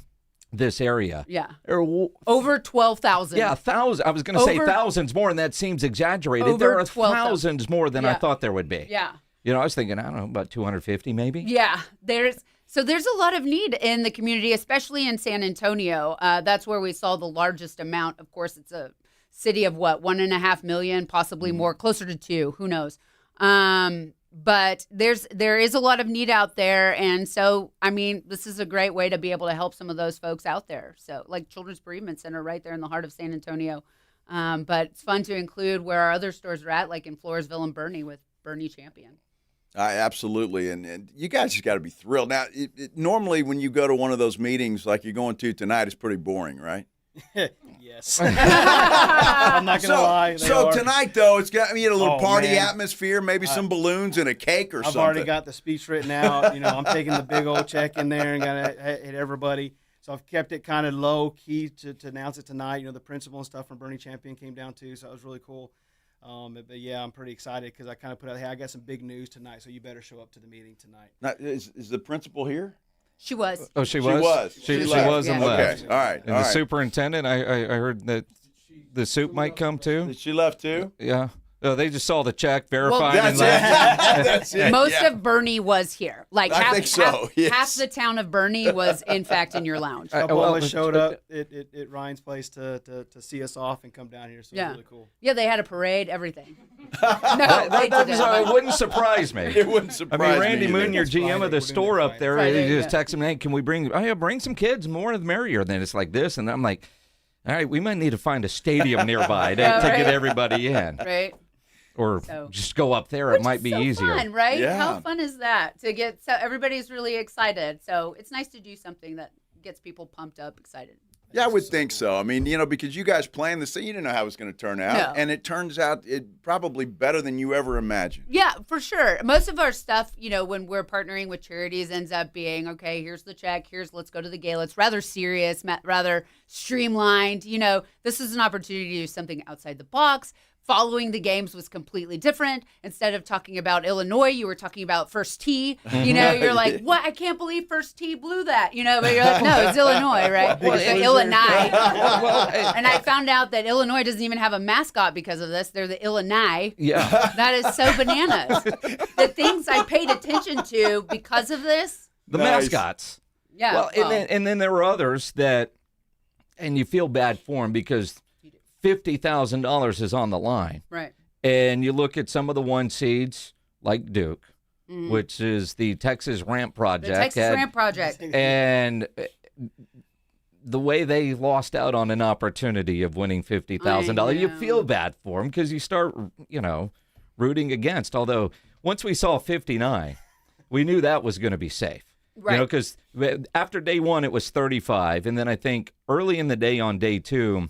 this area. Yeah. Over 12,000. Yeah, 1,000. I was going to say thousands more, and that seems exaggerated. There are thousands more than I thought there would be. Yeah. I was thinking, I don't know, about 250 maybe? Yeah. There's a lot of need in the community, especially in San Antonio. That's where we saw the largest amount. Of course, it's a city of 1.5 million, possibly more, closer to 2. Who knows? But there is a lot of need out there. And so, I mean, this is a great way to be able to help some of those folks out there. So like Children's Bereavement Center right there in the heart of San Antonio. But it's fun to include where our other stores are at, like in Floresville and Bernie with Bernie champion. Absolutely, and you guys just got to be thrilled. Now, normally when you go to one of those meetings like you're going to tonight, it's pretty boring, right? Yes. I'm not going to lie. So tonight, though, it's got a little party man. atmosphere, maybe some balloons and a cake or something. I've already got the speech written out. I'm taking the big old check in there and got to hit everybody. So I've kept it kind of low key to announce it tonight. The principal and stuff from Bernie Champion came down too, so that was really cool. But yeah, I'm pretty excited because I kind of put out, hey, I got some big news tonight, so you better show up to the meeting tonight. Now, is the principal here? She was. Oh, she was? She was and left. Okay, all right. And the superintendent, I heard that the soup might come too. She left too? Yeah. Oh, they just saw the check, verified, and That's it. Most of Bernie was here. Like I think so, yes. half the town of Bernie was, in fact, in your lounge. A couple of us showed up at Ryan's place to see us off and come down here, so it was really cool. Yeah, they had a parade, everything. It wouldn't surprise me. It wouldn't surprise me. I mean, Randy Moon, your It's GM Friday. of the We're doing store it up there, Friday, he just texted me, hey, can we bring some kids? More the merrier. Then it's like this, and I'm like, all right, we might need to find a stadium nearby to get everybody in. Right. Or just go up there. It might be easier. Fun, right? Yeah. How fun is that to get? So everybody's really excited. So it's nice to do something that gets people pumped up, excited. Yeah, I would think so. I mean, because you guys planned this thing, you didn't know how it was going to turn out. No. And it turns out probably better than you ever imagined. Yeah, for sure. Most of our stuff, when we're partnering with charities, ends up being, okay, here's the check. Let's go to the gala. It's rather serious, rather streamlined. This is an opportunity to do something outside the box. Following the games was completely different. Instead of talking about Illinois, you were talking about First Tee. You're like, what? I can't believe First Tee blew that. But you're like, no, it's Illinois, right? Illinois. And I found out that Illinois doesn't even have a mascot because of this. They're the Illini. Yeah. That is so bananas. The things I paid attention to because of this. The mascots. Yeah. Well, and then there were others that, and you feel bad for them because $50,000 is on the line. Right. And you look at some of the one seeds like Duke, which is the Texas Ramp Project. The Texas Ramp Project. And the way they lost out on an opportunity of winning $50,000, you feel bad for them because you start, rooting against. Although once we saw 59, we knew that was going to be safe. Right. Because after day one, it was 35. And then I think early in the day on day two,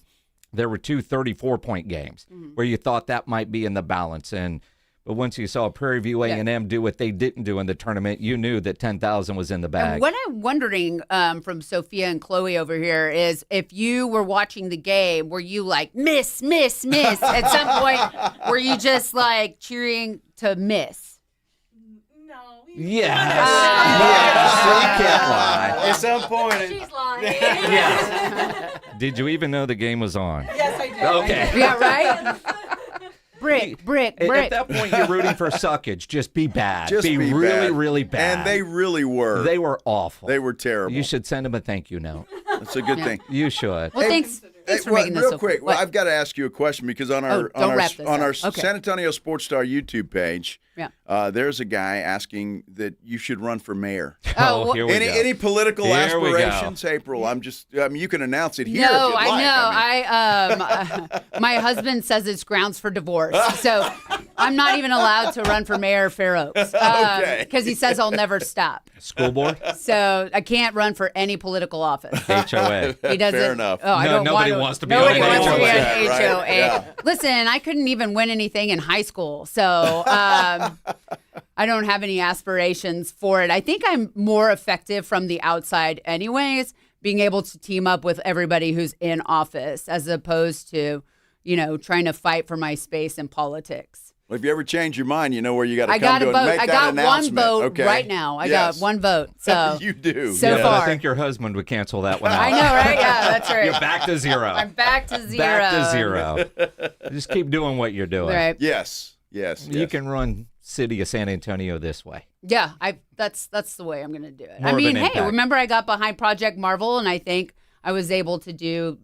there were two 34-point games where you thought that might be in the balance. But once you saw Prairie View A&M do what they didn't do in the tournament, you knew that 10,000 was in the bag. And what I'm wondering from Sophia and Chloe over here is if you were watching the game, were you like, miss? At some point, were you just like cheering to miss? Yes. She can't lie. At some point. She's lying. Yes. Did you even know the game was on? Yes, I did. Okay. Yeah, right? Brick. At that point, you're rooting for suckage. Just be bad. Just be really, bad. really bad. And they really were. They were awful. They were terrible. You should send them a thank you note. That's a good thing. You should. Well, thanks for making this real so quick. cool. Well, I've got to ask you a question because on our San Antonio Sports Star YouTube page, there's a guy asking that you should run for mayor. Oh, here we go. Any political Here we go. aspirations, April? You can announce it here. No, if you'd like. I know. My husband says it's grounds for divorce, so I'm not even allowed to run for mayor of Fair Oaks because he says I'll never stop. School board? So I can't run for any political office. HOA. He doesn't. Fair enough. Oh, I don't nobody want to, wants to be nobody on wants to be on HOA. HOA. Right, yeah. Listen, I couldn't even win anything in high school, so I don't have any aspirations for it. I think I'm more effective from the outside anyways, being able to team up with everybody who's in office as opposed to, trying to fight for my space in politics. Well, if you ever change your mind, you know where you got to I come got to a and vote. make I that got announcement. one vote Okay. right now. I Yes. got one vote. So You do. So Yeah, far. I think your husband would cancel that one out. I know, right? Yeah, that's right. You're back to zero. I'm back to zero. Back to zero. Just keep doing what you're doing. Right. Yes. You can run City of San Antonio this way. Yeah, that's the way I'm going to do it. More I of mean, an hey, impact. remember I got behind Project Marvel, and I think I was able to do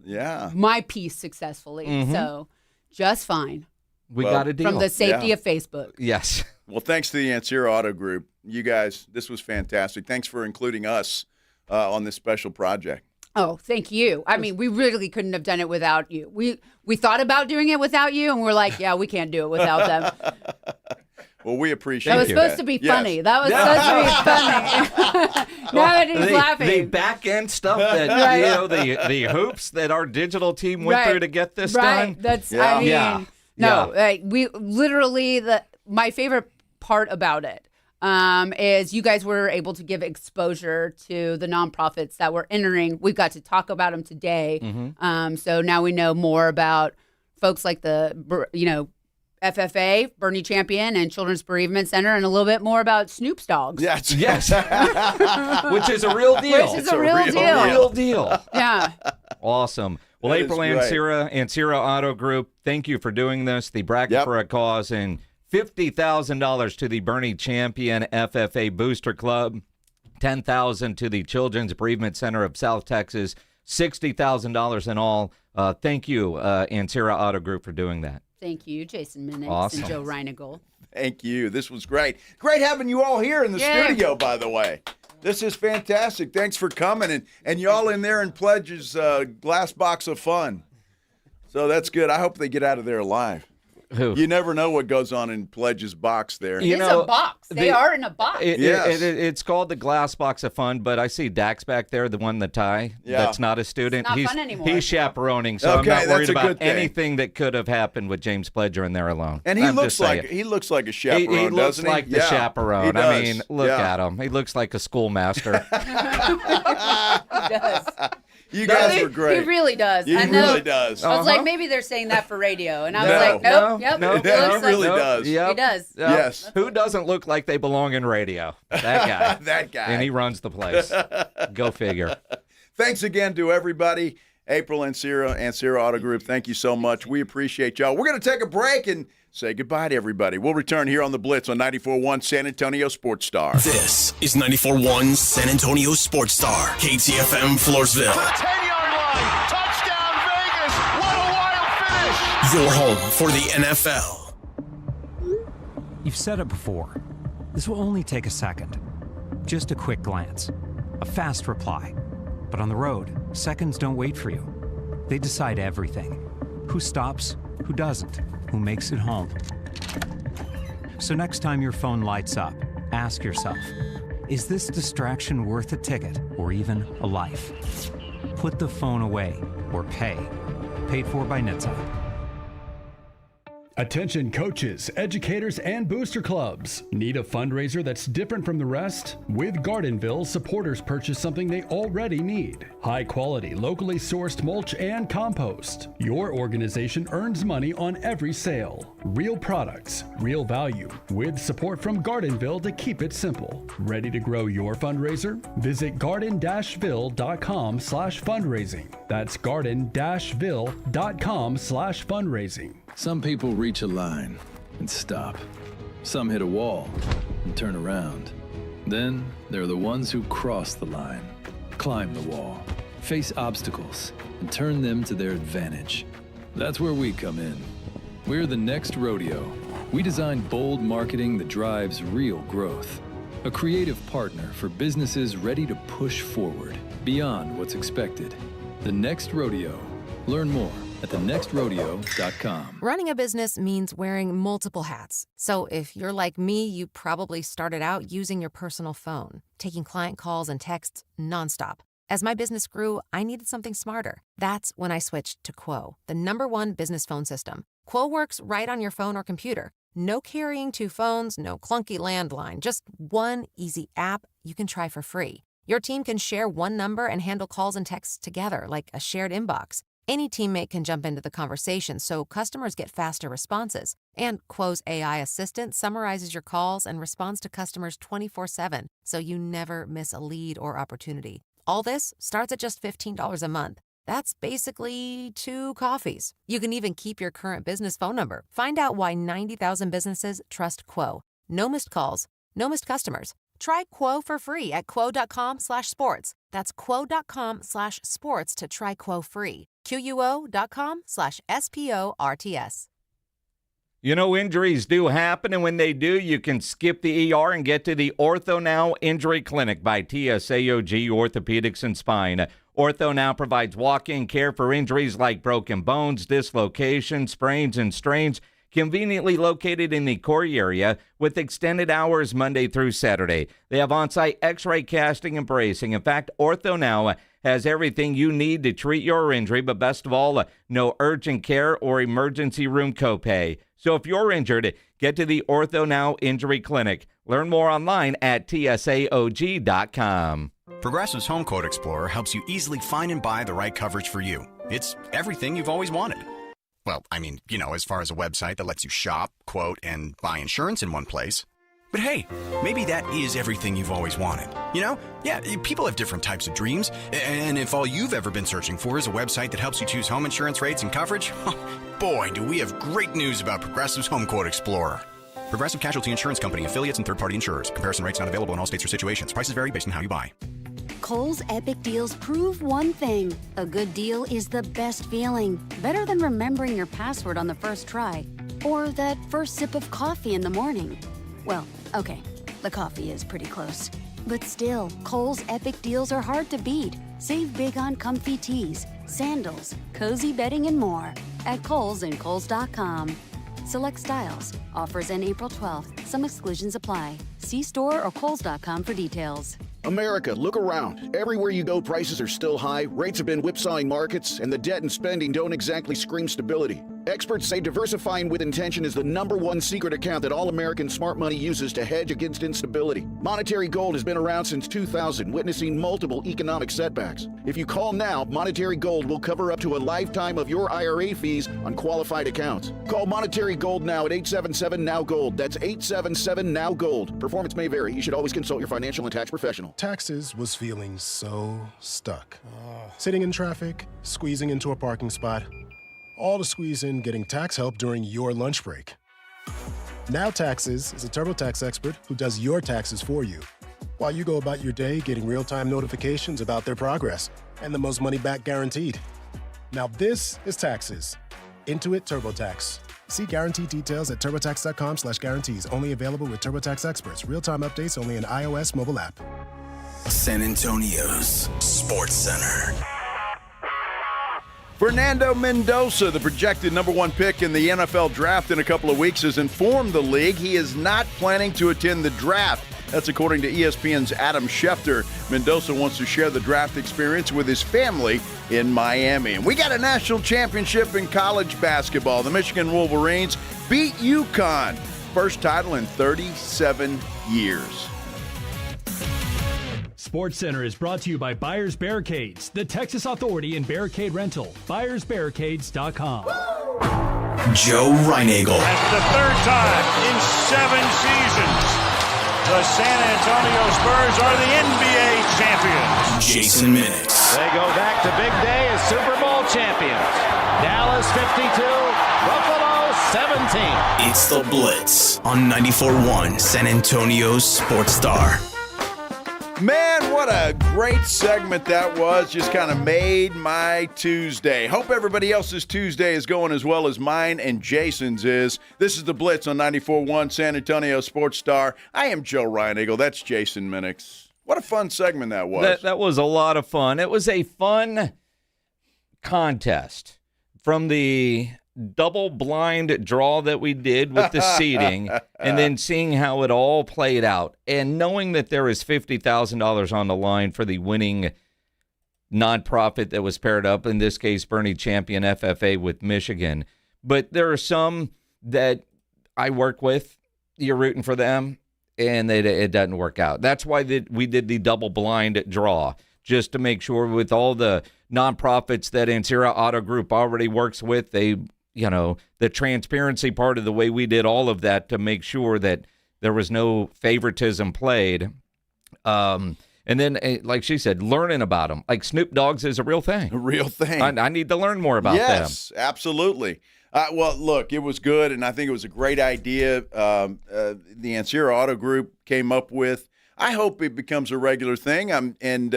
my piece successfully. Mhm. So just fine. We got a deal. From the safety of Facebook. Yes. Well, thanks to the Ancira Auto Group. You guys, this was fantastic. Thanks for including us on this special project. Oh, thank you. I mean, we really couldn't have done it without you. We thought about doing it without you, and we're like, yeah, we can't do it without them. Well, we appreciate that. Was that. supposed to be funny. That was supposed to be funny. Now that he's laughing. The back end stuff that the hoops that our digital team went through to get this done. That's I mean, we literally my favorite part about it is you guys were able to give exposure to the nonprofits that were entering. We got to talk about them today. So now we know more about folks like the FFA, Bernie Champion, and Children's Bereavement Center, and a little bit more about Snoop's dogs. Yes. Which is a real deal. Which is a real deal. Yeah. Awesome. Well, That April is and Sierra Auto Group, thank you for doing this. The Bracket for a Cause, and $50,000 to the Bernie Champion FFA Booster Club, $10,000 to the Children's Bereavement Center of South Texas, $60,000 in all. Thank you, and Sierra Auto Group, for doing that. Thank you, Jason Minix Awesome. and Joe Reinigal. Thank you. This was great. Great having you all here in the studio, by the way. This is fantastic. Thanks for coming. And y'all in there in Pledge's glass box of fun. So that's good. I hope they get out of there alive. Who? You never know what goes on in Pledge's box there. It's a box. They are in a box. It's called the glass box of fun, but I see Dax back there, the one in the tie. Yeah. That's not a student. It's not fun anymore. He's chaperoning, so Okay, I'm not worried that's a about good thing. anything that could have happened with James Pledger in there alone. And he looks like a chaperone, he looks doesn't he? like the chaperone. he does. I mean, look at him. He looks like a schoolmaster. He does. You guys were great. He really does. He I know. really does. I was like, maybe they're saying that for radio. And I was like, nope, he really does. Yep. He does. Yep. Yes. Who doesn't look like they belong in radio? That guy. That guy. And he runs the place. Go figure. Thanks again to everybody. April and Sierra Auto Group, thank you so much. We appreciate y'all. We're going to take a break and say goodbye to everybody. We'll return here on the Blitz on 94.1 San Antonio Sports Star. This is 94.1 San Antonio Sports Star, KTFM Floresville. 10-yard line. Touchdown, Vegas. What a wild finish. Your home for the NFL. You've said it before. This will only take a second. Just a quick glance. A fast reply. But on the road, seconds don't wait for you. They decide everything. Who stops, who doesn't, who makes it home. So next time your phone lights up, ask yourself, is this distraction worth a ticket or even a life? Put the phone away or pay. Paid for by NHTSA. Attention coaches, educators, and booster clubs. Need a fundraiser that's different from the rest? With Gardenville, supporters purchase something they already need. High quality, locally sourced mulch and compost. Your organization earns money on every sale. Real products, real value, with support from Gardenville to keep it simple. Ready to grow your fundraiser? Visit garden-ville.com/fundraising. That's garden-ville.com/fundraising. Some people reach a line and stop. Some hit a wall and turn around. Then there are the ones who cross the line, climb the wall, face obstacles, and turn them to their advantage. That's where we come in. We're the next rodeo. We design bold marketing that drives real growth. A creative partner for businesses ready to push forward beyond what's expected. The Next Rodeo. Learn more at thenextrodeo.com. Running a business means wearing multiple hats. So if you're like me, you probably started out using your personal phone, taking client calls and texts nonstop. As my business grew, I needed something smarter. That's when I switched to Quo, the #1 business phone system. Quo works right on your phone or computer. No carrying 2 phones, no clunky landline, just one easy app you can try for free. Your team can share one number and handle calls and texts together like a shared inbox. Any teammate can jump into the conversation so customers get faster responses. And Quo's AI assistant summarizes your calls and responds to customers 24/7, so you never miss a lead or opportunity. All this starts at just $15 a month. That's basically 2 coffees. You can even keep your current business phone number. Find out why 90,000 businesses trust Quo. No missed calls, no missed customers. Try Quo for free at quo.com/sports. That's quo.com/sports to try Quo free. QUO.com/SPORTS. You know, injuries do happen, and when they do, you can skip the ER and get to the Ortho Now Injury Clinic by TSAOG Orthopedics and Spine. Ortho Now provides walk-in care for injuries like broken bones, dislocations, sprains, and strains. conveniently located in the Corey area with extended hours Monday through Saturday. They have on-site x-ray casting and bracing. In fact, Ortho Now has everything you need to treat your injury, but best of all, no urgent care or emergency room copay. So if you're injured, get to the Ortho Now Injury Clinic. Learn more online at TSAOG.com. Progressive's Home Quote Explorer helps you easily find and buy the right coverage for you. It's everything you've always wanted. Well, I mean, as far as a website that lets you shop, quote, and buy insurance in one place. But hey, maybe that is everything you've always wanted. Yeah, people have different types of dreams. And if all you've ever been searching for is a website that helps you choose home insurance rates and coverage, boy, do we have great news about Progressive's Home Quote Explorer. Progressive Casualty Insurance Company, affiliates, and third-party insurers. Comparison rates not available in all states or situations. Prices vary based on how you buy. Kohl's Epic Deals prove one thing. A good deal is the best feeling. Better than remembering your password on the first try. Or that first sip of coffee in the morning. Well, okay, the coffee is pretty close. But still, Kohl's Epic Deals are hard to beat. Save big on comfy tees, sandals, cozy bedding, and more at Kohl's and Kohls.com. Select styles. Offers end April 12th. Some exclusions apply. See store or Kohls.com for details. America, look around. Everywhere you go, prices are still high, rates have been whipsawing markets, and the debt and spending don't exactly scream stability. Experts say diversifying with intention is the #1 secret account that all American smart money uses to hedge against instability. Monetary Gold has been around since 2000, witnessing multiple economic setbacks. If you call now, Monetary Gold will cover up to a lifetime of your IRA fees on qualified accounts. Call Monetary Gold now at 877-NOW-GOLD. That's 877-NOW-GOLD. Performance may vary. You should always consult your financial and tax professional. Taxes was feeling so stuck. Sitting in traffic, squeezing into a parking spot, all to squeeze in getting tax help during your lunch break. Now Taxes is a TurboTax expert who does your taxes for you, while you go about your day getting real-time notifications about their progress and the most money back guaranteed. Now this is Taxes. Intuit TurboTax. See guarantee details at turbotax.com/guarantees. Only available with TurboTax experts. Real-time updates only in iOS mobile app. San Antonio's Sports Center. Fernando Mendoza, the projected #1 pick in the NFL draft in a couple of weeks, has informed the league he is not planning to attend the draft. That's according to ESPN's Adam Schefter. Mendoza wants to share the draft experience with his family in Miami. And we got a national championship in college basketball. The Michigan Wolverines beat UConn. First title in 37 years. SportsCenter is brought to you by Buyers Barricades, the Texas authority in barricade rental. BuyersBarricades.com. Joe Reinagle. That's the third time in 7 seasons the San Antonio Spurs are the NBA champions. Jason Minix. They go back to big day as Super Bowl champions. Dallas 52, Buffalo 17. It's the Blitz on 94.1 San Antonio's Sports Star. Man, what a great segment that was. Just kind of made my Tuesday. Hope everybody else's Tuesday is going as well as mine and Jason's is. This is the Blitz on 94.1 San Antonio Sports Star. I am Joe Reinagle. That's Jason Minix. What a fun segment that was. That was a lot of fun. It was a fun contest from the double blind draw that we did with the seating and then seeing how it all played out and knowing that there is $50,000 on the line for the winning nonprofit that was paired up, in this case Bernie Champion FFA with Michigan. But there are some that I work with, you're rooting for them, and it doesn't work out. That's why we did the double blind draw, just to make sure with all the nonprofits that Ansira Auto Group already works with, the transparency part of the way we did all of that to make sure that there was no favoritism played. And then, like she said, learning about them. Like Snoop Dogg's is a real thing. A real thing. I need to learn more about them. Yes, absolutely. Well, look, it was good, and I think it was a great idea the Ansira Auto Group came up with. I hope it becomes a regular thing, and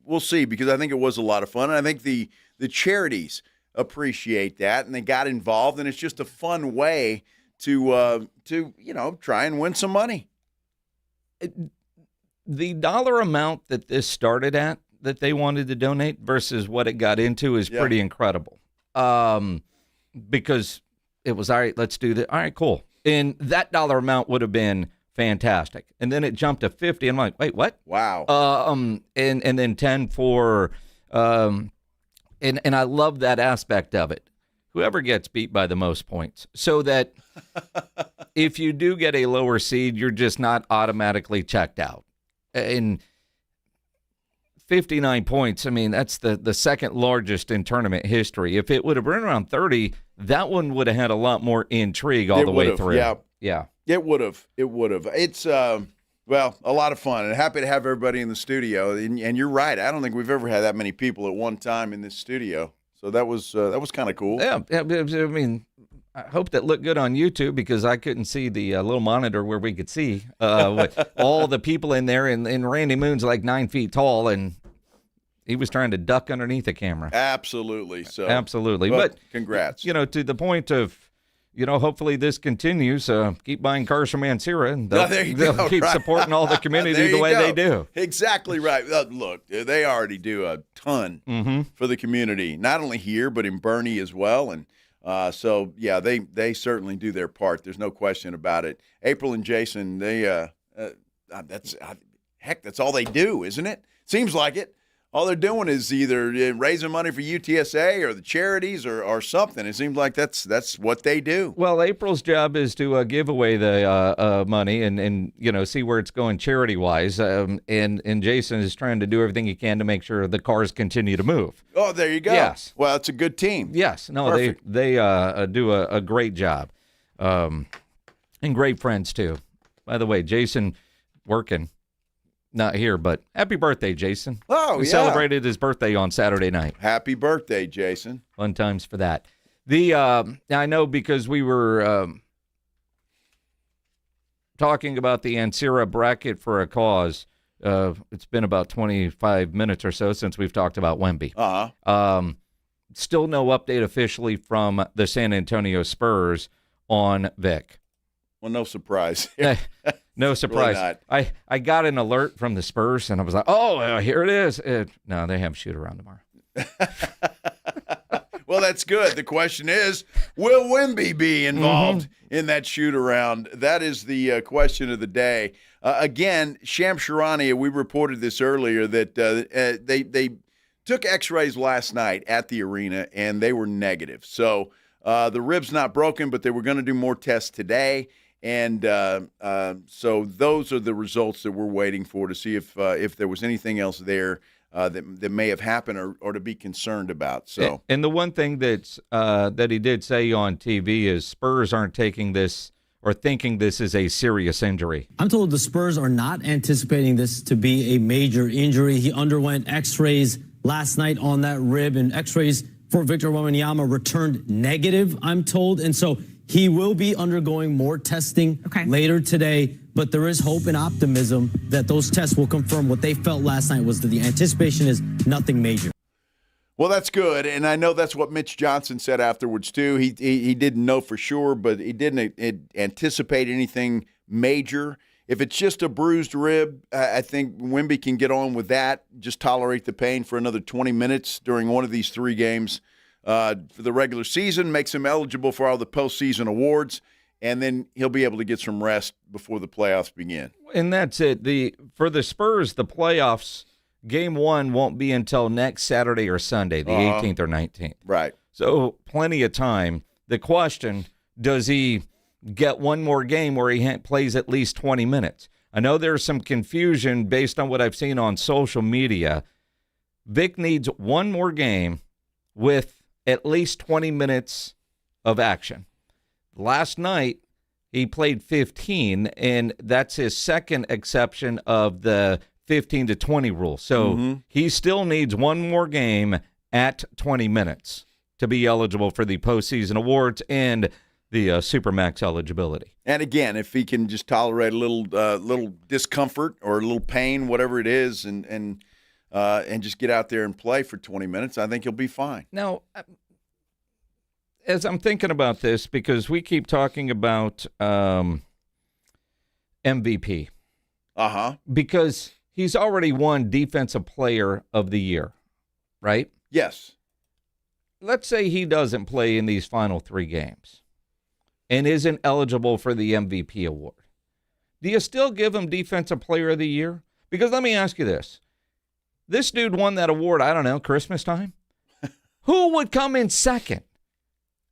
we'll see, because I think it was a lot of fun. And I think the charities appreciate that, and they got involved, and it's just a fun way to try and win some money. The dollar amount that this started at, that they wanted to donate versus what it got into, is pretty incredible. Because it was, all right, let's do that. All right, cool. And that dollar amount would have been fantastic. And then it jumped to 50. I'm like, wait, what? Wow. And then 10 for, and I love that aspect of it. Whoever gets beat by the most points, so that if you do get a lower seed, you're just not automatically checked out. And 59 points, I mean, that's the second largest in tournament history. If it would have been around 30, that one would have had a lot more intrigue all the way through. Yeah. It would have. It's, well, a lot of fun. And happy to have everybody in the studio. And you're right. I don't think we've ever had that many people at one time in this studio. So that was kind of cool. Yeah, I mean, I hope that looked good on YouTube because I couldn't see the little monitor where we could see all the people in there. And Randy Moon's like 9 feet tall, and he was trying to duck underneath the camera. Absolutely. So absolutely. But congrats. To the point of, hopefully this continues. Keep buying cars from Ancira, and they'll keep supporting all the community the way they do. Exactly right. Look, they already do a ton for the community, not only here but in Bernie as well. And so yeah, they certainly do their part. There's no question about it. April and Jason, that's all they do, isn't it? Seems like it. All they're doing is either raising money for UTSA or the charities or something. It seems like that's what they do. Well, April's job is to give away the money and see where it's going charity-wise. And Jason is trying to do everything he can to make sure the cars continue to move. Oh, there you go. Yes. Well, it's a good team. Yes. No, perfect. They do a great job. And great friends, too. By the way, Jason working. Not here, but happy birthday, Jason. Oh, we celebrated his birthday on Saturday night. Happy birthday, Jason. Fun times for that. I know because we were talking about the Ancira bracket for a cause. It's been about 25 minutes or so since we've talked about Wemby. Still no update officially from the San Antonio Spurs on Vic. Well, no surprise. No surprise. Really I got an alert from the Spurs, and I was like, oh, here it is. No, they have a shoot-around tomorrow. Well, that's good. The question is, will Wemby be involved in that shoot-around? That is the question of the day. Again, Shams Charania, we reported this earlier, that they took x-rays last night at the arena, and they were negative. So the rib's not broken, but they were going to do more tests today. And so those are the results that we're waiting for to see if there was anything else there that may have happened or to be concerned about. So, and the one thing that he did say on TV is Spurs aren't taking this or thinking this is a serious injury. I'm told the Spurs are not anticipating this to be a major injury. He underwent x-rays last night on that rib, and x-rays for Victor Wembanyama returned negative, I'm told. And so he will be undergoing more testing later today, but there is hope and optimism that those tests will confirm what they felt last night was that the anticipation is nothing major. Well, that's good, and I know that's what Mitch Johnson said afterwards too. He didn't know for sure, but he didn't anticipate anything major. If it's just a bruised rib, I think Wemby can get on with that, just tolerate the pain for another 20 minutes during one of these 3 games. For the regular season, makes him eligible for all the postseason awards, and then he'll be able to get some rest before the playoffs begin. And that's it. For the Spurs, the playoffs, Game 1 won't be until next Saturday or Sunday, the 18th or 19th. Right. So plenty of time. The question, does he get one more game where he plays at least 20 minutes? I know there's some confusion based on what I've seen on social media. Vic needs one more game with at least 20 minutes of action. Last night, he played 15, and that's his second exception of the 15 to 20 rule. So he still needs one more game at 20 minutes to be eligible for the postseason awards and the Supermax eligibility. And again, if he can just tolerate a little discomfort or a little pain, whatever it is, and just get out there and play for 20 minutes, I think he'll be fine. Now, as I'm thinking about this, because we keep talking about MVP. Because he's already won Defensive Player of the Year, right? Yes. Let's say he doesn't play in these final 3 games. and isn't eligible for the MVP award, do you still give him Defensive Player of the Year? Because let me ask you this. This dude won that award, I don't know, Christmas time? Who would come in second?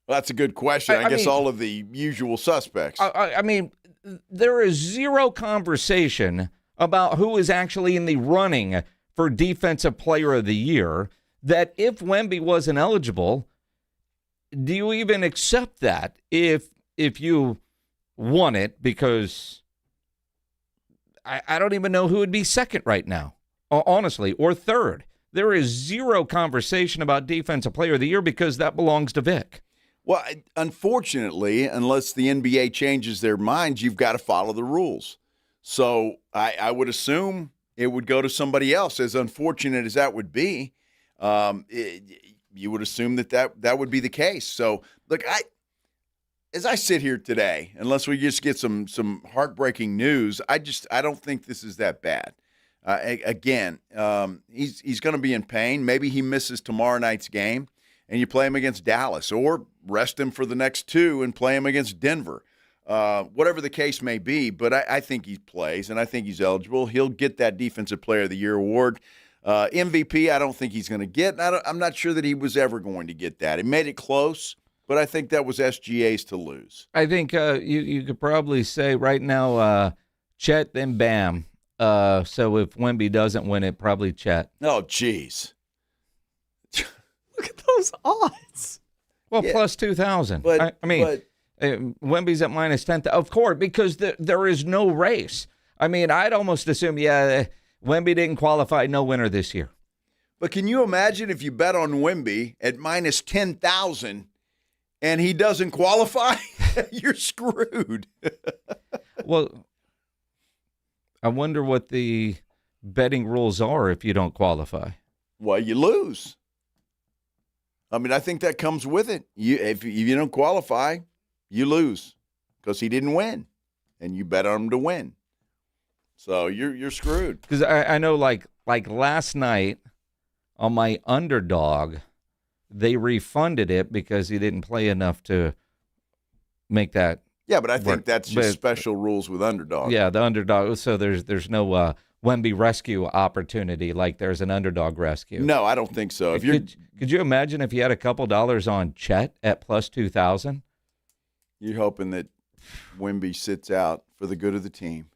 Well, that's a good question. I guess all of the usual suspects. I mean, there is zero conversation about who is actually in the running for Defensive Player of the Year, that if Wemby wasn't eligible, do you even accept that if you won it? Because I don't even know who would be second right now, honestly, or third. There is zero conversation about Defensive Player of the Year because that belongs to Vic. Well, unfortunately, unless the NBA changes their minds, you've got to follow the rules. So I would assume it would go to somebody else, as unfortunate as that would be. You would assume that would be the case. So, look, as I sit here today, unless we just get some heartbreaking news, I don't think this is that bad. Again, he's going to be in pain. Maybe he misses tomorrow night's game, and you play him against Dallas, or rest him for the next two and play him against Denver. Whatever the case may be, but I think he plays, and I think he's eligible. He'll get that Defensive Player of the Year award. MVP, I don't think he's going to get. I'm not sure that he was ever going to get that. He made it close, but I think that was SGA's to lose. I think you could probably say right now, Chet, then Bam. So if Wemby doesn't win it, probably Chet. Oh, jeez. Look at those odds. Well, yeah. Plus 2,000. But Wemby's at minus 10,000. Of course, because there is no race. I mean, I'd almost assume, Wemby didn't qualify, no winner this year. But can you imagine if you bet on Wemby at minus 10,000 and he doesn't qualify? You're screwed. Well, I wonder what the betting rules are if you don't qualify. Well, you lose. I mean, I think that comes with it. If you don't qualify, you lose because he didn't win, and you bet on him to win. So you're screwed. Because I know, like last night on my underdog, they refunded it because he didn't play enough to make that. Yeah, but I think that's just special rules with underdog. Yeah, the underdog. So there's no Wemby rescue opportunity like there's an underdog rescue. No, I don't think so. Could you imagine if you had a couple dollars on Chet at plus 2,000? You're hoping that Wemby sits out for the good of the team.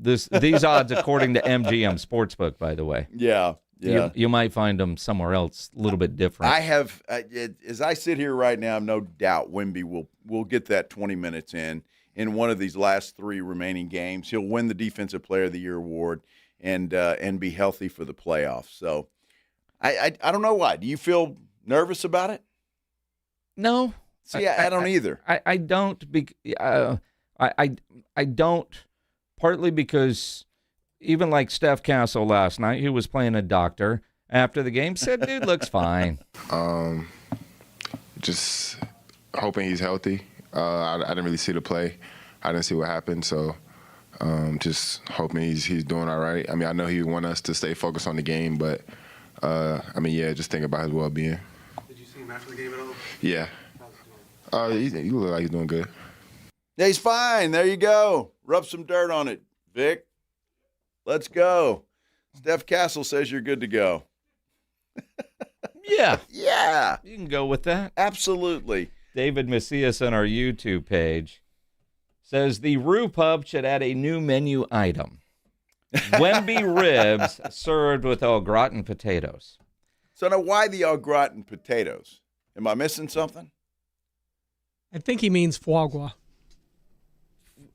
These odds, according to MGM Sportsbook, by the way. Yeah. You might find them somewhere else, a little bit different. I have, as I sit here right now, no doubt Wemby will get that 20 minutes in one of these last three remaining games. He'll win the Defensive Player of the Year award and be healthy for the playoffs. So I don't know why. Do you feel nervous about it? No. See, I don't either. I don't. I don't. Partly because even like Steph Castle last night, who was playing a doctor after the game, said, dude looks fine. Just hoping he's healthy. I didn't really see the play. I didn't see what happened, so just hoping he's doing all right. I mean, I know he want us to stay focused on the game, but, just think about his well-being. Did you see him after the game at all? Yeah. He look like he's doing good. Yeah, he's fine. There you go. Rub some dirt on it, Vic. Let's go. Steph Castle says you're good to go. Yeah. Yeah. You can go with that. Absolutely. David Macias on our YouTube page says the Rue Pub should add a new menu item. Wemby ribs served with au gratin potatoes. So now why the au gratin potatoes? Am I missing something? I think he means foie gras.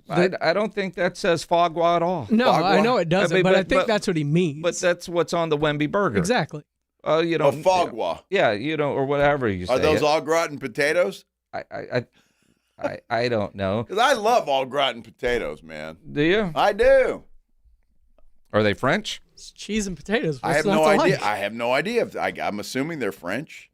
I don't think that says foie gras at all. No, I know it doesn't, but I think that's what he means. But that's what's on the Wemby burger. Exactly. Foie gras. Yeah, or whatever you say. Are those au gratin potatoes? I don't know. Because I love au gratin potatoes, man. Do you? I do. Are they French? It's cheese and potatoes. I have no idea. I have no idea. I'm assuming they're French.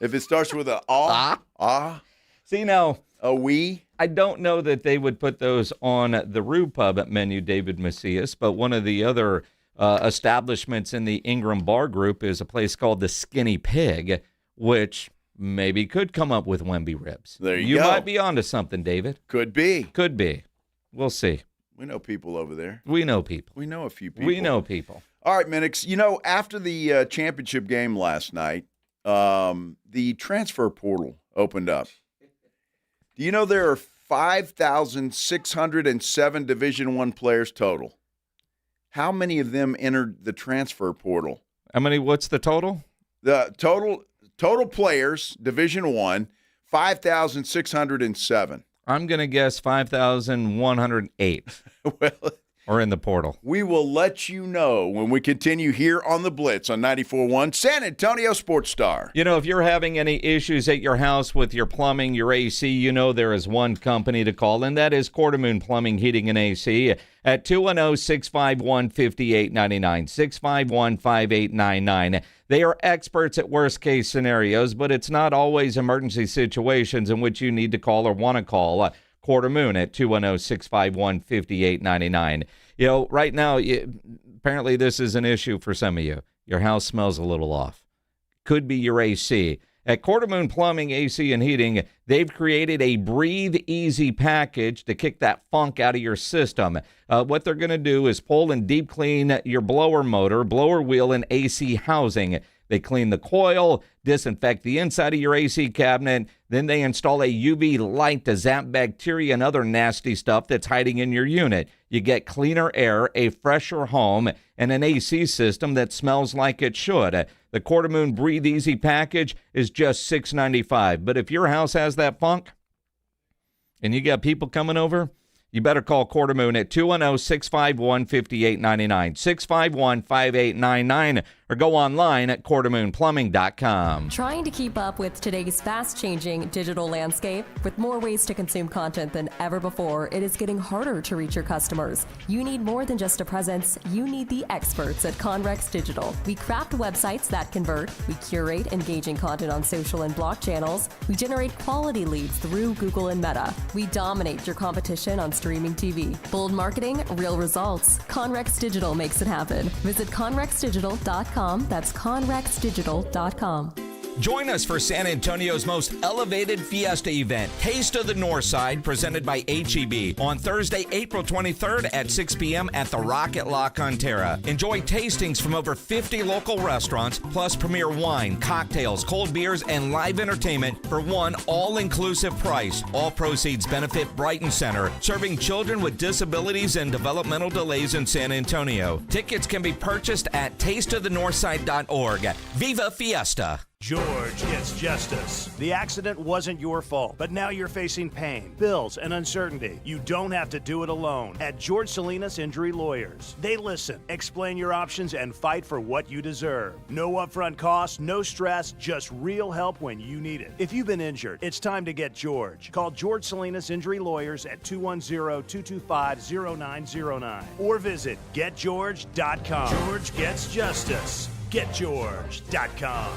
If it starts with a See, now, oui. I don't know that they would put those on the Rue Pub menu, David Macias, but one of the other establishments in the Ingram Bar Group is a place called the Skinny Pig, which maybe could come up with Wemby ribs. There you You go. might be onto something, David. Could be. Could be. We'll see. We know people over there. We know people. We know a few people. We know people. All right, Minix. You know, after the championship game last night, the transfer portal opened up. Do you know there are 5,607 Division I players total? How many of them entered the transfer portal? How many? What's the total? The total players, Division I, 5,607. I'm going to guess 5,108 Well, are in the portal. we will let you know when we continue here on the Blitz on 94.1 San Antonio Sports Star. You know, if you're having any issues at your house with your plumbing, your AC, you know there is one company to call, and that is Quartermoon Plumbing, Heating, and AC at 210-651-5899, 651-5899. They are experts at worst-case scenarios, but it's not always emergency situations in which you need to call or want to call. Quartermoon at 210-651-5899. You know, right now, apparently this is an issue for some of you. Your house smells a little off. Could be your AC. At Quartermoon Plumbing, AC, and Heating, they've created a Breathe Easy package to kick that funk out of your system. What they're going to do is pull and deep clean your blower motor, blower wheel, and AC housing. They clean the coil, disinfect the inside of your AC cabinet, then they install a UV light to zap bacteria and other nasty stuff that's hiding in your unit. You get cleaner air, a fresher home, and an AC system that smells like it should. The Quartermoon Breathe Easy package is just $6.95. But if your house has that funk and you got people coming over, you better call Quartermoon at 210-651-5899, 651-5899, or go online at quartermoonplumbing.com. Trying to keep up with today's fast-changing digital landscape? With more ways to consume content than ever before, it is getting harder to reach your customers. You need more than just a presence. You need the experts at Conrex Digital. We craft websites that convert. We curate engaging content on social and blog channels. We generate quality leads through Google and Meta. We dominate your competition on streaming TV. Bold marketing, real results. Conrex Digital makes it happen. Visit conrexdigital.com. That's conrexdigital.com. Join us for San Antonio's most elevated fiesta event, Taste of the Northside, presented by HEB, on Thursday, April 23rd at 6 p.m. at the Rock at La Cantera. Enjoy tastings from over 50 local restaurants, plus premier wine, cocktails, cold beers, and live entertainment for one all-inclusive price. All proceeds benefit Brighton Center, serving children with disabilities and developmental delays in San Antonio. Tickets can be purchased at tasteofthenorthside.org. Viva Fiesta! George gets justice. The accident wasn't your fault, but now you're facing pain, bills, and uncertainty. You don't have to do it alone. At George Salinas Injury Lawyers, they listen, explain your options, and fight for what you deserve. No upfront costs, no stress, just real help when you need it. If you've been injured, it's time to get George. Call George Salinas Injury Lawyers at 210-225-0909 or visit getgeorge.com. George gets justice. Getgeorge.com.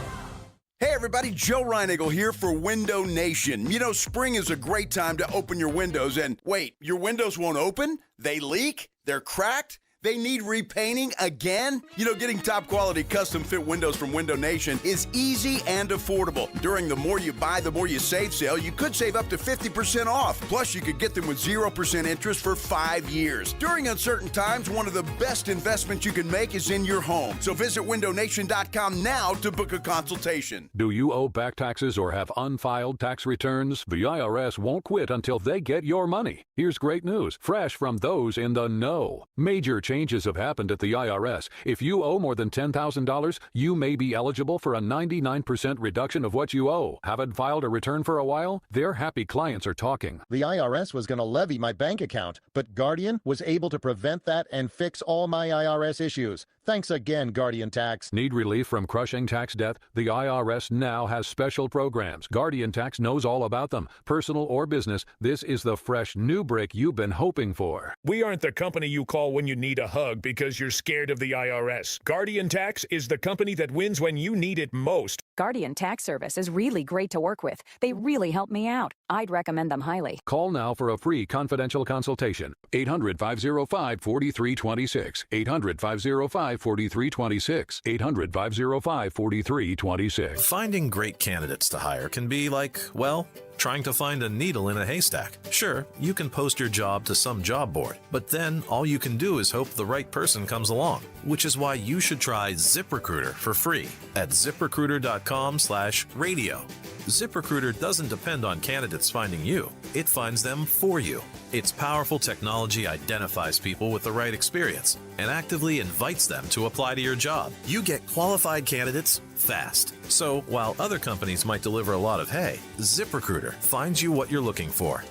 Hey everybody, Joe Reinagle here for Window Nation. You know, spring is a great time to open your windows and wait, your windows won't open? They leak? They're cracked? They need repainting again? You know, getting top quality custom fit windows from Window Nation is easy and affordable. During the More You Buy, the More You Save sale, you could save up to 50% off. Plus, you could get them with 0% interest for 5 years. During uncertain times, one of the best investments you can make is in your home. So visit windownation.com now to book a consultation. Do you owe back taxes or have unfiled tax returns? The IRS won't quit until they get your money. Here's great news, fresh from those in the know. Major changes have happened at the IRS. If you owe more than $10,000, you may be eligible for a 99% reduction of what you owe. Haven't filed a return for a while? Their happy clients are talking. The IRS was going to levy my bank account, but Guardian was able to prevent that and fix all my IRS issues. Thanks again, Guardian Tax. Need relief from crushing tax debt? The IRS now has special programs. Guardian Tax knows all about them. Personal or business, this is the fresh new brick you've been hoping for. We aren't the company you call when you need a hug because you're scared of the IRS. Guardian Tax is the company that wins when you need it most. Guardian Tax Service is really great to work with. They really help me out. I'd recommend them highly. Call now for a free confidential consultation. 800-505-4326. 800-505-4326. 800-505-4326. 800-505-4326. Finding great candidates to hire can be like, well, trying to find a needle in a haystack. Sure, you can post your job to some job board, but then all you can do is hope the right person comes along, which is why you should try ZipRecruiter for free at ZipRecruiter.com/radio. ZipRecruiter doesn't depend on candidates finding you. It finds them for you. Its powerful technology identifies people with the right experience and actively invites them to apply to your job. You get qualified candidates fast. So while other companies might deliver a lot of hay, ZipRecruiter finds you what you're looking for.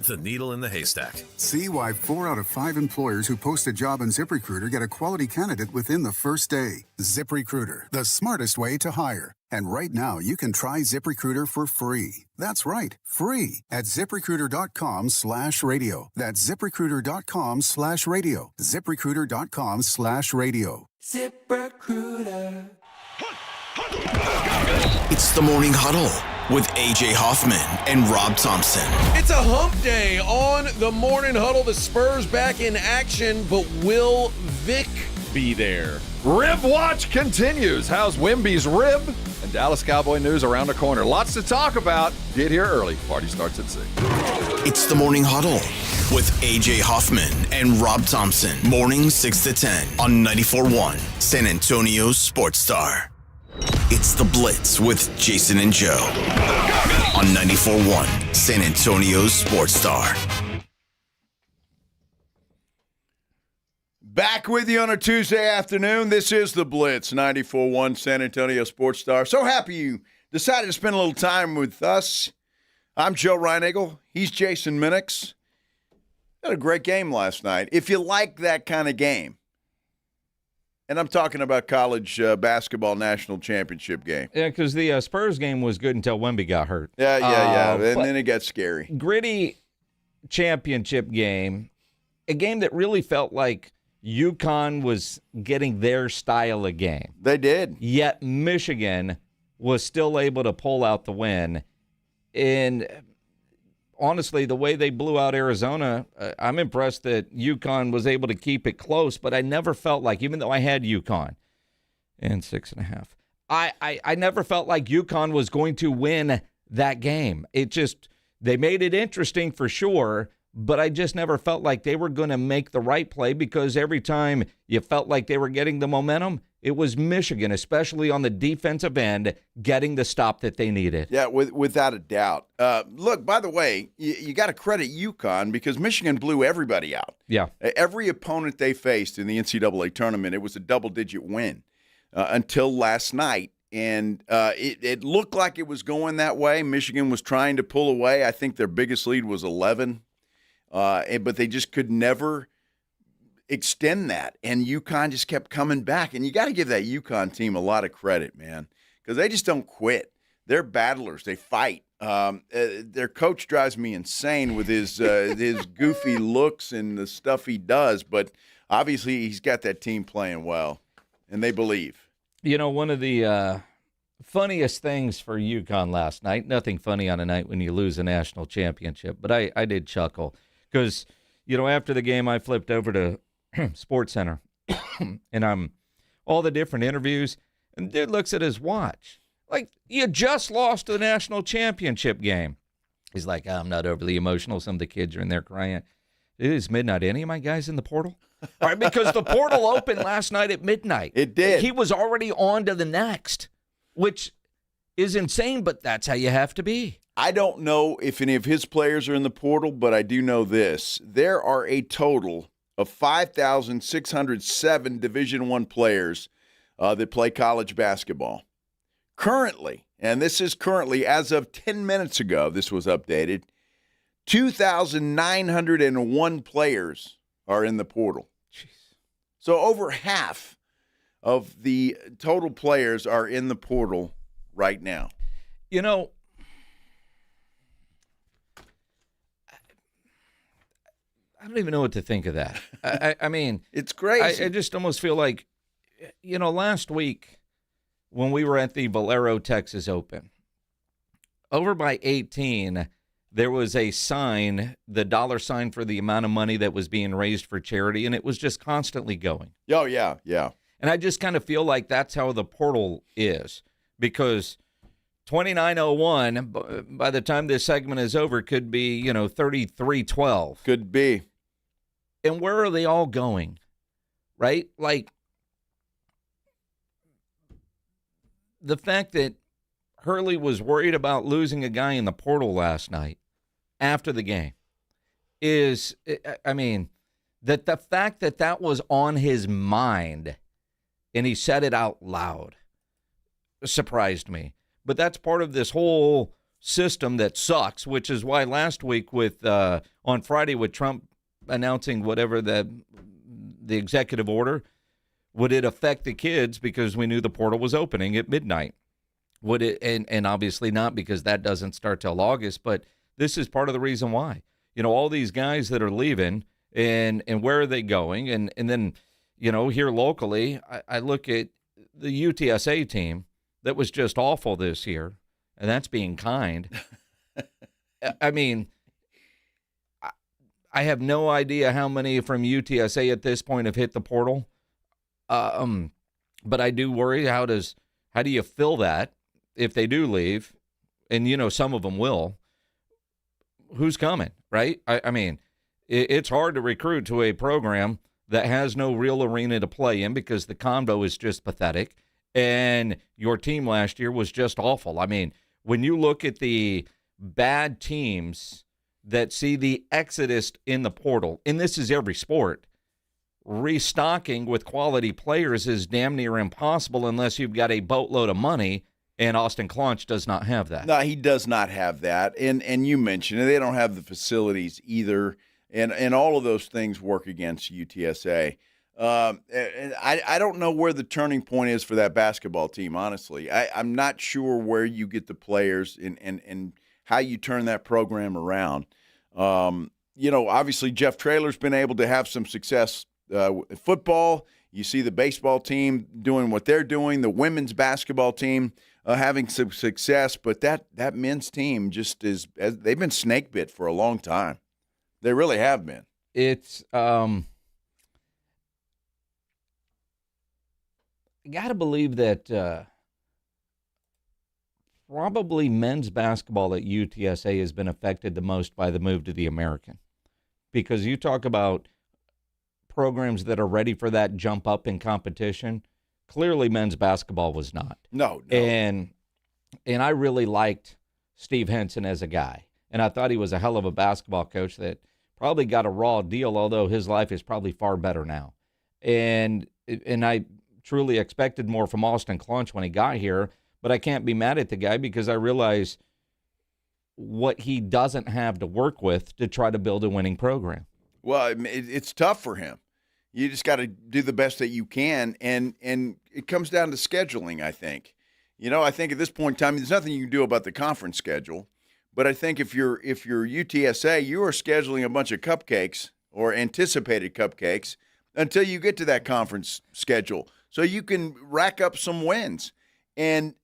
The needle in the haystack. See why 4 out of 5 employers who post a job on ZipRecruiter get a quality candidate within the first day. ZipRecruiter, the smartest way to hire. And right now, you can try ZipRecruiter for free. That's right, free at ZipRecruiter.com/radio. That's ZipRecruiter.com/radio. ZipRecruiter.com/radio. ZipRecruiter. It's the Morning Huddle with AJ Hoffman and Rob Thompson. It's a hump day on the Morning Huddle. The Spurs back in action, but will Vic be there? Rib watch continues. How's Wemby's rib? And Dallas Cowboy news around the corner. Lots to talk about. Get here early. Party starts at 6. It's the Morning Huddle with AJ Hoffman and Rob Thompson. Morning 6 to 10 on 94.1 San Antonio's Sports Star. It's the Blitz with Jason and Joe on 94.1 San Antonio's Sports Star. Back with you on a Tuesday afternoon. This is the Blitz, 94.1 San Antonio Sports Star. So happy you decided to spend a little time with us. I'm Joe Reinagel. He's Jason Minix. Had a great game last night. If you like that kind of game, and I'm talking about college basketball national championship game. Yeah, because the Spurs game was good until Wemby got hurt. Yeah. And then it got scary. Gritty championship game, a game that really felt like UConn was getting their style of game. They did. Yet Michigan was still able to pull out the win. And honestly, the way they blew out Arizona, I'm impressed that UConn was able to keep it close, but I never felt like, even though I had UConn in 6.5, I never felt like UConn was going to win that game. It just, they made it interesting for sure, but I just never felt like they were going to make the right play, because every time you felt like they were getting the momentum, it was Michigan, especially on the defensive end, getting the stop that they needed. Yeah, without a doubt. Look, by the way, you got to credit UConn, because Michigan blew everybody out. Yeah. Every opponent they faced in the NCAA tournament, it was a double-digit win until last night. And it looked like it was going that way. Michigan was trying to pull away. I think their biggest lead was 11. But they just could never extend that, and UConn just kept coming back. And you got to give that UConn team a lot of credit, man, because they just don't quit. They're battlers. They fight. Their coach drives me insane with his goofy looks and the stuff he does, but obviously he's got that team playing well, and they believe. You know, one of the funniest things for UConn last night, nothing funny on a night when you lose a national championship, but I did chuckle because, you know, after the game I flipped over to Sports Center and I'm all the different interviews, and dude looks at his watch. Like, you just lost the national championship game. He's like, I'm not overly emotional. Some of the kids are in there crying. It is midnight. Any of my guys in the portal? All right, because the portal opened last night at midnight. It did. He was already on to the next, which is insane, but that's how you have to be. I don't know if any of his players are in the portal, but I do know this. There are a total of 5,607 Division I players that play college basketball. Currently, and this is currently as of 10 minutes ago, this was updated, 2,901 players are in the portal. Jeez. So over half of the total players are in the portal right now. You know, I don't even know what to think of that. I mean, it's crazy. I just almost feel like, you know, last week when we were at the Valero Texas Open, over by 18, there was a sign, the dollar sign for the amount of money that was being raised for charity, and it was just constantly going. Oh, yeah, yeah. And I just kind of feel like that's how the portal is, because 2901, by the time this segment is over, could be, 3312. Could be. And where are they all going, right? Like, the fact that Hurley was worried about losing a guy in the portal last night after the game is, that the fact that that was on his mind and he said it out loud surprised me. But that's part of this whole system that sucks, which is why last week on Friday with Trump announcing whatever the executive order, would it affect the kids because we knew the portal was opening at midnight? Would it? And obviously not, because that doesn't start till August. But this is part of the reason why. All these guys that are leaving, and where are they going? And then, here locally, I look at the UTSA team that was just awful this year, and that's being kind. I have no idea how many from UTSA at this point have hit the portal. But I do worry, how do you fill that if they do leave? And, some of them will. Who's coming, right? It's hard to recruit to a program that has no real arena to play in because the combo is just pathetic. And your team last year was just awful. When you look at the bad teams that see the exodus in the portal, and this is every sport, restocking with quality players is damn near impossible unless you've got a boatload of money, and Austin Claunch does not have that. No, he does not have that. And you mentioned it, they don't have the facilities either, and all of those things work against UTSA. I don't know where the turning point is for that basketball team, honestly. I'm not sure where you get the players and how you turn that program around. Obviously Jeff Traylor's been able to have some success with football. You see the baseball team doing what they're doing, the women's basketball team having some success, but that men's team just they've been snake bit for a long time. They really have been. It's I got to believe that probably men's basketball at UTSA has been affected the most by the move to the American, because you talk about programs that are ready for that jump up in competition. Clearly, men's basketball was not. No. And I really liked Steve Henson as a guy, and I thought he was a hell of a basketball coach that probably got a raw deal, although his life is probably far better now. And I truly expected more from Austin Claunch when he got here, but I can't be mad at the guy because I realize what he doesn't have to work with to try to build a winning program. Well, it's tough for him. You just got to do the best that you can, and it comes down to scheduling, I think. I think at this point in time, there's nothing you can do about the conference schedule, but I think if you're UTSA, you are scheduling a bunch of cupcakes or anticipated cupcakes until you get to that conference schedule so you can rack up some wins. And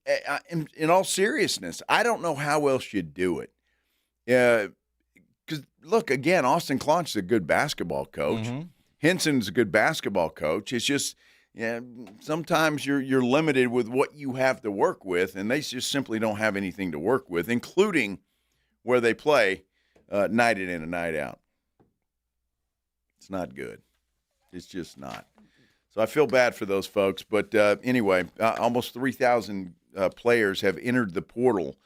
in all seriousness, I don't know how else you do it. Because, look, again, Austin Claunch is a good basketball coach. Mm-hmm. Henson's a good basketball coach. It's just sometimes you're limited with what you have to work with, and they just simply don't have anything to work with, including where they play night in and night out. It's not good. It's just not. So I feel bad for those folks. But anyway, almost 3,000 players have entered the portal.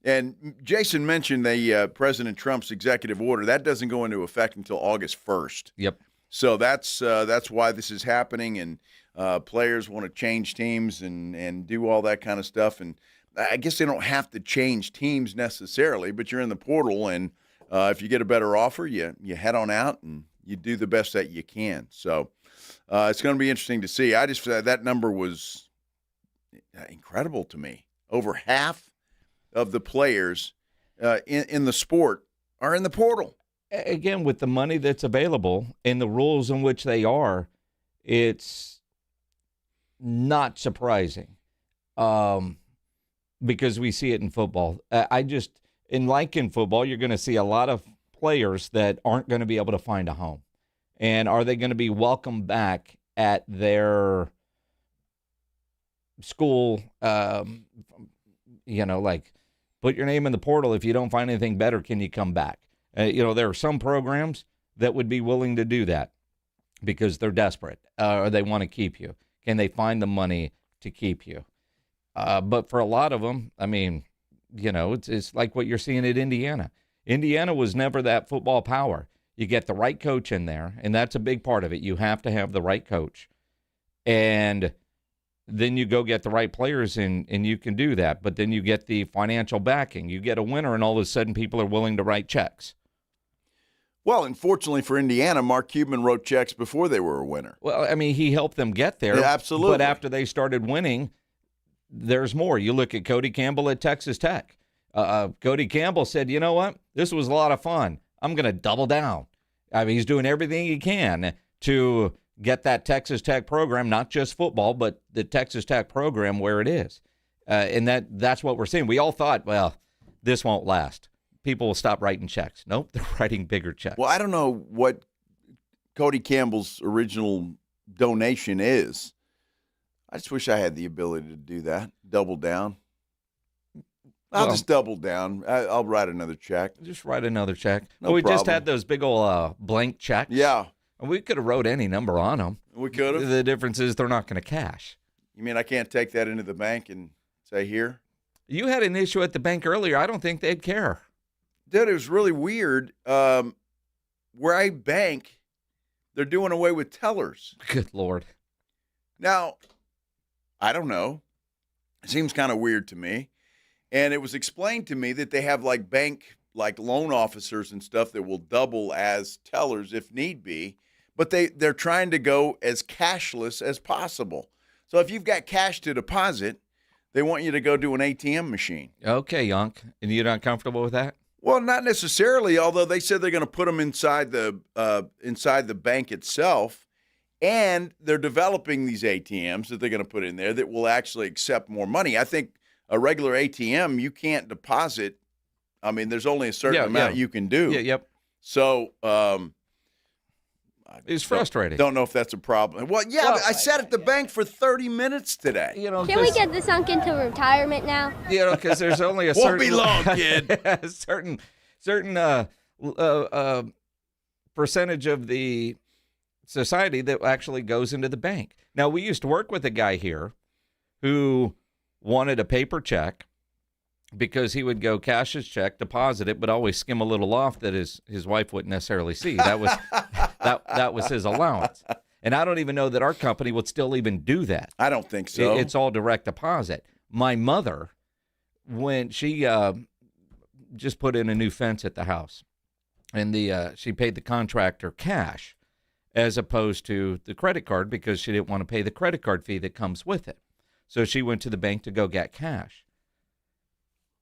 And Jason mentioned the President Trump's executive order. That doesn't go into effect until August 1st. Yep. So that's why this is happening, and players want to change teams and do all that kind of stuff. And I guess they don't have to change teams necessarily, but you're in the portal, and if you get a better offer, you head on out and you do the best that you can. So it's going to be interesting to see. I just that number was incredible to me. Over half of the players in the sport are in the portal. Again, with the money that's available and the rules in which they are, it's not surprising because we see it in football. in football, you're going to see a lot of players that aren't going to be able to find a home. And are they going to be welcomed back at their school, like put your name in the portal. If you don't find anything better, can you come back? There are some programs that would be willing to do that because they're desperate or they want to keep you. Can they find the money to keep you? But for a lot of them, I mean, it's like what you're seeing at Indiana. Indiana was never that football power. You get the right coach in there, and that's a big part of it. You have to have the right coach. And then you go get the right players, and you can do that. But then you get the financial backing. You get a winner, and all of a sudden people are willing to write checks. Well, unfortunately for Indiana, Mark Cuban wrote checks before they were a winner. Well, I mean, he helped them get there. Yeah, absolutely. But after they started winning, there's more. You look at Cody Campbell at Texas Tech. Cody Campbell said, you know what? This was a lot of fun. I'm going to double down. I mean, he's doing everything he can to get that Texas Tech program, not just football, but the Texas Tech program where it is. And that's what we're seeing. We all thought, well, this won't last. People will stop writing checks. Nope, they're writing bigger checks. Well, I don't know what Cody Campbell's original donation is. I just wish I had the ability to do that, double down. I'll just double down. I'll write another check. Just write another check. No we problem. just had those big old blank checks. Yeah. And we could have wrote any number on them. We could have. The difference is they're not going to cash. You mean I can't take that into the bank and say, here? You had an issue at the bank earlier. I don't think they'd care. Dude, it was really weird. Where I bank, they're doing away with tellers. Good Lord. Now, I don't know. It seems kind of weird to me. And it was explained to me that they have bank loan officers and stuff that will double as tellers if need be. But they're trying to go as cashless as possible. So if you've got cash to deposit, they want you to go to an ATM machine. Okay, Yonk. And you're not comfortable with that? Well, not necessarily, although they said they're going to put them inside the bank itself. And they're developing these ATMs that they're going to put in there that will actually accept more money. I think a regular ATM, you can't deposit. I mean, there's only a certain amount you can do. Yeah, yep. So it's frustrating. Don't know if that's a problem. Well, but I sat at the bank for 30 minutes today. Can we get this sunk into retirement now? Because there's only a Won't certain be long, kid. certain percentage of the society that actually goes into the bank. Now, we used to work with a guy here who wanted a paper check because he would go cash his check, deposit it, but always skim a little off that his wife wouldn't necessarily see. That was that was his allowance. And I don't even know that our company would still even do that. I don't think so. It's all direct deposit. My mother, when she just put in a new fence at the house, and she paid the contractor cash as opposed to the credit card because she didn't want to pay the credit card fee that comes with it. So she went to the bank to go get cash.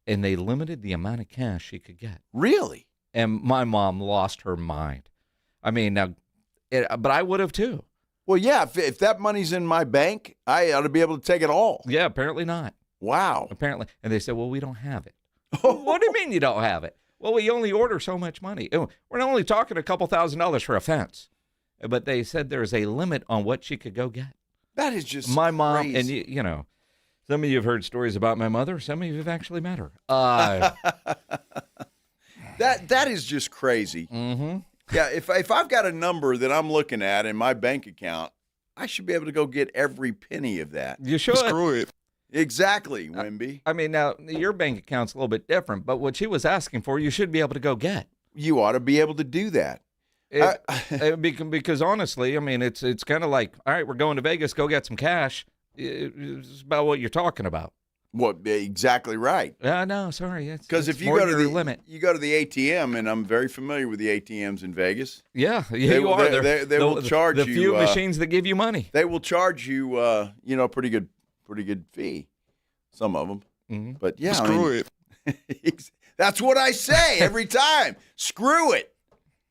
And they limited the amount of cash she could get. Really? And my mom lost her mind. I mean, but I would have too. Well, yeah, if that money's in my bank, I ought to be able to take it all. Yeah, apparently not. Wow. Apparently. And they said, well, we don't have it. What do you mean you don't have it? Well, we only order so much money. We're only talking a couple $1,000s for a fence. But they said there's a limit on what she could go get. That is just my mom, crazy. And some of you have heard stories about my mother. Some of you have actually met her. That is just crazy. Mm-hmm. Yeah, if I've got a number that I'm looking at in my bank account, I should be able to go get every penny of that. You should. Screw it. Exactly, Wemby. I mean, now, your bank account's a little bit different, but what she was asking for, you should be able to go get. You ought to be able to do that. Because honestly, I mean, it's kind of like, all right, we're going to Vegas, go get some cash. It's about what you're talking about. What? Exactly right. No, sorry. Because if you go to the limit, you go to the ATM, and I'm very familiar with the ATMs in Vegas. Yeah, they you are. They will charge you the few machines that give you money. They will charge you, a pretty good fee. Some of them, but yeah, Screw it. That's what I say every time. Screw it.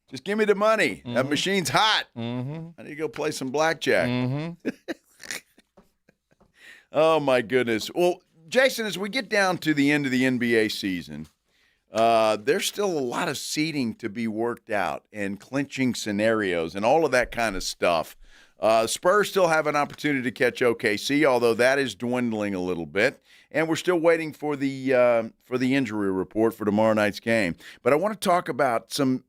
Just give me the money. That machine's hot. I need to go play some blackjack. Oh, my goodness. Well, Jason, as we get down to the end of the NBA season, there's still a lot of seeding to be worked out and clinching scenarios and all of that kind of stuff. Spurs still have an opportunity to catch OKC, although that is dwindling a little bit. And we're still waiting for the injury report for tomorrow night's game. But I want to talk about some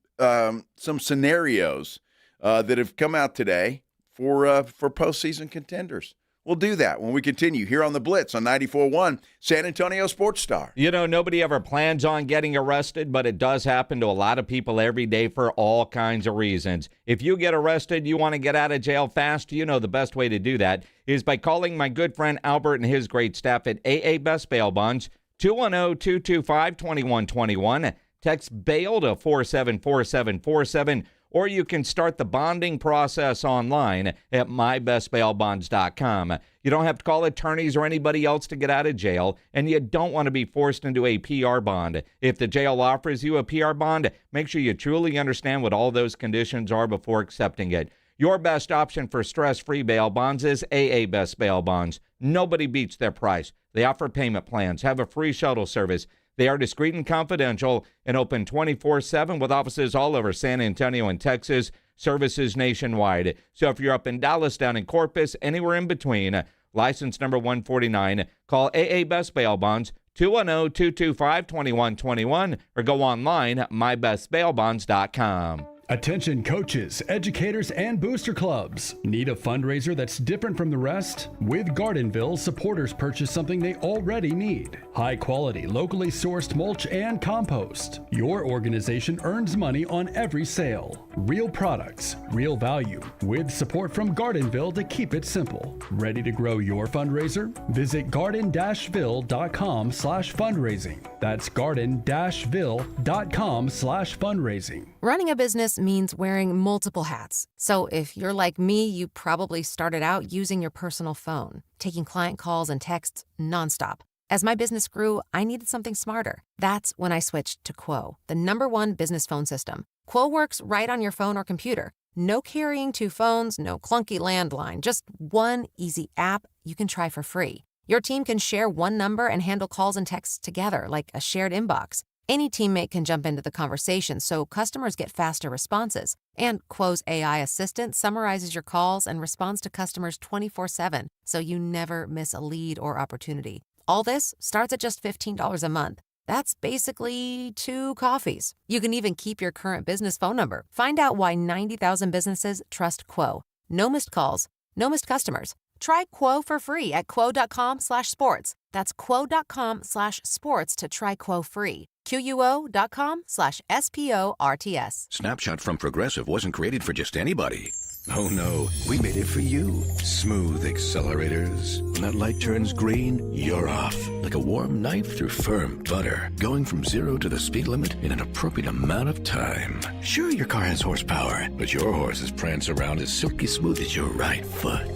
scenarios that have come out today for postseason contenders. We'll do that when we continue here on the Blitz on 94.1 San Antonio Sports Star. You know, nobody ever plans on getting arrested, but it does happen to a lot of people every day for all kinds of reasons. If you get arrested, you want to get out of jail fast, you know the best way to do that is by calling my good friend Albert and his great staff at AA Best Bail Bonds, 210-225-2121. Text BAIL to 474747. Or you can start the bonding process online at mybestbailbonds.com. You don't have to call attorneys or anybody else to get out of jail, and you don't want to be forced into a PR bond. If the jail offers you a PR bond, make sure you truly understand what all those conditions are before accepting it. Your best option for stress-free bail bonds is AA Best Bail Bonds. Nobody beats their price. They offer payment plans, have a free shuttle service. They are discreet and confidential and open 24/7 with offices all over San Antonio and Texas, services nationwide. So if you're up in Dallas, down in Corpus, anywhere in between, license number 149, call AA Best Bail Bonds, 210-225-2121, or go online at mybestbailbonds.com. Attention coaches, educators, and booster clubs. Need a fundraiser that's different from the rest? With Gardenville, supporters purchase something they already need. High quality, locally sourced mulch and compost. Your organization earns money on every sale. Real products, real value, with support from Gardenville to keep it simple. Ready to grow your fundraiser? Visit garden-ville.com/fundraising. That's garden-ville.com/fundraising. Running a business means wearing multiple hats. So if you're like me, you probably started out using your personal phone, taking client calls and texts nonstop. As my business grew, I needed something smarter. That's when I switched to Quo, the #1 business phone system. Quo works right on your phone or computer. No carrying 2 phones, no clunky landline, just one easy app you can try for free. Your team can share one number and handle calls and texts together like a shared inbox. Any teammate can jump into the conversation so customers get faster responses. And Quo's AI assistant summarizes your calls and responds to customers 24/7, so you never miss a lead or opportunity. All this starts at just $15 a month. That's basically 2 coffees. You can even keep your current business phone number. Find out why 90,000 businesses trust Quo. No missed calls, no missed customers. Try Quo for free at quo.com/sports. That's quo.com/sports to try Quo free. QUO.com/SPORTS. Snapshot from Progressive wasn't created for just anybody. Oh no, we made it for you. Smooth accelerators. When that light turns green, you're off. Like a warm knife through firm butter. Going from 0 to the speed limit in an appropriate amount of time. Sure, your car has horsepower, but your horses prance around as silky smooth as your right foot.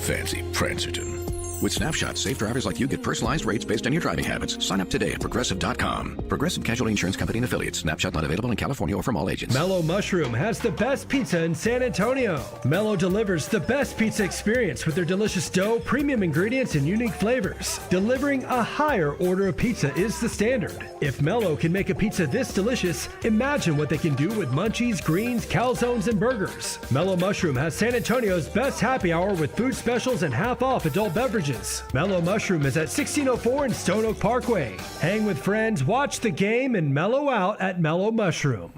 Fancy Prancerton. With Snapshot, safe drivers like you get personalized rates based on your driving habits. Sign up today at Progressive.com. Progressive Casualty Insurance Company and Affiliates. Snapshot not available in California or from all agents. Mellow Mushroom has the best pizza in San Antonio. Mellow delivers the best pizza experience with their delicious dough, premium ingredients, and unique flavors. Delivering a higher order of pizza is the standard. If Mellow can make a pizza this delicious, imagine what they can do with munchies, greens, calzones, and burgers. Mellow Mushroom has San Antonio's best happy hour with food specials and half-off adult beverages. Mellow Mushroom is at 1604 in Stone Oak Parkway. Hang with friends, watch the game, and mellow out at Mellow Mushroom.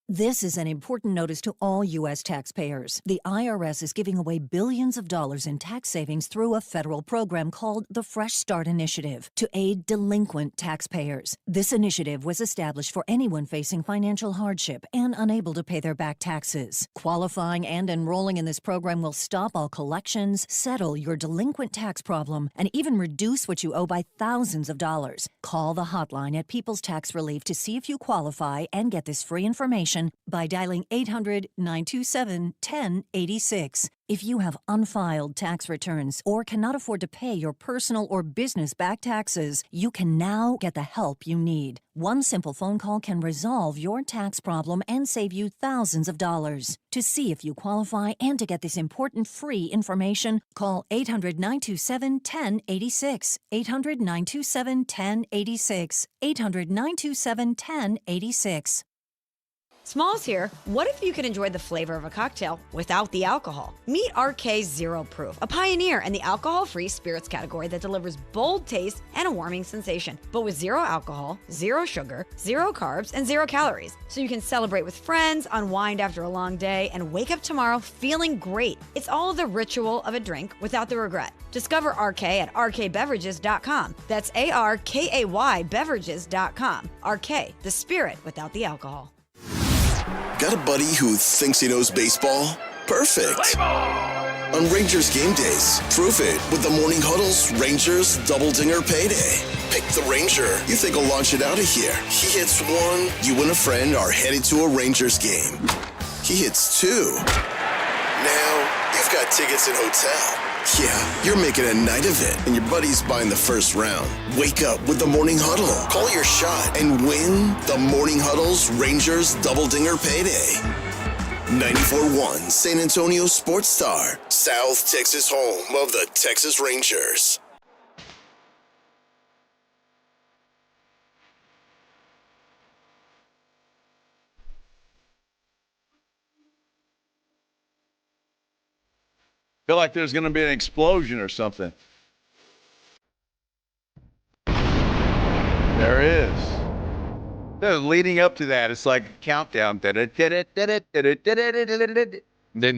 This is an important notice to all U.S. taxpayers. The IRS is giving away billions of dollars in tax savings through a federal program called the Fresh Start Initiative to aid delinquent taxpayers. This initiative was established for anyone facing financial hardship and unable to pay their back taxes. Qualifying and enrolling in this program will stop all collections, settle your delinquent tax problem, and even reduce what you owe by thousands of dollars. Call the hotline at People's Tax Relief to see if you qualify and get this free information information by dialing 800-927-1086. If you have unfiled tax returns or cannot afford to pay your personal or business back taxes, you can now get the help you need. One simple phone call can resolve your tax problem and save you thousands of dollars. To see if you qualify and to get this important free information, call 800-927-1086. 800-927-1086. 800-927-1086. Smalls here. What if you could enjoy the flavor of a cocktail without the alcohol? Meet RK Zero Proof, a pioneer in the alcohol-free spirits category that delivers bold taste and a warming sensation, but with zero alcohol, zero sugar, zero carbs, and zero calories. So you can celebrate with friends, unwind after a long day, and wake up tomorrow feeling great. It's all the ritual of a drink without the regret. Discover RK at rkbeverages.com. That's ARKAY beverages.com. RK, the spirit without the alcohol. Got a buddy who thinks he knows baseball? Perfect. On Rangers game days, prove it with the Morning Huddle's Rangers Double Dinger Payday. Pick the Ranger you think will launch it out of here. He hits one, you and a friend are headed to a Rangers game. He hits two. Now, you've got tickets and hotel. Yeah, you're making a night of it, and your buddy's buying the first round. Wake up with the Morning Huddle. Call your shot and win the Morning Huddle's Rangers Double Dinger Payday. 94.1 San Antonio Sports Star, South Texas home of the Texas Rangers. Feel like there's going to be an explosion or something. There is. Leading up to that, it's like a countdown. Didn't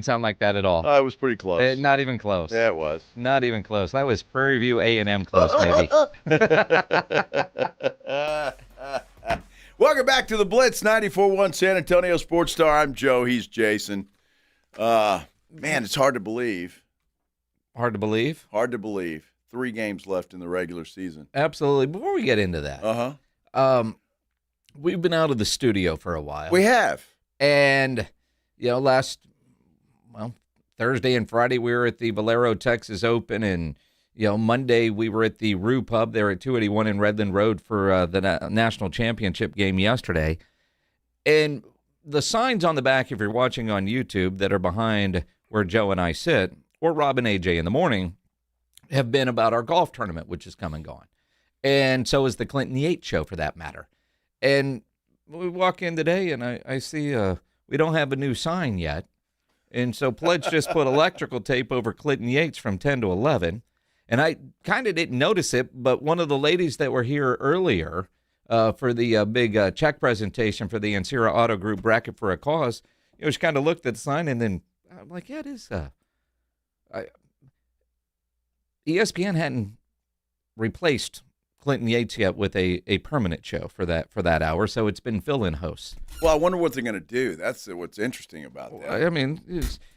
sound like that at all. It was pretty close. Not even close. Yeah, it was. Not even close. That was Prairie View A&M close, maybe. Welcome back to the Blitz, 94.1 San Antonio Sports Star. I'm Joe. He's Jason. Man, it's hard to believe. Hard to believe? Hard to believe. 3 games left in the regular season. Absolutely. Before we get into that, we've been out of the studio for a while. We have. And, Thursday and Friday we were at the Valero Texas Open, and, Monday we were at the Rue Pub there at 281 in Redland Road for the national championship game yesterday. And the signs on the back, if you're watching on YouTube, that are behind where Joe and I sit, or Rob and AJ in the morning, have been about our golf tournament, which is come and gone. And so is the Clinton Yates show, for that matter. And we walk in today, and I see we don't have a new sign yet. And so Pledge just put electrical tape over Clinton Yates from 10 to 11. And I kind of didn't notice it, but one of the ladies that were here earlier for the big check presentation for the Ancira Auto Group Bracket for a Cause, she kind of looked at the sign, and then I'm like, yeah, it is. ESPN hadn't replaced Clinton Yates yet with a permanent show for that hour, so it's been fill-in hosts. Well, I wonder what they're going to do. That's what's interesting about that. I mean,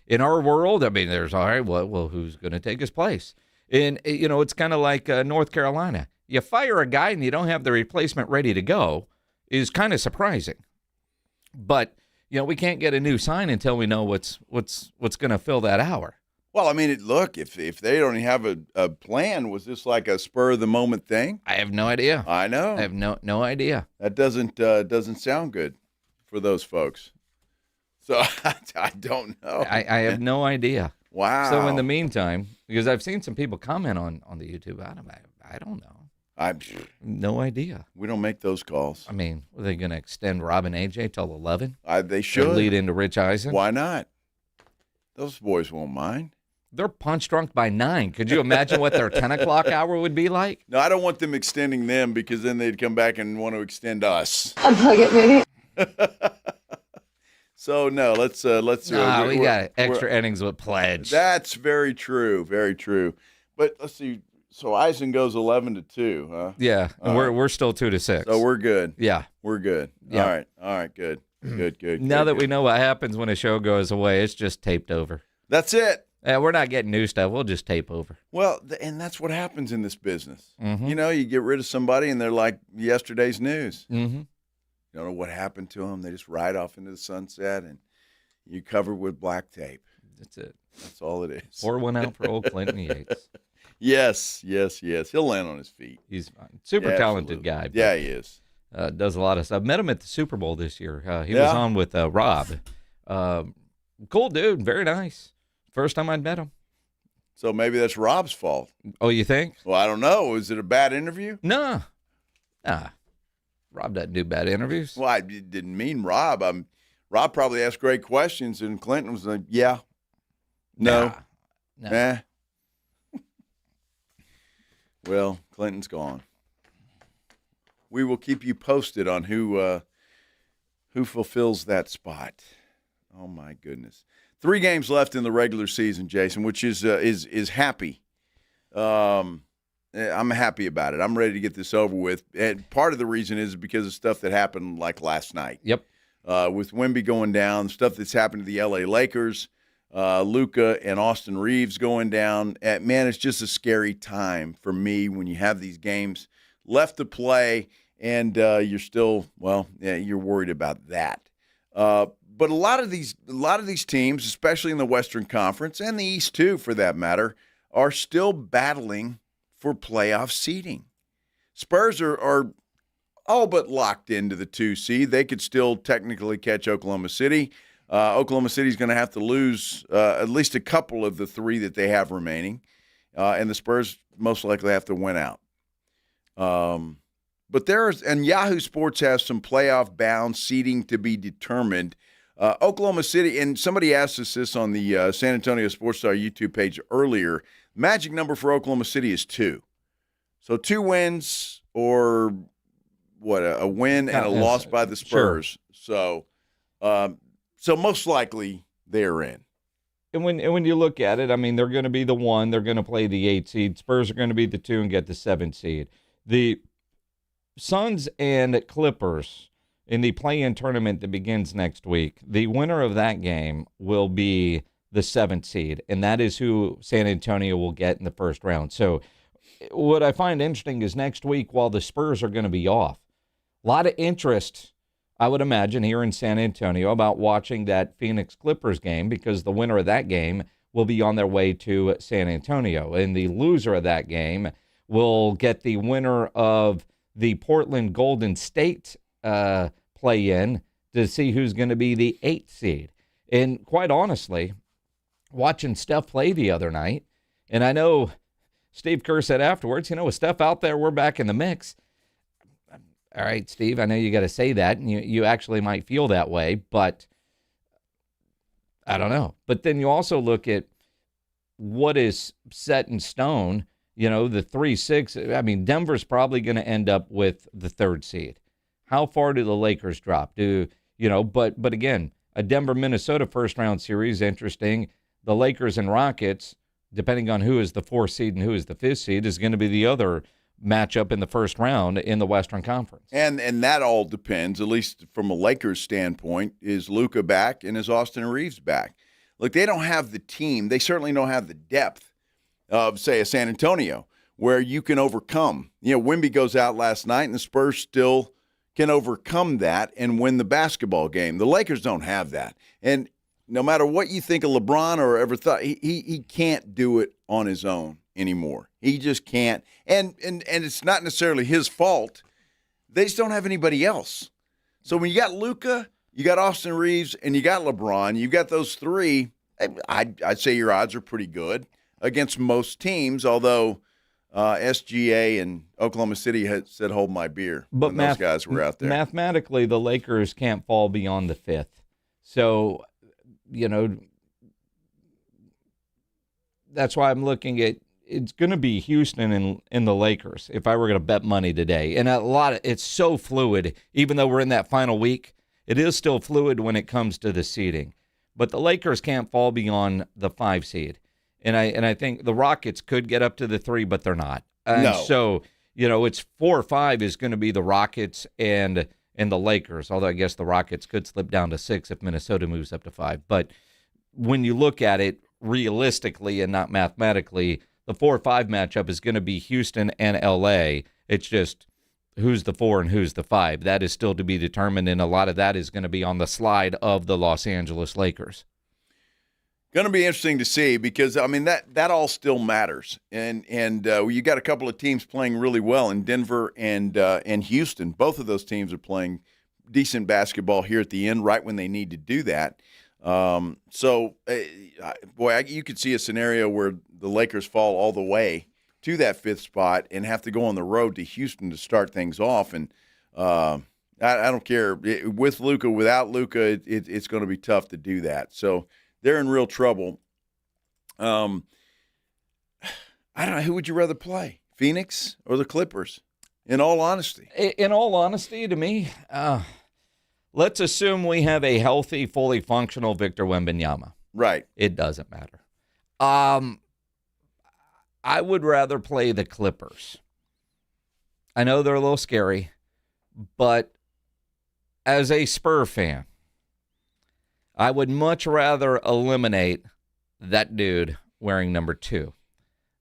in our world, there's, all right, well, who's going to take his place? And, it's kind of like North Carolina. You fire a guy and you don't have the replacement ready to go is kind of surprising. But, we can't get a new sign until we know what's going to fill that hour. Well, I mean, look, if they don't have a plan, was this like a spur-of-the-moment thing? I have no idea. I know. I have no idea. That doesn't sound good for those folks. So I don't know. I have no idea. Wow. So in the meantime, because I've seen some people comment on the YouTube, I don't know. No idea. We don't make those calls. I mean, are they going to extend Rob and AJ till 11? They should. Lead into Rich Eisen? Why not? Those boys won't mind. They're punch drunk by 9. Could you imagine what their 10 o'clock hour would be like? No, I don't want them extending them, because then they'd come back and want to extend us. Unplug it, maybe. So no, let's. We got extra innings with Pledge. That's very true, very true. But let's see. So Eisen goes 11-2, huh? Yeah, and we're still 2-6. So we're good. Yeah, we're good. Yeah. All right, good. Now that we know what happens when a show goes away, it's just taped over. That's it. We're not getting new stuff. We'll just tape over. Well, and that's what happens in this business. Mm-hmm. You get rid of somebody, and they're like yesterday's news. Mm-hmm. You don't know what happened to them. They just ride off into the sunset, and you covered with black tape. That's it. That's all it is. Pour one out for old Clinton Yates. Yes. He'll land on his feet. He's fine. Super talented guy. Yeah, he is. Does a lot of stuff. Met him at the Super Bowl this year. He was on with Rob. Cool dude. Very nice. First time I'd met him. So maybe that's Rob's fault. Oh, you think? Well, I don't know. Is it a bad interview? No. Rob doesn't do bad interviews. Well, I didn't mean Rob. Rob probably asked great questions, and Clinton was like, yeah. No. Nah. Well, Clinton's gone. We will keep you posted on who fulfills that spot. Oh my goodness! 3 games left in the regular season, Jason, which is happy. I'm happy about it. I'm ready to get this over with. And part of the reason is because of stuff that happened like last night. Yep. With Wemby going down, stuff that's happened to the L.A. Lakers, Luka and Austin Reeves going down. Man, it's just a scary time for me when you have these games left to play and you're still, you're worried about that. But a lot of these teams, especially in the Western Conference and the East too, for that matter, are still battling for playoff seeding. Spurs are all but locked into the 2 seed. They could still technically catch Oklahoma City. Oklahoma City's going to have to lose at least a couple of the 3 that they have remaining, and the Spurs most likely have to win out. But and Yahoo Sports has some playoff-bound seeding to be determined. Oklahoma City, and somebody asked us this on the San Antonio Sports Star YouTube page earlier, magic number for Oklahoma City is 2. So 2 wins or a win and a loss by the Spurs. Sure. So most likely they're in. And when you look at it, I mean, they're going to be the 1. They're going to play the 8 seed. Spurs are going to be the 2 and get the 7 seed. The Suns and Clippers in the play-in tournament that begins next week, the winner of that game will be the 7th seed, and that is who San Antonio will get in the first round. So what I find interesting is next week, while the Spurs are going to be off, a lot of interest, I would imagine, here in San Antonio about watching that Phoenix Clippers game, because the winner of that game will be on their way to San Antonio, and the loser of that game will get the winner of the Portland Golden State play-in to see who's going to be the 8th seed. And quite honestly, watching Steph play the other night, and I know Steve Kerr said afterwards, with Steph out there, we're back in the mix. All right, Steve, I know you got to say that, and you actually might feel that way, but I don't know. But then you also look at what is set in stone, the 3-6. I mean, Denver's probably going to end up with the 3rd seed. How far do the Lakers drop? But again, a Denver-Minnesota first-round series, interesting. The Lakers and Rockets, depending on who is the 4th seed and who is the 5th seed, is going to be the other matchup in the first round in the Western Conference. And that all depends, at least from a Lakers standpoint, is Luka back and is Austin Reeves back? Look, they don't have the team. They certainly don't have the depth of, say, a San Antonio, where you can overcome. Wemby goes out last night, and the Spurs still can overcome that and win the basketball game. The Lakers don't have that. And no matter what you think of LeBron or ever thought, he can't do it on his own anymore. He just can't. And it's not necessarily his fault. They just don't have anybody else. So when you got Luka, you got Austin Reeves, and you got LeBron, you've got those 3, I'd say your odds are pretty good against most teams, although SGA and Oklahoma City had said, hold my beer, when those guys were out there. Mathematically, the Lakers can't fall beyond the 5th. So, that's why I'm looking at, it's going to be Houston and the Lakers if I were going to bet money today. And it's so fluid, even though we're in that final week, it is still fluid when it comes to the seeding. But the Lakers can't fall beyond the 5 seed. And I think the Rockets could get up to the 3, but they're not. And no. So, it's 4 or 5 is going to be the Rockets and the Lakers, although I guess the Rockets could slip down to 6 if Minnesota moves up to 5. But when you look at it realistically and not mathematically, the 4 or 5 matchup is going to be Houston and L.A. It's just who's the 4 and who's the 5. That is still to be determined, and a lot of that is going to be on the slide of the Los Angeles Lakers. Going to be interesting to see because, I mean, that all still matters. And you got a couple of teams playing really well in Denver and Houston. Both of those teams are playing decent basketball here at the end, right when they need to do that. You could see a scenario where the Lakers fall all the way to that 5th spot and have to go on the road to Houston to start things off. And I don't care. With Luka, without Luka, it's going to be tough to do that. So they're in real trouble. I don't know. Who would you rather play, Phoenix or the Clippers, in all honesty? In all honesty, to me, let's assume we have a healthy, fully functional Victor Wembanyama. Right. It doesn't matter. I would rather play the Clippers. I know they're a little scary, but as a Spurs fan, I would much rather eliminate that dude wearing number 2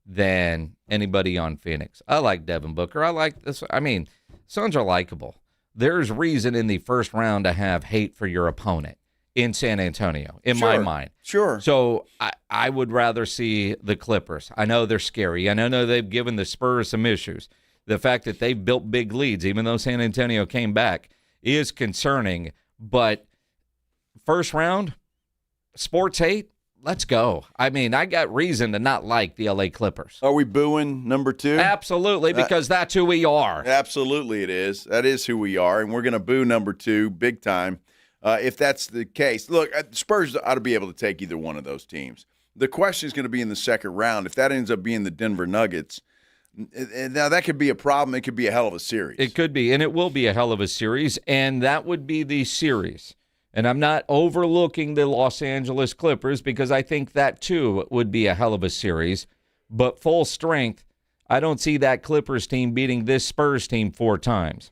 than anybody on Phoenix. I like Devin Booker. I like this. I mean, Suns are likable. There's reason in the first round to have hate for your opponent in San Antonio, in my mind. Sure. So I would rather see the Clippers. I know they're scary. I know they've given the Spurs some issues. The fact that they've built big leads, even though San Antonio came back, is concerning. But first round, sports hate, let's go. I mean, I got reason to not like the LA Clippers. Are we booing number 2? Absolutely, because that's who we are. Absolutely it is. That is who we are, and we're going to boo number 2 big time if that's the case. Look, Spurs ought to be able to take either one of those teams. The question is going to be in the second round. If that ends up being the Denver Nuggets, now that could be a problem. It could be a hell of a series. It could be, and it will be a hell of a series, and that would be the series. And I'm not overlooking the Los Angeles Clippers because I think that, too, would be a hell of a series. But full strength, I don't see that Clippers team beating this Spurs team 4 times.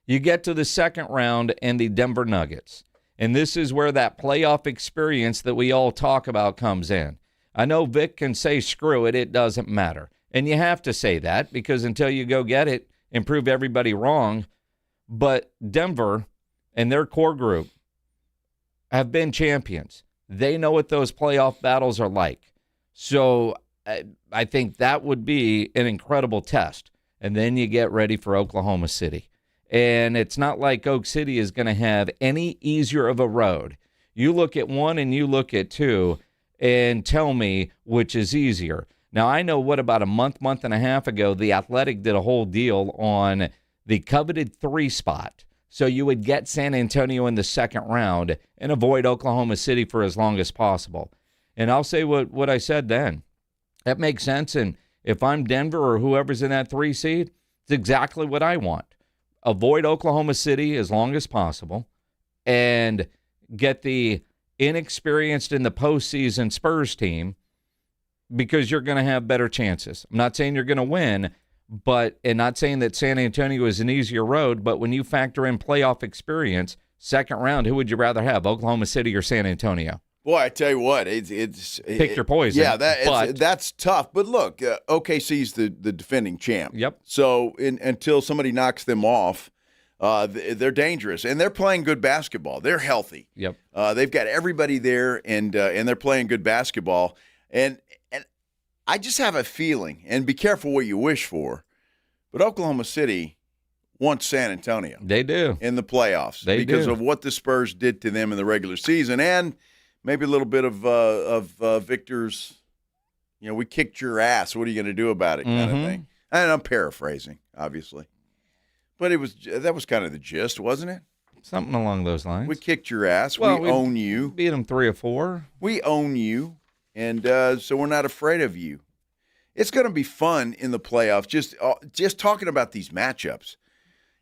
You get to the second round and the Denver Nuggets. And this is where that playoff experience that we all talk about comes in. I know Vic can say, screw it, it doesn't matter. And you have to say that because until you go get it and prove everybody wrong. But Denver and their core group have been champions. They know what those playoff battles are like. So I think that would be an incredible test. And then you get ready for Oklahoma City. And it's not like Oak City is going to have any easier of a road. You look at 1 and you look at 2 and tell me which is easier. Now, I know about a month and a half ago, The Athletic did a whole deal on the coveted 3 spot. So you would get San Antonio in the second round and avoid Oklahoma City for as long as possible. And I'll say what I said then. That makes sense. And if I'm Denver or whoever's in that 3 seed, it's exactly what I want. Avoid Oklahoma City as long as possible and get the inexperienced in the postseason Spurs team because you're going to have better chances. I'm not saying you're going to win, and not saying that San Antonio is an easier road, but when you factor in playoff experience, second round, who would you rather have, Oklahoma City or San Antonio? Boy, I tell you what, it's pick your poison. Yeah, that's tough. But look, OKC's the defending champ. Yep. So until somebody knocks them off, they're dangerous, and they're playing good basketball. They're healthy. Yep. They've got everybody there, and they're playing good basketball. And I just have a feeling, and be careful what you wish for, but Oklahoma City wants San Antonio. They do. In the playoffs. Because of what the Spurs did to them in the regular season, and maybe a little bit of Victor's, we kicked your ass. What are you going to do about it kind of thing. And I'm paraphrasing, obviously. But that was kind of the gist, wasn't it? Something along those lines. We kicked your ass. Well, we own you. Beat them 3 or 4. We own you. And so we're not afraid of you. It's going to be fun in the playoffs, just talking about these matchups.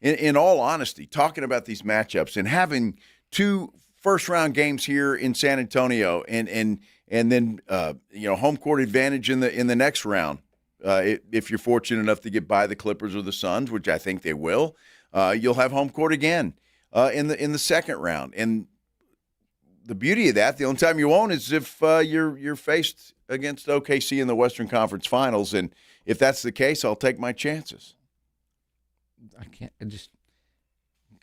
In all honesty, talking about these matchups and having 2 first-round games here in San Antonio and then home court advantage in the next round. If you're fortunate enough to get by the Clippers or the Suns, which I think they will, you'll have home court again in the second round. And the beauty of that, the only time you won't is if you're faced against OKC in the Western Conference Finals. And if that's the case, I'll take my chances. I just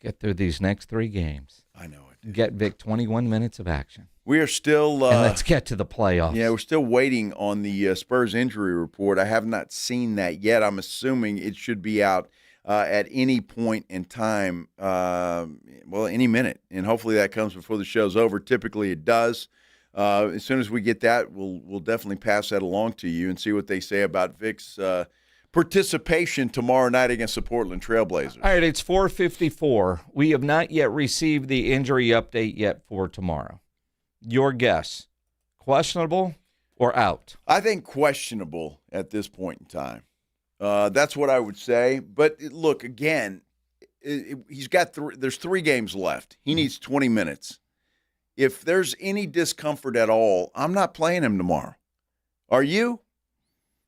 get through these next 3 games. I know it. Get Vic 21 minutes of action. We are still and let's get to the playoffs. Yeah, we're still waiting on the Spurs injury report. I have not seen that yet. I'm assuming it should be out at any point in time, any minute. And hopefully that comes before the show's over. Typically it does. As soon as we get that, we'll definitely pass that along to you and see what they say about Vic's participation tomorrow night against the Portland Trailblazers. All right, it's 4:54. We have not yet received the injury update yet for tomorrow. Your guess, questionable or out? I think questionable at this point in time. That's what I would say. But look, again, he's got there's 3 games left. He needs 20 minutes. If there's any discomfort at all, I'm not playing him tomorrow. Are you?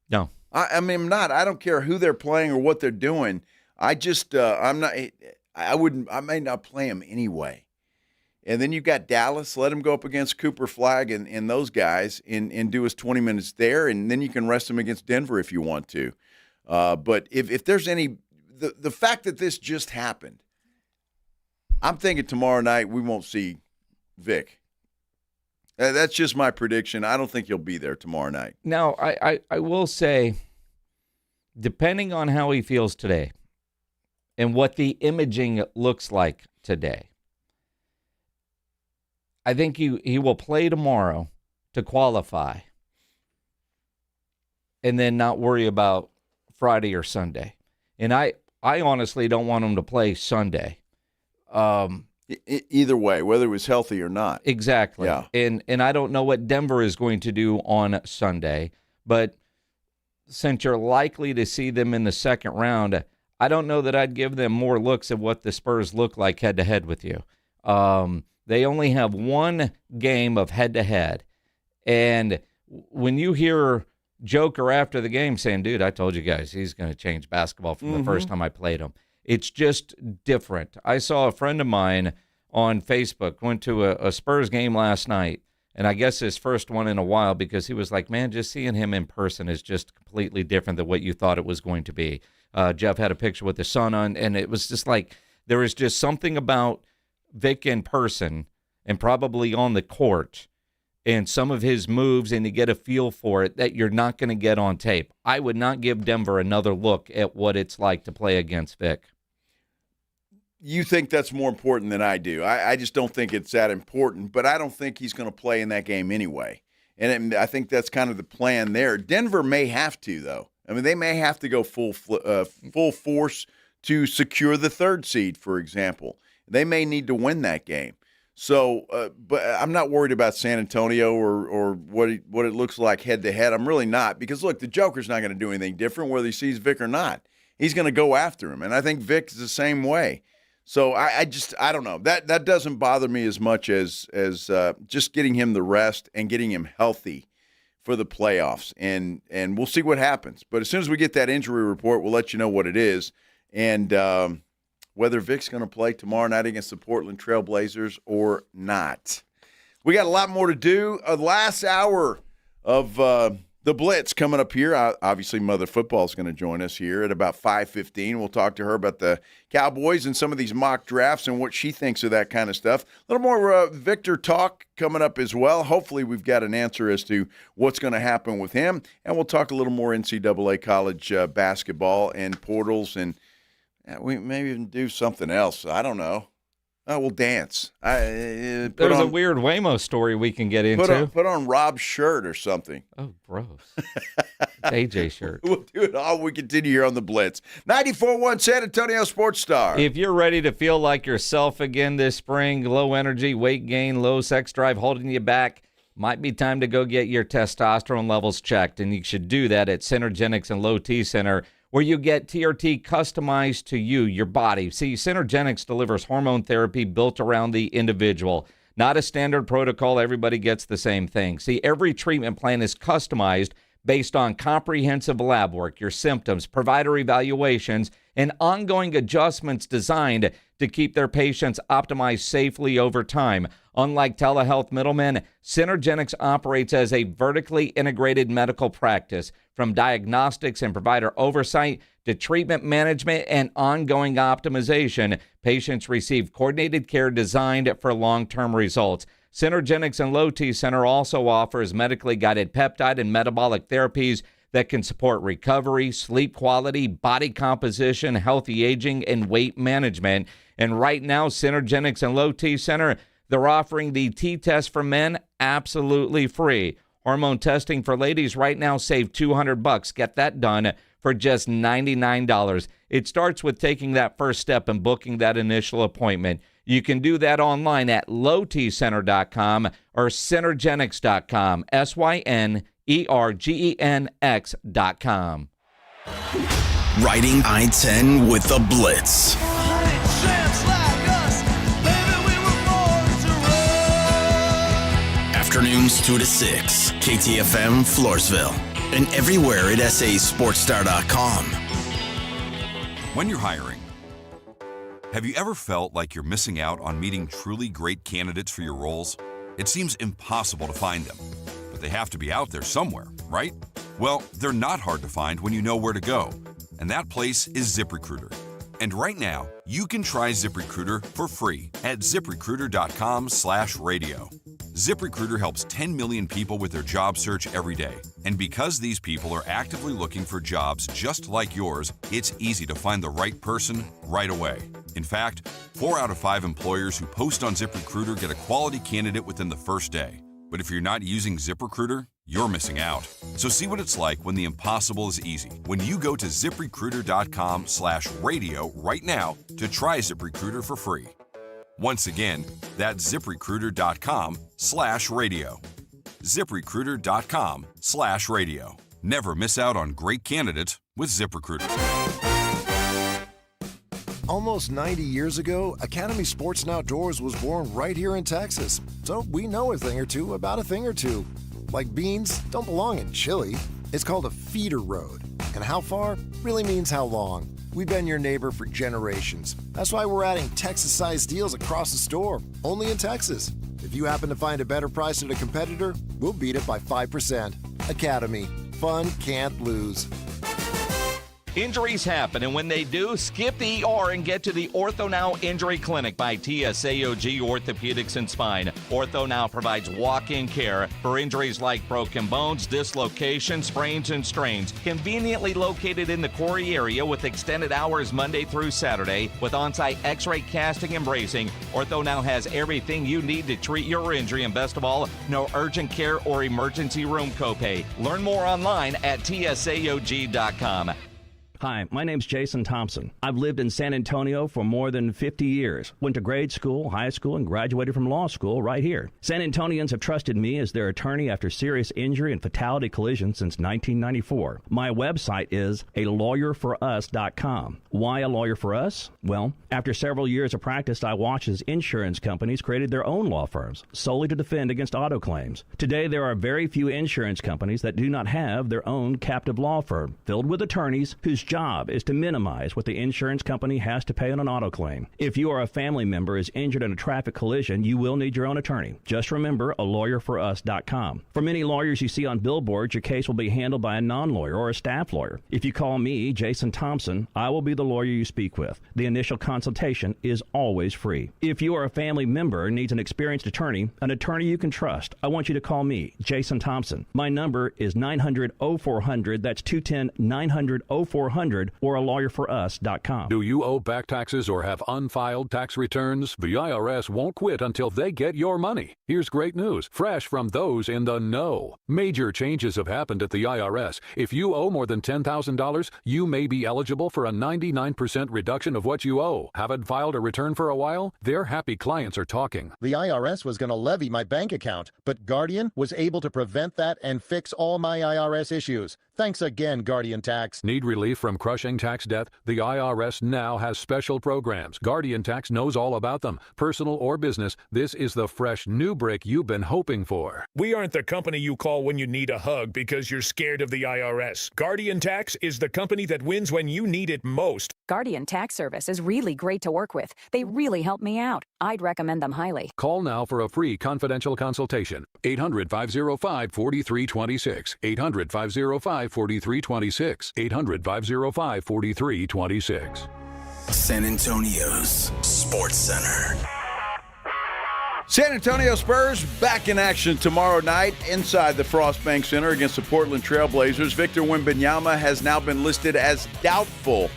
No. I mean, I'm not. I don't care who they're playing or what they're doing. I just, I'm not. I may not play him anyway. And then you've got Dallas. Let him go up against Cooper Flagg and those guys and do his 20 minutes there, and then you can rest him against Denver if you want to. But if there's any – the fact that this just happened, I'm thinking tomorrow night we won't see Vic. That's just my prediction. I don't think he'll be there tomorrow night. Now, I will say, depending on how he feels today and what the imaging looks like today, I think he will play tomorrow to qualify and then not worry about Friday or Sunday. And I honestly don't want him to play Sunday. Either way, whether it was healthy or not. Exactly. Yeah. And I don't know what Denver is going to do on Sunday, but since you're likely to see them in the second round, I don't know that I'd give them more looks at what the Spurs look like head-to-head with you. They only have 1 game of head-to-head. And when you hear Joker after the game saying, dude, I told you guys he's going to change basketball from the first time I played him. It's just different. I saw a friend of mine on Facebook went to a Spurs game last night, and I guess his first one in a while because he was like, man, just seeing him in person is just completely different than what you thought it was going to be. Jeff had a picture with the sun on, and it was just like there was just something about Vic in person and probably on the court and some of his moves, and you get a feel for it that you're not going to get on tape. I would not give Denver another look at what it's like to play against Vic. You think that's more important than I do. I just don't think it's that important, but I don't think he's going to play in that game anyway. And I think that's kind of the plan there. Denver may have to, though. I mean, they may have to go full force to secure the 3rd seed, for example. They may need to win that game. So, but I'm not worried about San Antonio or what it looks like head-to-head. I'm really not because, look, the Joker's not going to do anything different whether he sees Vic or not. He's going to go after him, and I think Vic is the same way. So I don't know. That doesn't bother me as much as just getting him the rest and getting him healthy for the playoffs. And we'll see what happens. But as soon as we get that injury report, we'll let you know what it is. And whether Vic's going to play tomorrow night against the Portland Trailblazers or not. We got a lot more to do. Last hour of the Blitz coming up here. Obviously, Mother Football is going to join us here at about 5:15. We'll talk to her about the Cowboys and some of these mock drafts and what she thinks of that kind of stuff. A little more Victor talk coming up as well. Hopefully, we've got an answer as to what's going to happen with him. And we'll talk a little more NCAA college basketball and portals, and we maybe even do something else. I don't know. We'll dance. There's a weird Waymo story we can get into. Put on Rob's shirt or something. Oh, gross. AJ shirt. We'll do it all. We continue here on the Blitz. 94.1 San Antonio Sports Star. If you're ready to feel like yourself again this spring, low energy, weight gain, low sex drive holding you back, might be time to go get your testosterone levels checked. And you should do that at Synergenics and Low T Center, where you get TRT customized to you, your body. See, Synergenics delivers hormone therapy built around the individual. Not a standard protocol, everybody gets the same thing. See, every treatment plan is customized based on comprehensive lab work, your symptoms, provider evaluations, and ongoing adjustments designed to keep their patients optimized safely over time. Unlike telehealth middlemen, Synergenics operates as a vertically integrated medical practice. From diagnostics and provider oversight to treatment management and ongoing optimization, patients receive coordinated care designed for long-term results. Synergenics and Low T Center also offers medically guided peptide and metabolic therapies that can support recovery, sleep quality, body composition, healthy aging, and weight management. And right now, Synergenics and Low T Center, they're offering the T-test for men absolutely free. Hormone testing for ladies right now, save $200. Get that done for just $99. It starts with taking that first step and booking that initial appointment. You can do that online at lowtcenter.com or synergenics.com, SYNERGENX.com. Riding I-10 with the Blitz. Afternoons 2 to 6, KTFM Floresville, and everywhere at SASportsStar.com. When you're hiring, have you ever felt like you're missing out on meeting truly great candidates for your roles? It seems impossible to find them, but they have to be out there somewhere, right? Well, they're not hard to find when you know where to go, and that place is ZipRecruiter. And right now, you can try ZipRecruiter for free at ZipRecruiter.com/radio. ZipRecruiter helps 10 million people with their job search every day. And because these people are actively looking for jobs just like yours, it's easy to find the right person right away. In fact, 4 out of 5 employers who post on ZipRecruiter get a quality candidate within the first day. But if you're not using ZipRecruiter, you're missing out. So see what it's like when the impossible is easy. When you go to ZipRecruiter.com/radio right now to try ZipRecruiter for free. Once again, that's ZipRecruiter.com/radio. ZipRecruiter.com/radio. Never miss out on great candidates with ZipRecruiter. Almost 90 years ago, Academy Sports and Outdoors was born right here in Texas. So we know a thing or two about a thing or two. Like beans don't belong in Chile. It's called a feeder road. And how far really means how long. We've been your neighbor for generations. That's why we're adding Texas-sized deals across the store, only in Texas. If you happen to find a better price at a competitor, we'll beat it by 5%. Academy. Fun can't lose. Injuries happen, and when they do, skip the ER and get to the Ortho Now Injury Clinic by TSAOG Orthopedics and Spine. Ortho Now provides walk-in care for injuries like broken bones, dislocations, sprains, and strains. Conveniently located in the Quarry area with extended hours Monday through Saturday with on-site x-ray casting and bracing, Ortho Now has everything you need to treat your injury, and best of all, no urgent care or emergency room copay. Learn more online at TSAOG.com. Hi, my name's Jason Thompson. I've lived in San Antonio for more than 50 years. Went to grade school, high school, and graduated from law school right here. San Antonians have trusted me as their attorney after serious injury and fatality collisions since 1994. My website is alawyerforus.com. Why a lawyer for us? Well, after several years of practice, I watched as insurance companies created their own law firms solely to defend against auto claims. Today, there are very few insurance companies that do not have their own captive law firm filled with attorneys whose job is to minimize what the insurance company has to pay on an auto claim. If you or a family member is injured in a traffic collision, you will need your own attorney. Just remember alawyerforus.com. For many lawyers you see on billboards, your case will be handled by a non-lawyer or a staff lawyer. If you call me, Jason Thompson, I will be the lawyer you speak with. The initial consultation is always free. If you or a family member needs an experienced attorney you can trust, I want you to call me, Jason Thompson. My number is 900-0400. That's 210-900-0400. or alawyerforus.com. Do you owe back taxes or have unfiled tax returns? The IRS won't quit until they get your money. Here's great news, fresh from those in the know. Major changes have happened at the IRS. If you owe more than $10,000, you may be eligible for a 99% reduction of what you owe. Haven't filed a return for a while? Their happy clients are talking. The IRS was going to levy my bank account, but Guardian was able to prevent that and fix all my IRS issues. Thanks again, Guardian Tax. Need relief from crushing tax debt? The IRS now has special programs. Guardian Tax knows all about them. Personal or business, this is the fresh new brick you've been hoping for. We aren't the company you call when you need a hug because you're scared of the IRS. Guardian Tax is the company that wins when you need it most. Guardian Tax Service is really great to work with. They really help me out. I'd recommend them highly. Call now for a free confidential consultation. 800-505-4326. 800-505-4326. 800-505-4326. San Antonio's Sports Center. San Antonio Spurs back in action tomorrow night inside the Frost Bank Center against the Portland Trail Blazers. Victor Wembanyama has now been listed as doubtful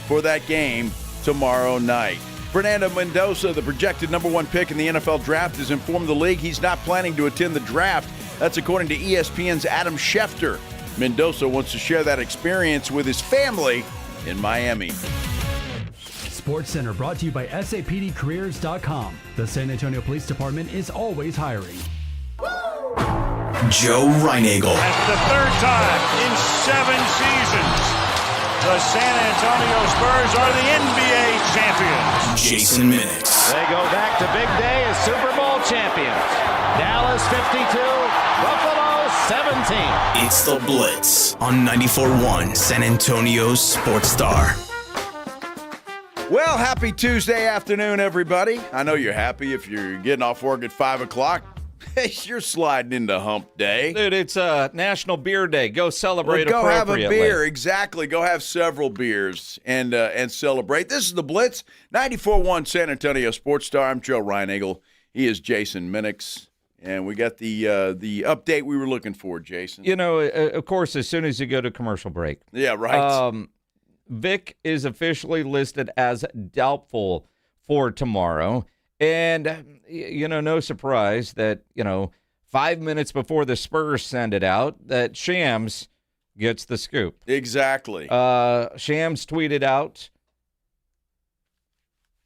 for that game tomorrow night. Fernando Mendoza, the projected number 1 pick in the NFL draft, has informed the league he's not planning to attend the draft. That's according to ESPN's Adam Schefter. Mendoza wants to share that experience with his family in Miami. Sports Center brought to you by SAPDcareers.com. The San Antonio Police Department is always hiring. Joe Reinagel. And for the third time in 7 seasons, the San Antonio Spurs are the NBA champions. Jason Minix. They go back to big day as Super Bowl champions. Dallas 52, Buffalo 17. It's the Blitz on 94.1 San Antonio's Sports Star. Well, happy Tuesday afternoon, everybody. I know you're happy if you're getting off work at 5 o'clock. You're sliding into hump day. Dude, it's National Beer Day. Go celebrate Go have a appropriately. beer. Exactly. Go have several beers and celebrate. This is the Blitz, 94.1 San Antonio Sports Star. I'm Joe Reinagel. He is Jason Minix. And we got the update we were looking for, Jason. You know, of course, as soon as you go to commercial break. Yeah, right. Vic is officially listed as doubtful for tomorrow. And, you know, no surprise that, 5 minutes before the Spurs send it out, that Shams gets the scoop. Exactly. Shams tweeted out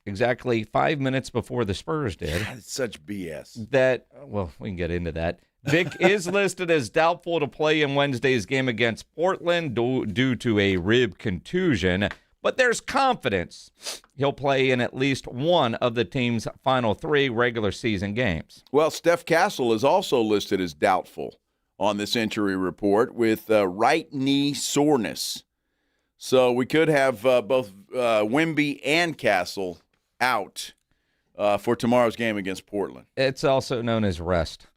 exactly 5 minutes before the Spurs did. God, it's such BS. That, well, we can get into that. Vic is listed as doubtful to play in Wednesday's game against Portland due to a rib contusion, but there's confidence he'll play in at least one of the team's final 3 regular season games. Well, Steph Castle is also listed as doubtful on this injury report with right knee soreness. So we could have both Wemby and Castle out for tomorrow's game against Portland. It's also known as rest.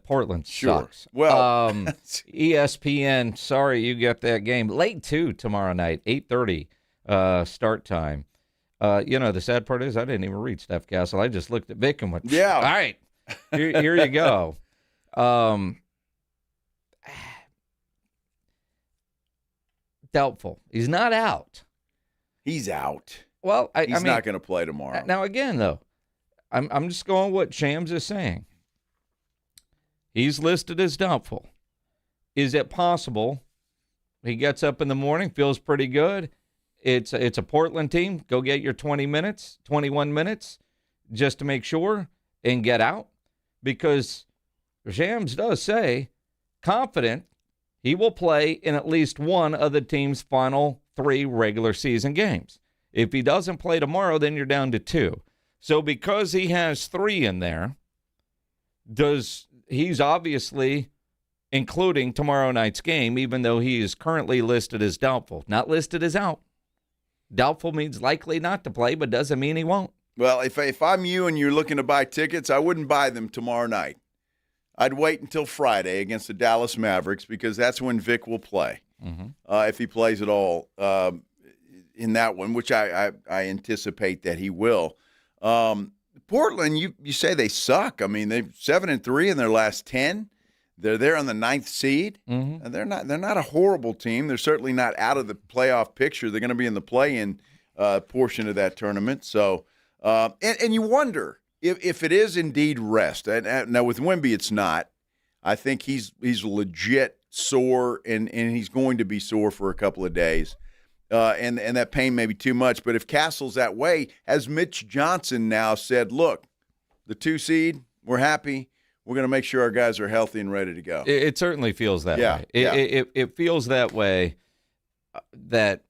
Portland sucks. Well, ESPN, sorry you got that game. Late, too, tomorrow night, 8:30 start time. The sad part is I didn't even read Steph Castle. I just looked at Vic and went, yeah. All right, here you go. Doubtful. He's not out. He's out. Well, he's not going to play tomorrow. Now, again, though, I'm just going what Shams is saying. He's listed as doubtful. Is it possible he gets up in the morning, feels pretty good? It's a Portland team. Go get your 21 minutes, just to make sure and get out? Because Shams does say, confident he will play in at least one of the team's final 3 regular season games. If he doesn't play tomorrow, then you're down to 2. So because he has 3 in there, he's obviously including tomorrow night's game, even though he is currently listed as doubtful. Not listed as out. Doubtful means likely not to play, but doesn't mean he won't. Well, if I'm you and you're looking to buy tickets, I wouldn't buy them tomorrow night. I'd wait until Friday against the Dallas Mavericks because that's when Vic will play, if he plays at all in that one, which I anticipate that he will. Portland, you say they suck. I mean, they're 7-3 in their last 10. They're there on the 9th seed. And they're not a horrible team. They're certainly not out of the playoff picture. They're going to be in the play-in portion of that tournament. So, and you wonder if it is indeed rest. And now with Wemby, it's not. I think he's legit sore, and he's going to be sore for a couple of days. And that pain may be too much. But if Castle's that way, as Mitch Johnson now said, look, the 2 seed, we're happy. we're going to make sure our guys are healthy and ready to go. It certainly feels that way. It feels that way, that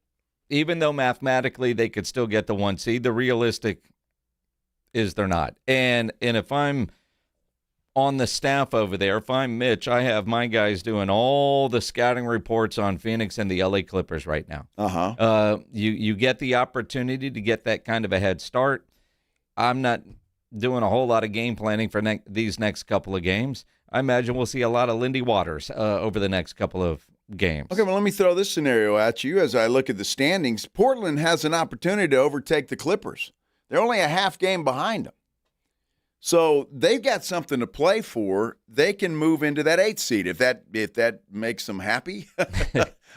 even though mathematically they could still get the 1 seed, the realistic is they're not. And if I'm on the staff over there, if I'm Mitch, I have my guys doing all the scouting reports on Phoenix and the LA Clippers right now. You get the opportunity to get that kind of a head start. I'm not doing a whole lot of game planning for these next couple of games. I imagine we'll see a lot of Lindy Waters over the next couple of games. Okay, well, let me throw this scenario at you as I look at the standings. Portland has an opportunity to overtake the Clippers. They're only a half game behind them. So they've got something to play for. They can move into that 8th seed if that makes them happy.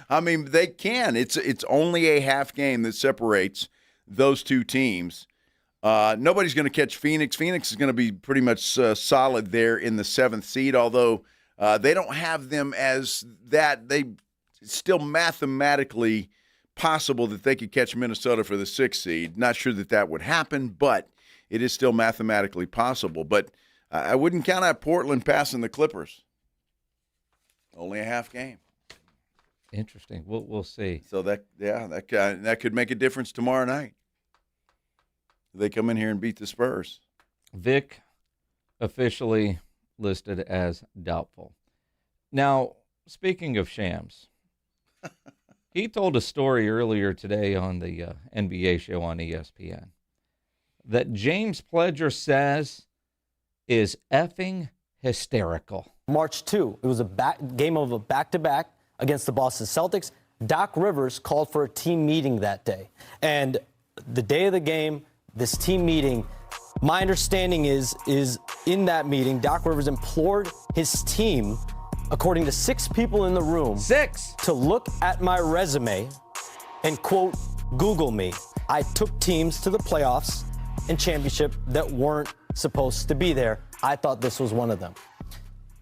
I mean, they can. It's only a half game that separates those two teams. Nobody's going to catch Phoenix. Phoenix is going to be pretty much solid there in the 7th seed, although they don't have them as that. It's still mathematically possible that they could catch Minnesota for the 6th seed. Not sure that would happen, but it is still mathematically possible. But I wouldn't count out Portland passing the Clippers. Only a half game. Interesting. We'll see. So that could make a difference tomorrow night. They come in here and beat the Spurs. Vic officially listed as doubtful. Now, speaking of shams, he told a story earlier today on the NBA show on ESPN that James Pledger says is effing hysterical. March 2, it was a game of a back-to-back against the Boston Celtics. Doc Rivers called for a team meeting that day. And the day of the game, this team meeting, my understanding is in that meeting, Doc Rivers implored his team, according to 6 people in the room, to look at my resume and, quote, Google me. I took teams to the playoffs and championship that weren't supposed to be there. I thought this was one of them.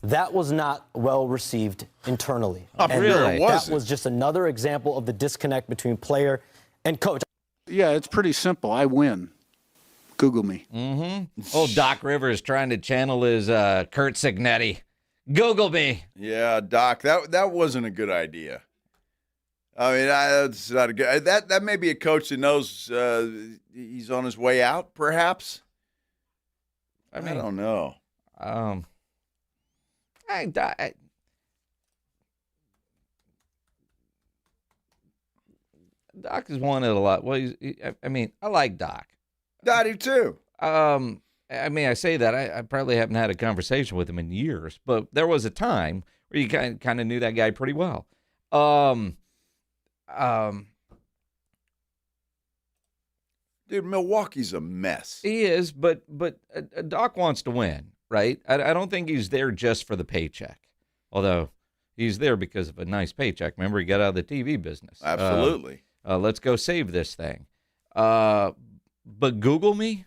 That was not well received internally. And really? That was just another example of the disconnect between player and coach. Yeah, it's pretty simple. I win. Google me. Mm-hmm. Oh, Doc Rivers trying to channel his Kurt Signetti. Google me. Yeah, Doc, that wasn't a good idea. I mean, that's not a good. That may be a coach that knows he's on his way out, perhaps. I don't know. Doc has won it a lot. Well, I like Doc. I do too. I say that. I probably haven't had a conversation with him in years, but there was a time where you kind of knew that guy pretty well. Dude, Milwaukee's a mess. He is, but Doc wants to win, right? I don't think he's there just for the paycheck, although he's there because of a nice paycheck. Remember, he got out of the TV business. Absolutely. Let's go save this thing. But Google me?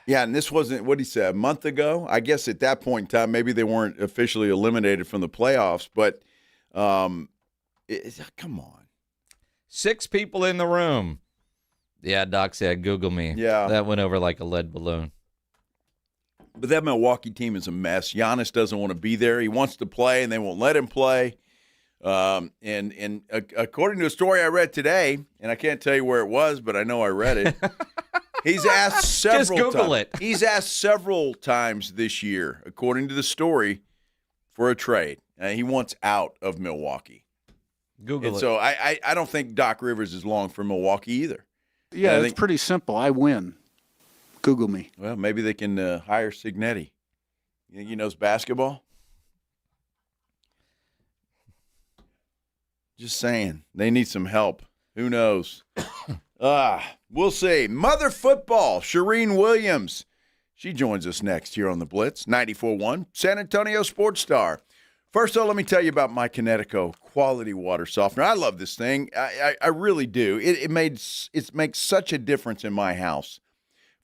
Yeah, and this wasn't what he said a month ago. I guess at that point in time, maybe they weren't officially eliminated from the playoffs, but come on. 6 people in the room. Yeah, Doc said, Google me. Yeah. That went over like a lead balloon. But that Milwaukee team is a mess. Giannis doesn't want to be there. He wants to play, and they won't let him play. And according to a story I read today, and I can't tell you where it was, but I know I read it. He's asked several Just Google it. He's asked several times this year, according to the story, for a trade. He wants out of Milwaukee. Google and it. So I don't think Doc Rivers is long for Milwaukee either. Yeah, it's pretty simple. I win. Google me. Well, maybe they can hire Signetti. You think he knows basketball? Just saying. They need some help. Who knows? We'll see. Mother football, Charean Williams. She joins us next here on the Blitz, 94.1, San Antonio Sports Star. First, though, let me tell you about my Kinetico quality water softener. I love this thing. I really do. It makes such a difference in my house.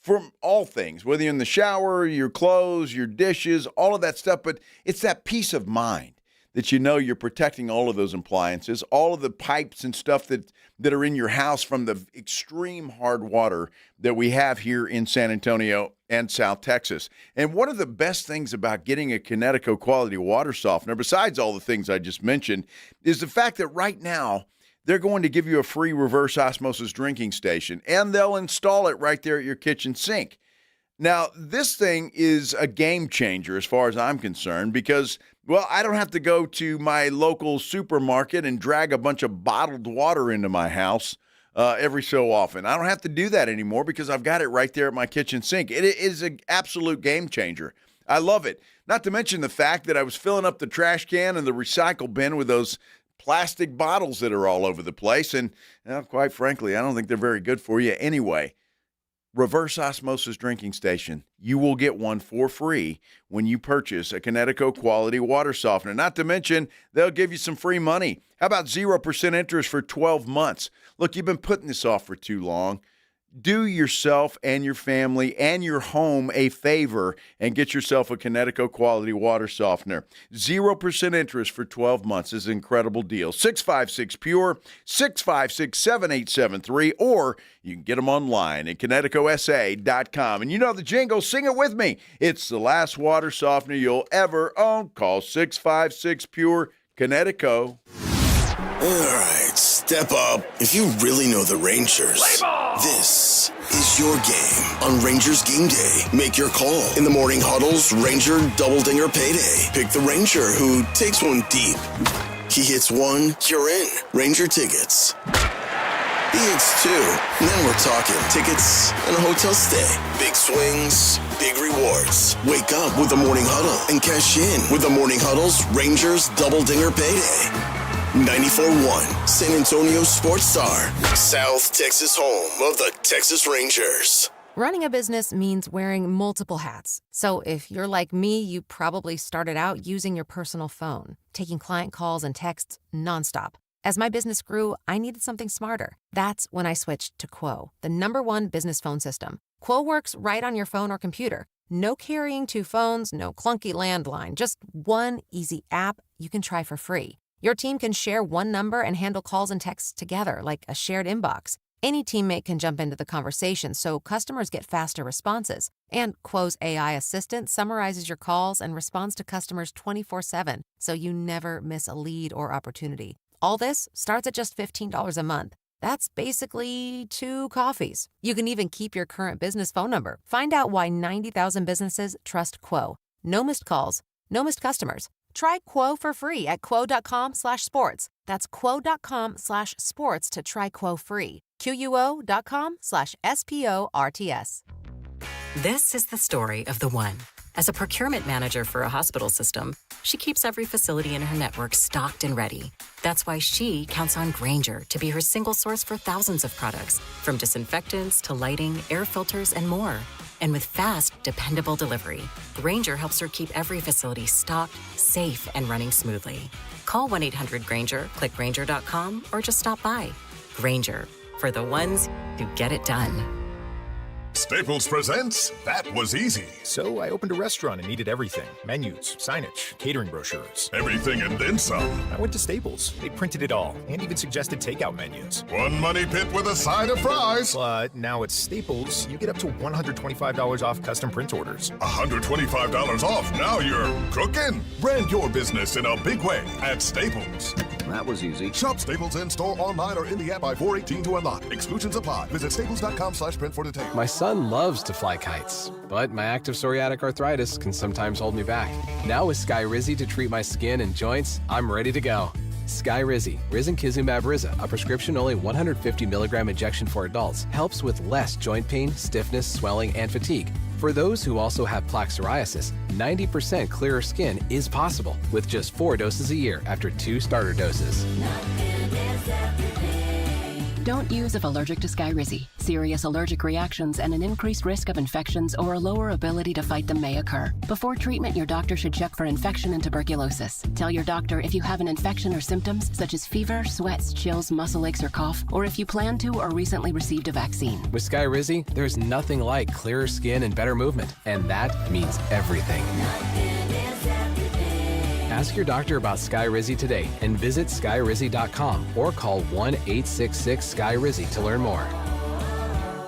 From all things, whether you're in the shower, your clothes, your dishes, all of that stuff. But it's that peace of mind that you know you're protecting all of those appliances, all of the pipes and stuff that are in your house from the extreme hard water that we have here in San Antonio and South Texas. And one of the best things about getting a Kinetico quality water softener, besides all the things I just mentioned, is the fact that right now they're going to give you a free reverse osmosis drinking station, and they'll install it right there at your kitchen sink. Now, this thing is a game changer as far as I'm concerned because, well, I don't have to go to my local supermarket and drag a bunch of bottled water into my house every so often. I don't have to do that anymore because I've got it right there at my kitchen sink. It is an absolute game changer. I love it. Not to mention the fact that I was filling up the trash can and the recycle bin with those plastic bottles that are all over the place. And quite frankly, I don't think they're very good for you anyway. Reverse osmosis drinking station. You will get one for free when you purchase a Kinetico quality water softener. Not to mention, they'll give you some free money. How about 0% interest for 12 months? Look, you've been putting this off for too long. Do yourself and your family and your home a favor and get yourself a Kinetico quality water softener. 0% interest for 12 months is an incredible deal. 656-PURE, 656-7873, or you can get them online at KineticoSA.com. And you know the jingle, sing it with me. It's the last water softener you'll ever own. Call 656-PURE, Kinetico. All right, step up. If you really know the Rangers, this is your game on Rangers Game Day. Make your call in the morning huddles, Ranger Double Dinger Payday. Pick the Ranger who takes one deep. He hits one, you're in. Ranger tickets. He hits two, and then we're talking tickets and a hotel stay. Big swings, big rewards. Wake up with the morning huddle and cash in with the morning huddles, Rangers Double Dinger Payday. 94.1 San Antonio Sports Star, South Texas home of the Texas Rangers. Running a business means wearing multiple hats. So if you're like me, you probably started out using your personal phone, taking client calls and texts nonstop. As my business grew, I needed something smarter. That's when I switched to Quo, the #1 business phone system. Quo works right on your phone or computer. No carrying two phones, no clunky landline, just one easy app you can try for free. Your team can share one number and handle calls and texts together like a shared inbox. Any teammate can jump into the conversation so customers get faster responses. And Quo's AI assistant summarizes your calls and responds to customers 24/7, so you never miss a lead or opportunity. All this starts at just $15 a month. That's basically 2 coffees. You can even keep your current business phone number. Find out why 90,000 businesses trust Quo. No missed calls, no missed customers. Try Quo for free at quo.com/sports. That's quo.com/sports to try Quo free. QUO.com/SPORTS. This is the story of the one. As a procurement manager for a hospital system, she keeps every facility in her network stocked and ready. That's why she counts on Grainger to be her single source for thousands of products, from disinfectants to lighting, air filters, and more. And with fast, dependable delivery, Grainger helps her keep every facility stocked, safe, and running smoothly. Call 1-800-GRAINGER, click Grainger.com, or just stop by. Grainger, for the ones who get it done. Staples presents That Was Easy. So I opened a restaurant and needed everything. Menus, signage, catering brochures. Everything and then some. I went to Staples. They printed it all and even suggested takeout menus. One money pit with a side of fries. But now at Staples, you get up to $125 off custom print orders. $125 off. Now you're cooking. Brand your business in a big way at Staples. That was easy. Shop Staples in-store, online, or in the app by 4/18 to unlock. Exclusions apply. Visit staples.com/print for details. My son loves to fly kites, but my active psoriatic arthritis can sometimes hold me back. Now with Skyrizi to treat my skin and joints, I'm ready to go. Skyrizi, Risankizumab Riza, a prescription-only 150 milligram injection for adults, helps with less joint pain, stiffness, swelling, and fatigue. For those who also have plaque psoriasis, 90% clearer skin is possible with just 4 doses a year after 2 starter doses. Don't use if allergic to Skyrizi. Serious allergic reactions and an increased risk of infections or a lower ability to fight them may occur. Before treatment, your doctor should check for infection and tuberculosis. Tell your doctor if you have an infection or symptoms such as fever, sweats, chills, muscle aches, or cough, or if you plan to or recently received a vaccine. With Skyrizi, there's nothing like clearer skin and better movement, and that means everything. Ask your doctor about Skyrizi today and visit skyrizi.com or call 1-866-SKY-RIZZI to learn more.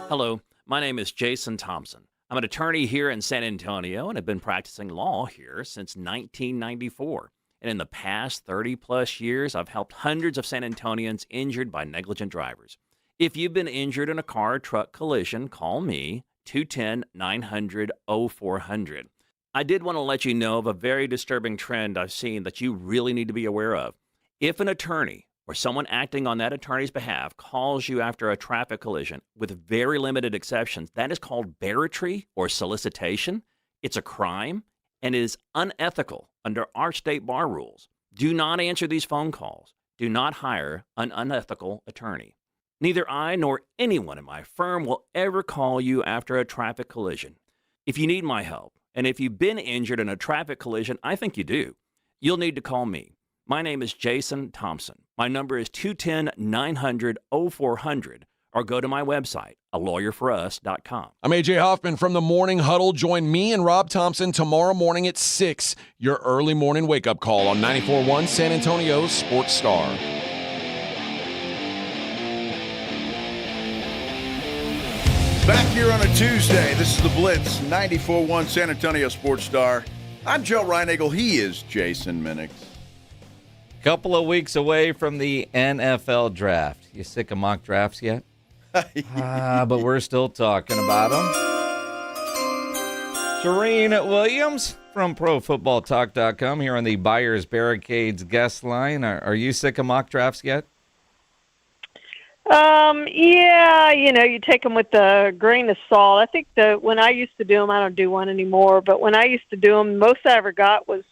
Hello, my name is Jason Thompson. I'm an attorney here in San Antonio and have been practicing law here since 1994. And in the past 30-plus years, I've helped hundreds of San Antonians injured by negligent drivers. If you've been injured in a car-truck collision, call me, 210-900-0400. I did want to let you know of a very disturbing trend I've seen that you really need to be aware of. If an attorney or someone acting on that attorney's behalf calls you after a traffic collision, with very limited exceptions, that is called barratry or solicitation. It's a crime and is unethical under our state bar rules. Do not answer these phone calls. Do not hire an unethical attorney. Neither I nor anyone in my firm will ever call you after a traffic collision. If you need my help, and if you've been injured in a traffic collision, I think you do, you'll need to call me. My name is Jason Thompson. My number is 210-900-0400, or go to my website, alawyerforus.com. I'm AJ Hoffman from the Morning Huddle. Join me and Rob Thompson tomorrow morning at 6, your early morning wake-up call on 94.1 San Antonio's Sports Star. Back here on a Tuesday, this is the Blitz, 94.1 San Antonio Sports Star. I'm Joe Reinagle. He is Jason Minix. Couple of weeks away from the NFL draft. You sick of mock drafts yet? But we're still talking about them. Charean Williams from ProFootballTalk.com here on the Buyers Barricades guest line. Are you sick of mock drafts yet? Yeah, you take them with a grain of salt. I think that when I used to do them, I don't do one anymore, but when I used to do them, most I ever got was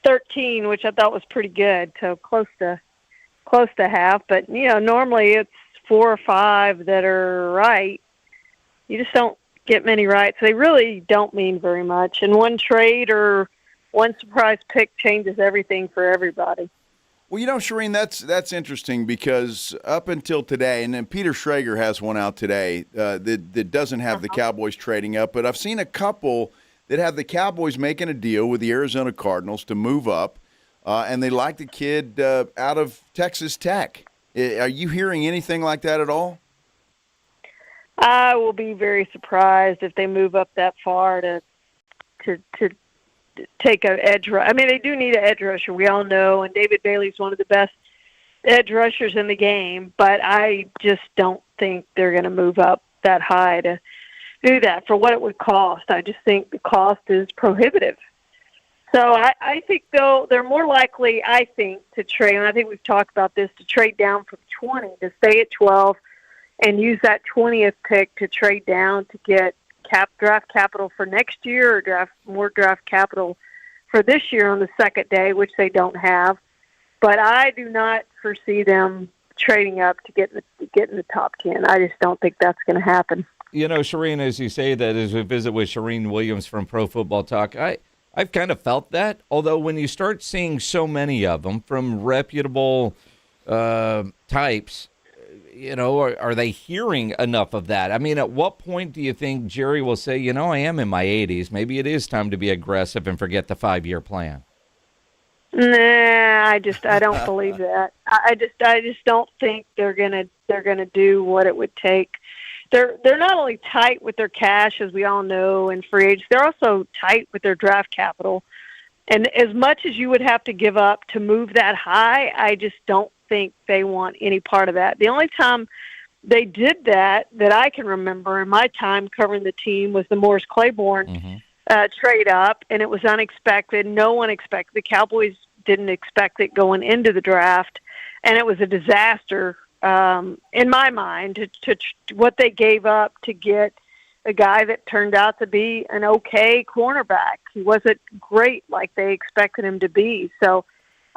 13, which I thought was pretty good, so close to half. But normally it's 4 or 5 that are right. You just don't get many right, so they really don't mean very much. And one trade or one surprise pick changes everything for everybody. Well, Charean, that's interesting because up until today, and then Peter Schrager has one out today that doesn't have the Cowboys trading up, but I've seen a couple that have the Cowboys making a deal with the Arizona Cardinals to move up, and they like the kid out of Texas Tech. Are you hearing anything like that at all? I will be very surprised if they move up that far to take an edge rusher. I mean, they do need an edge rusher, we all know, and David Bailey's one of the best edge rushers in the game, but I just don't think they're going to move up that high to do that for what it would cost. I just think the cost is prohibitive. So I think, though, they're more likely, I think, to trade, and I think we've talked about this, to trade down from 20 to stay at 12 and use that 20th pick to trade down to get draft capital for next year or more draft capital for this year on the second day, which they don't have. But I do not foresee them trading up to get in the top 10. I just don't think that's going to happen. Charean, as you say that, as we visit with Charean Williams from Pro Football Talk, I've kind of felt that, although when you start seeing so many of them from reputable types, are they hearing enough of that? I mean, at what point do you think Jerry will say, I am in my 80s. Maybe it is time to be aggressive and forget the 5-year plan? Nah, I don't believe that. I just don't think they're gonna do what it would take. They're not only tight with their cash, as we all know, and free agents, they're also tight with their draft capital. And as much as you would have to give up to move that high, I just don't think they want any part of that. The only time they did that I can remember in my time covering the team was the Morris Claiborne trade up, and it was unexpected. No one expected. The Cowboys didn't expect it going into the draft, and it was a disaster in my mind to what they gave up to get a guy that turned out to be an okay cornerback. He wasn't great like they expected him to be. So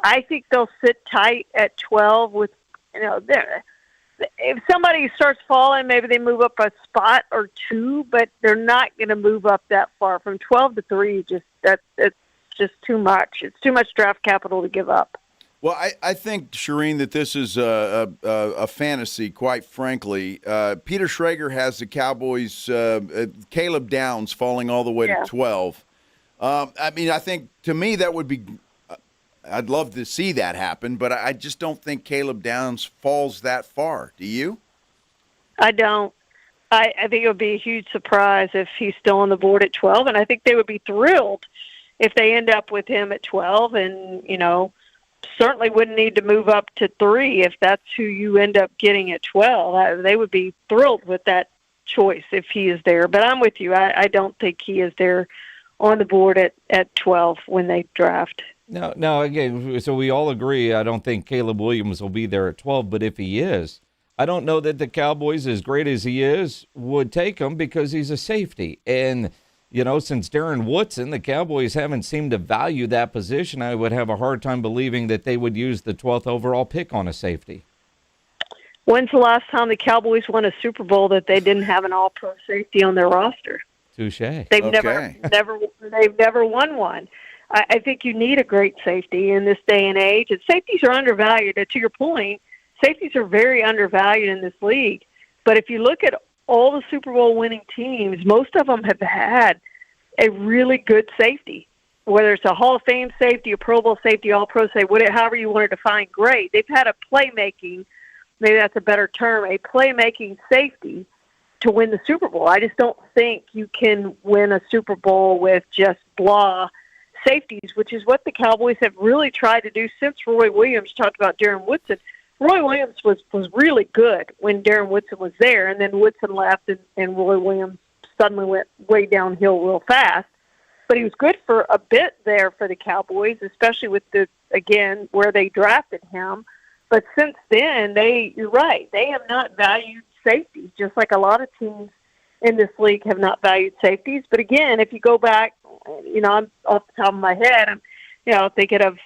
I think they'll sit tight at 12 with, if somebody starts falling, maybe they move up a spot or 2, but they're not going to move up that far. From 12 to 3, it's just too much. It's too much draft capital to give up. Well, I think, Charean, that this is a fantasy, quite frankly. Peter Schrager has the Cowboys, Caleb Downs falling all the way to 12. I think, to me, that would be I'd love to see that happen, but I just don't think Caleb Downs falls that far. Do you? I don't. I think it would be a huge surprise if he's still on the board at 12, and I think they would be thrilled if they end up with him at 12, and, certainly wouldn't need to move up to 3 if that's who you end up getting at 12. They would be thrilled with that choice if he is there. But I'm with you. I don't think he is there on the board at 12 when they draft. No, again, so we all agree, I don't think Caleb Williams will be there at 12, but if he is, I don't know that the Cowboys, as great as he is, would take him because he's a safety. And, since Darren Woodson, the Cowboys haven't seemed to value that position, I would have a hard time believing that they would use the 12th overall pick on a safety. When's the last time the Cowboys won a Super Bowl that they didn't have an all-pro safety on their roster? Touche. They've never won one. I think you need a great safety in this day and age, and safeties are undervalued. To your point, safeties are very undervalued in this league. But if you look at all the Super Bowl winning teams, most of them have had a really good safety, whether it's a Hall of Fame safety, a Pro Bowl safety, all-pro safety, whatever, however you want to define great. They've had a playmaking, maybe that's a better term, a playmaking safety to win the Super Bowl. I just don't think you can win a Super Bowl with just blah safeties, which is what the Cowboys have really tried to do since Roy Williams talked about Darren Woodson. Roy Williams was really good when Darren Woodson was there, and then Woodson left, and Roy Williams suddenly went way downhill real fast. But he was good for a bit there for the Cowboys, especially with where they drafted him. But since then, you're right, they have not valued safeties, just like a lot of teams in this league have not valued safeties. But again, if you go back, I'm off the top of my head, I'm thinking of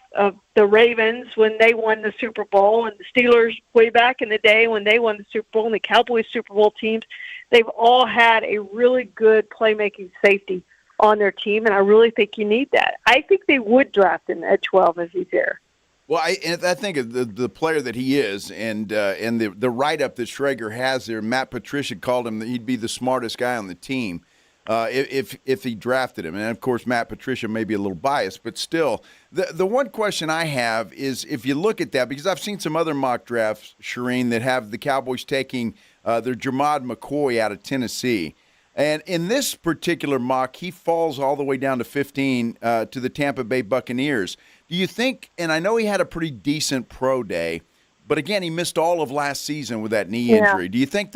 the Ravens when they won the Super Bowl, and the Steelers way back in the day when they won the Super Bowl, and the Cowboys Super Bowl teams. They've all had a really good playmaking safety on their team, and I really think you need that. I think they would draft him at 12 if he's there. Well, I think of the player that he is, and the write-up that Schrager has there, Matt Patricia called him that he'd be the smartest guy on the team if he drafted him. And, of course, Matt Patricia may be a little biased, but still. The one question I have is if you look at that, because I've seen some other mock drafts, Charean, that have the Cowboys taking their Jermod McCoy out of Tennessee. And in this particular mock, he falls all the way down to 15 to the Tampa Bay Buccaneers. Do you think, and I know he had a pretty decent pro day, but again, he missed all of last season with that knee injury. Do you think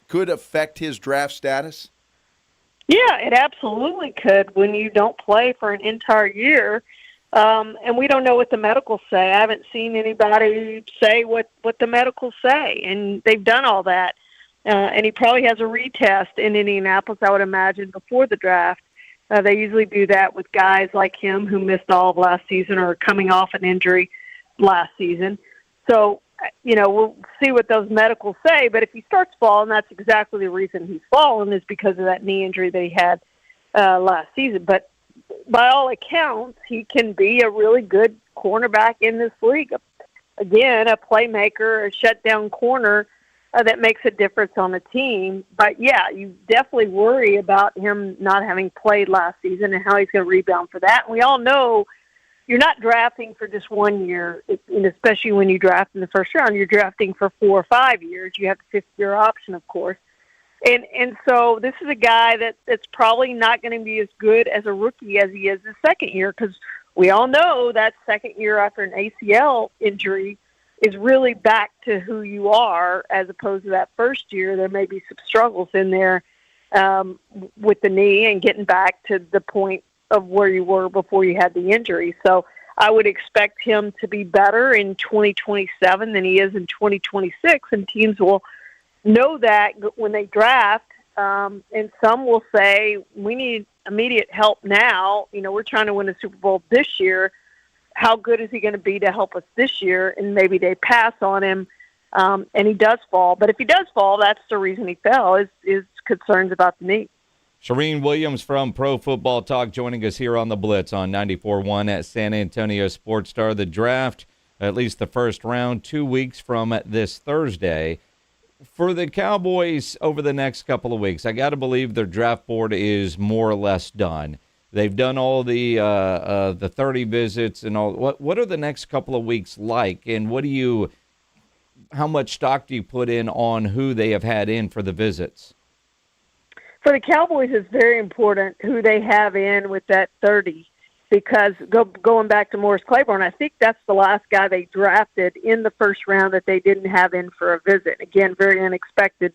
could affect his draft status? Yeah, it absolutely could when you don't play for an entire year. And we don't know what the medicals say. I haven't seen anybody say what the medicals say, and they've done all that. And he probably has a retest in Indianapolis, I would imagine, before the draft. They usually do that with guys like him who missed all of last season or coming off an injury last season. So, we'll see what those medicals say. But if he starts falling, that's exactly the reason he's fallen, is because of that knee injury that he had last season. But by all accounts, he can be a really good cornerback in this league. Again, a playmaker, a shutdown corner that makes a difference on the team. But, yeah, you definitely worry about him not having played last season and how he's going to rebound for that. And we all know you're not drafting for just 1 year, and especially when you draft in the first round. You're drafting for 4 or 5 years. You have the fifth-year option, of course. And so this is a guy that's probably not going to be as good as a rookie as he is his second year, because we all know that second year after an ACL injury is really back to who you are, as opposed to that first year. There may be some struggles in there with the knee and getting back to the point of where you were before you had the injury. So I would expect him to be better in 2027 than he is in 2026, and teams will know that when they draft. And some will say, we need immediate help now. We're trying to win a Super Bowl this year. How good is he going to be to help us this year? And maybe they pass on him, and he does fall. But if he does fall, that's the reason he fell, is concerns about the knee. Charean Williams from Pro Football Talk joining us here on the Blitz on 94.1 at San Antonio Sports Star. The draft, at least the first round, 2 weeks from this Thursday. For the Cowboys over the next couple of weeks, I got to believe their draft board is more or less done. They've done all the 30 visits and all. What are the next couple of weeks like, and how much stock do you put in on who they have had in for the visits? For the Cowboys, it's very important who they have in with that 30, because going back to Morris Claiborne, I think that's the last guy they drafted in the first round that they didn't have in for a visit. Again, very unexpected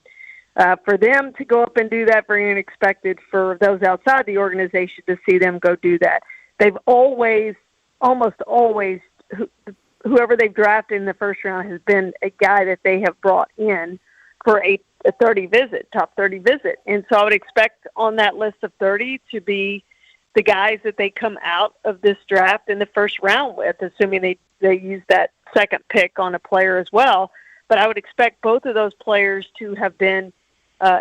for them to go up and do that, very unexpected for those outside the organization to see them go do that. They've almost always, whoever they've drafted in the first round has been a guy that they have brought in for a 30 visit, top 30 visit. And so I would expect on that list of 30 to be the guys that they come out of this draft in the first round with, assuming they use that second pick on a player as well. But I would expect both of those players to have been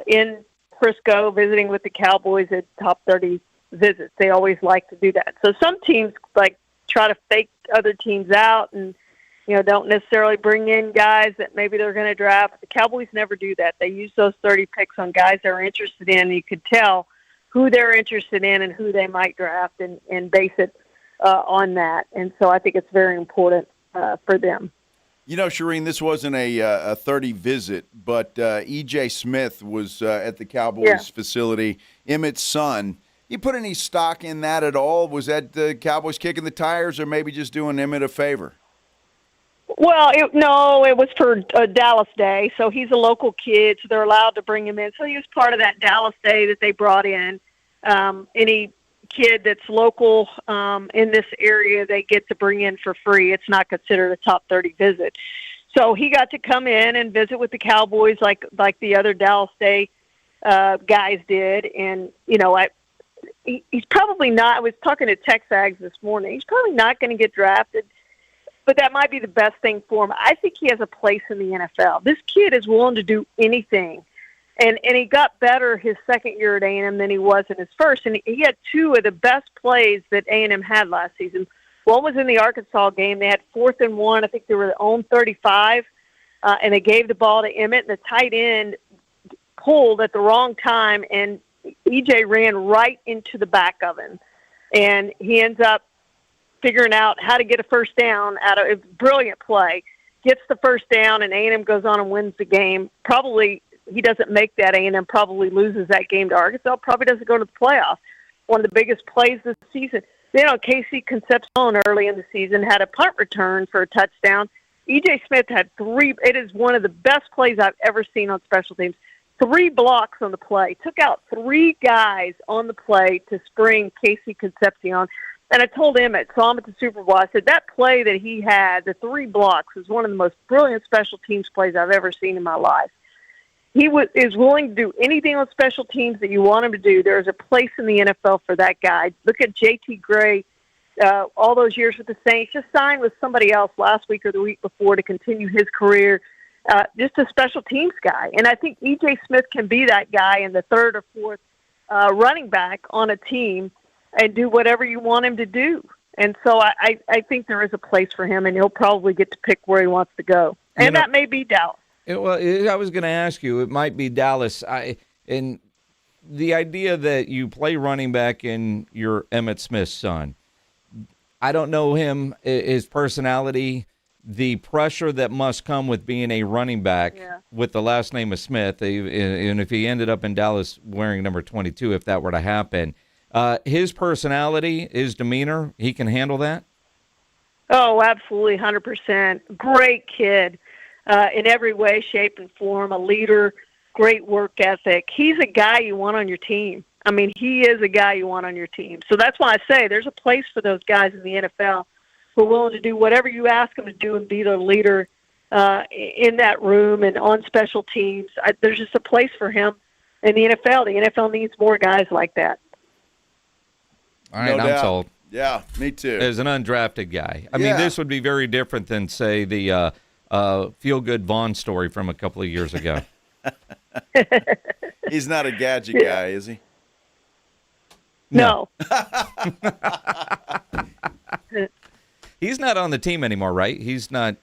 in Frisco visiting with the Cowboys at top 30 visits. They always like to do that. So some teams try to fake other teams out and don't necessarily bring in guys that maybe they're going to draft. The Cowboys never do that. They use those 30 picks on guys they're interested in. You could tell who they're interested in and who they might draft and base it on that. And so I think it's very important for them. Charean, this wasn't a 30 visit, but E.J. Smith was at the Cowboys facility, Emmett's son. You put any stock in that at all? Was that the Cowboys kicking the tires or maybe just doing Emmett a favor? Well, it was for Dallas Day, so he's a local kid, so they're allowed to bring him in. So he was part of that Dallas Day that they brought in. Any kid that's local in this area, they get to bring in for free. It's not considered a top 30 visit. So he got to come in and visit with the Cowboys like the other Dallas Day guys did. And, he's probably not – I was talking to TSAOG this morning. He's probably not going to get drafted, but that might be the best thing for him. I think he has a place in the NFL. This kid is willing to do anything. And he got better his second year at A&M than he was in his first. And he had two of the best plays that A&M had last season. One was in the Arkansas game. They had 4th and 1. I think they were their own 35. And they gave the ball to Emmett, and the tight end pulled at the wrong time, and EJ ran right into the back of him. And he ends up figuring out how to get a first down out of a brilliant play, gets the first down, and A&M goes on and wins the game. Probably he doesn't make that. A&M probably loses that game to Arkansas, probably doesn't go to the playoffs. One of the biggest plays this season. Casey Concepcion early in the season had a punt return for a touchdown. E.J. Smith had 3. It is one of the best plays I've ever seen on special teams. 3 blocks on the play. Took out 3 guys on the play to spring Casey Concepcion. And I told Emmett, saw him at the Super Bowl, I said that play that he had, the 3 blocks, was one of the most brilliant special teams plays I've ever seen in my life. He is willing to do anything on special teams that you want him to do. There's a place in the NFL for that guy. Look at J.T. Gray, all those years with the Saints, just signed with somebody else last week or the week before to continue his career. Just a special teams guy. And I think E.J. Smith can be that guy in the 3rd or 4th running back on a team and do whatever you want him to do. And so I think there is a place for him, and he'll probably get to pick where he wants to go. And that may be Dallas. I was going to ask you, it might be Dallas. And the idea that you play running back in your Emmitt Smith's son, I don't know him, his personality, the pressure that must come with being a running back with the last name of Smith, and if he ended up in Dallas wearing number 22, if that were to happen, his personality, his demeanor, he can handle that? Oh, absolutely, 100%. Great kid. In every way, shape, and form, a leader, great work ethic. He's a guy you want on your team. I mean, he is a guy you want on your team. So that's why I say there's a place for those guys in the NFL who are willing to do whatever you ask them to do and be the leader in that room and on special teams. There's just a place for him in the NFL. The NFL needs more guys like that. All right, I'm sold. Yeah, me too. As an undrafted guy. I mean, this would be very different than, say, the feel-good Vaughn story from a couple of years ago. He's not a gadget guy, is he? No. He's not on the team anymore, right? He's not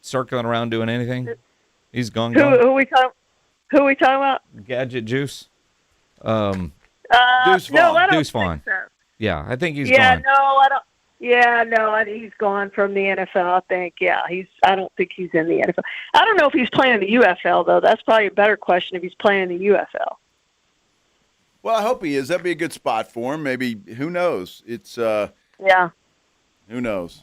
circling around doing anything? He's gone. Who are we talking about? Gadget Juice. Deuce Vaughn. No, I don't Deuce think Vaughn. so. Yeah, I think he's Yeah, gone. no, I don't. Yeah, no, he's gone from the NFL. I think. Yeah, I don't think he's in the NFL. I don't know if he's playing in the UFL though. That's probably a better question if he's playing in the UFL. Well, I hope he is. That'd be a good spot for him. Maybe. Who knows? It's yeah. Who knows?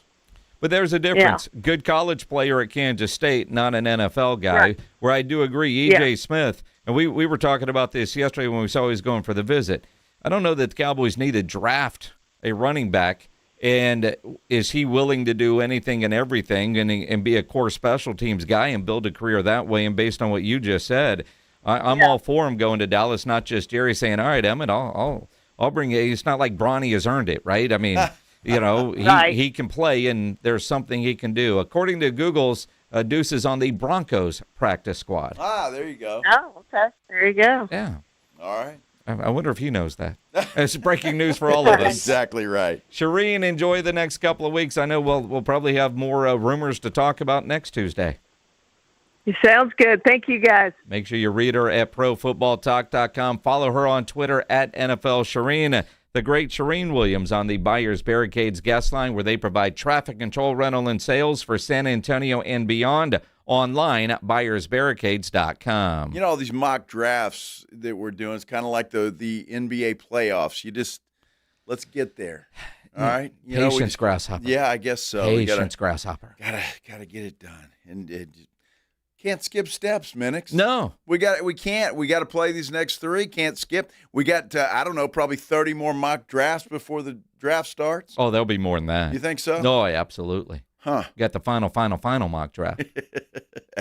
But there's a difference. Yeah. Good college player at Kansas State, not an NFL guy. Right. Where I do agree, E.J. Smith, and we were talking about this yesterday when we saw he was going for the visit. I don't know that the Cowboys need to draft a running back, and is he willing to do anything and everything and be a core special teams guy and build a career that way? And based on what you just said, I'm all for him going to Dallas, not just Jerry saying, all right, Emmett, I'll bring you. It's not like Bronny has earned it, right? I mean, you know, he can play, and there's something he can do. According to Google's, Deuce is on the Broncos practice squad. Ah, there you go. Oh, okay. There you go. Yeah. All right. I wonder if he knows that. It's breaking news for all of us. Exactly right. Charean, enjoy the next couple of weeks. I know we'll probably have more rumors to talk about next Tuesday. It sounds good. Thank you, guys. Make sure you read her at ProFootballTalk.com. Follow her on Twitter at NFL Charean. The great Charean Williams on the Buyers Barricades guest line, where they provide traffic control, rental, and sales for San Antonio and beyond. Online at buyersbarricades.com. You know, all these mock drafts that we're doing, it's kind of like the NBA playoffs. Let's get there. All right? Patience, grasshopper. Yeah, I guess so. Patience, grasshopper. Gotta get it done. And can't skip steps, Minix. No. We can't. We got to play these next three. Can't skip. We got, I don't know, probably 30 more mock drafts before the draft starts. Oh, there'll be more than that. You think so? No, absolutely. Huh. Got the final mock draft.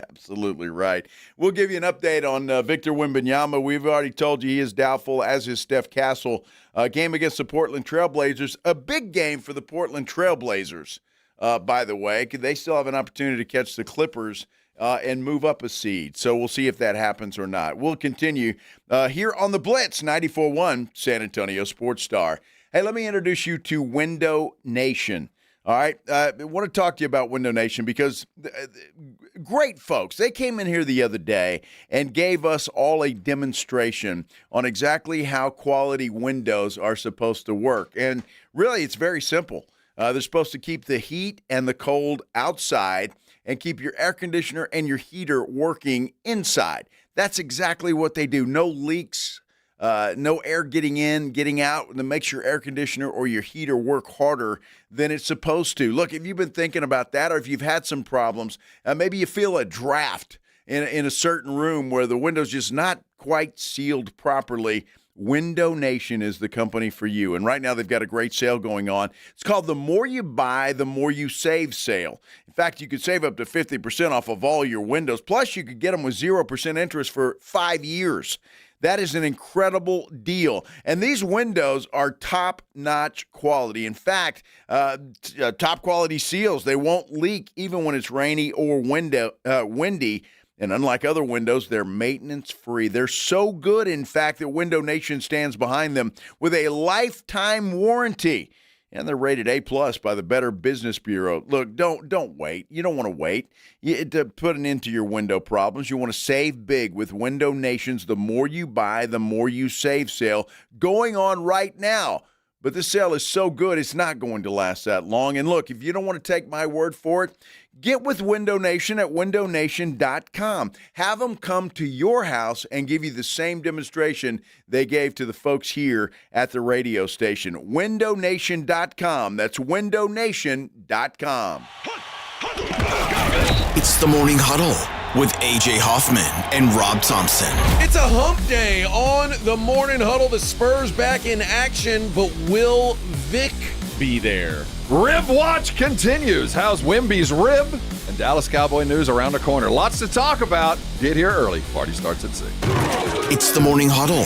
Absolutely right. We'll give you an update on Victor Wembanyama. We've already told you he is doubtful, as is Steph Castle. Game against the Portland Trailblazers. A big game for the Portland Trailblazers, by the way. They still have an opportunity to catch the Clippers and move up a seed. So we'll see if that happens or not. We'll continue here on the Blitz, 94.1 San Antonio Sports Star. Hey, let me introduce you to Window Nation. All right, I want to talk to you about Window Nation because great folks. They came in here the other day and gave us all a demonstration on exactly how quality windows are supposed to work. And really, it's very simple. They're supposed to keep the heat and the cold outside and keep your air conditioner and your heater working inside. That's exactly what they do. No leaks. No air getting in, getting out, that makes your air conditioner or your heater work harder than it's supposed to. Look, if you've been thinking about that or if you've had some problems, maybe you feel a draft in a certain room where the window's just not quite sealed properly, Window Nation is the company for you. And right now they've got a great sale going on. It's called the More You Buy, the More You Save sale. In fact, you could save up to 50% off of all your windows. Plus, you could get them with 0% interest for 5 years. That is an incredible deal. And these windows are top-notch quality. In fact, top-quality seals. They won't leak even when it's rainy or windy. And unlike other windows, they're maintenance-free. They're so good, in fact, that Window Nation stands behind them with a lifetime warranty. And they're rated A+ by the Better Business Bureau. Look, don't wait. You don't want to wait to put an end to your window problems. You want to save big with Window Nation's The More You Buy, the More You Save sale going on right now. But this sale is so good, it's not going to last that long. And look, if you don't want to take my word for it, get with Window Nation at windownation.com. Have them come to your house and give you the same demonstration they gave to the folks here at the radio station. windownation.com. That's windownation.com. It's the Morning Huddle with A.J. Hoffman and Rob Thompson. It's a hump day on the Morning Huddle. The Spurs back in action, but will Vic be there? Rib Watch continues. How's Wemby's rib? And Dallas Cowboy news around the corner. Lots to talk about. Get here early. Party starts at 6. It's the Morning Huddle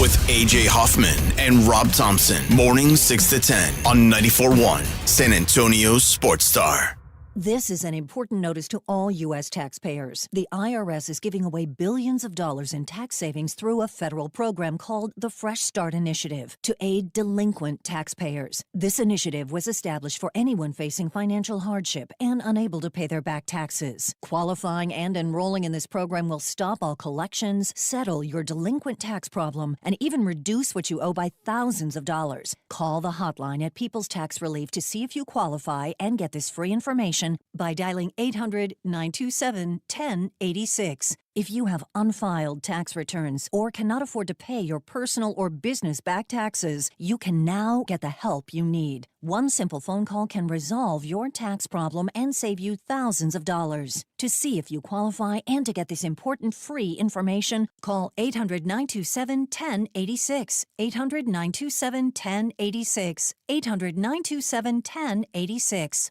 with A.J. Hoffman and Rob Thompson. Morning 6 to 10 on 94.1 San Antonio Sports Star. This is an important notice to all U.S. taxpayers. The IRS is giving away billions of dollars in tax savings through a federal program called the Fresh Start Initiative to aid delinquent taxpayers. This initiative was established for anyone facing financial hardship and unable to pay their back taxes. Qualifying and enrolling in this program will stop all collections, settle your delinquent tax problem, and even reduce what you owe by thousands of dollars. Call the hotline at People's Tax Relief to see if you qualify and get this free information by dialing 800-927-1086. If you have unfiled tax returns or cannot afford to pay your personal or business back taxes, you can now get the help you need. One simple phone call can resolve your tax problem and save you thousands of dollars. To see if you qualify and to get this important free information, call 800-927-1086. 800-927-1086. 800-927-1086.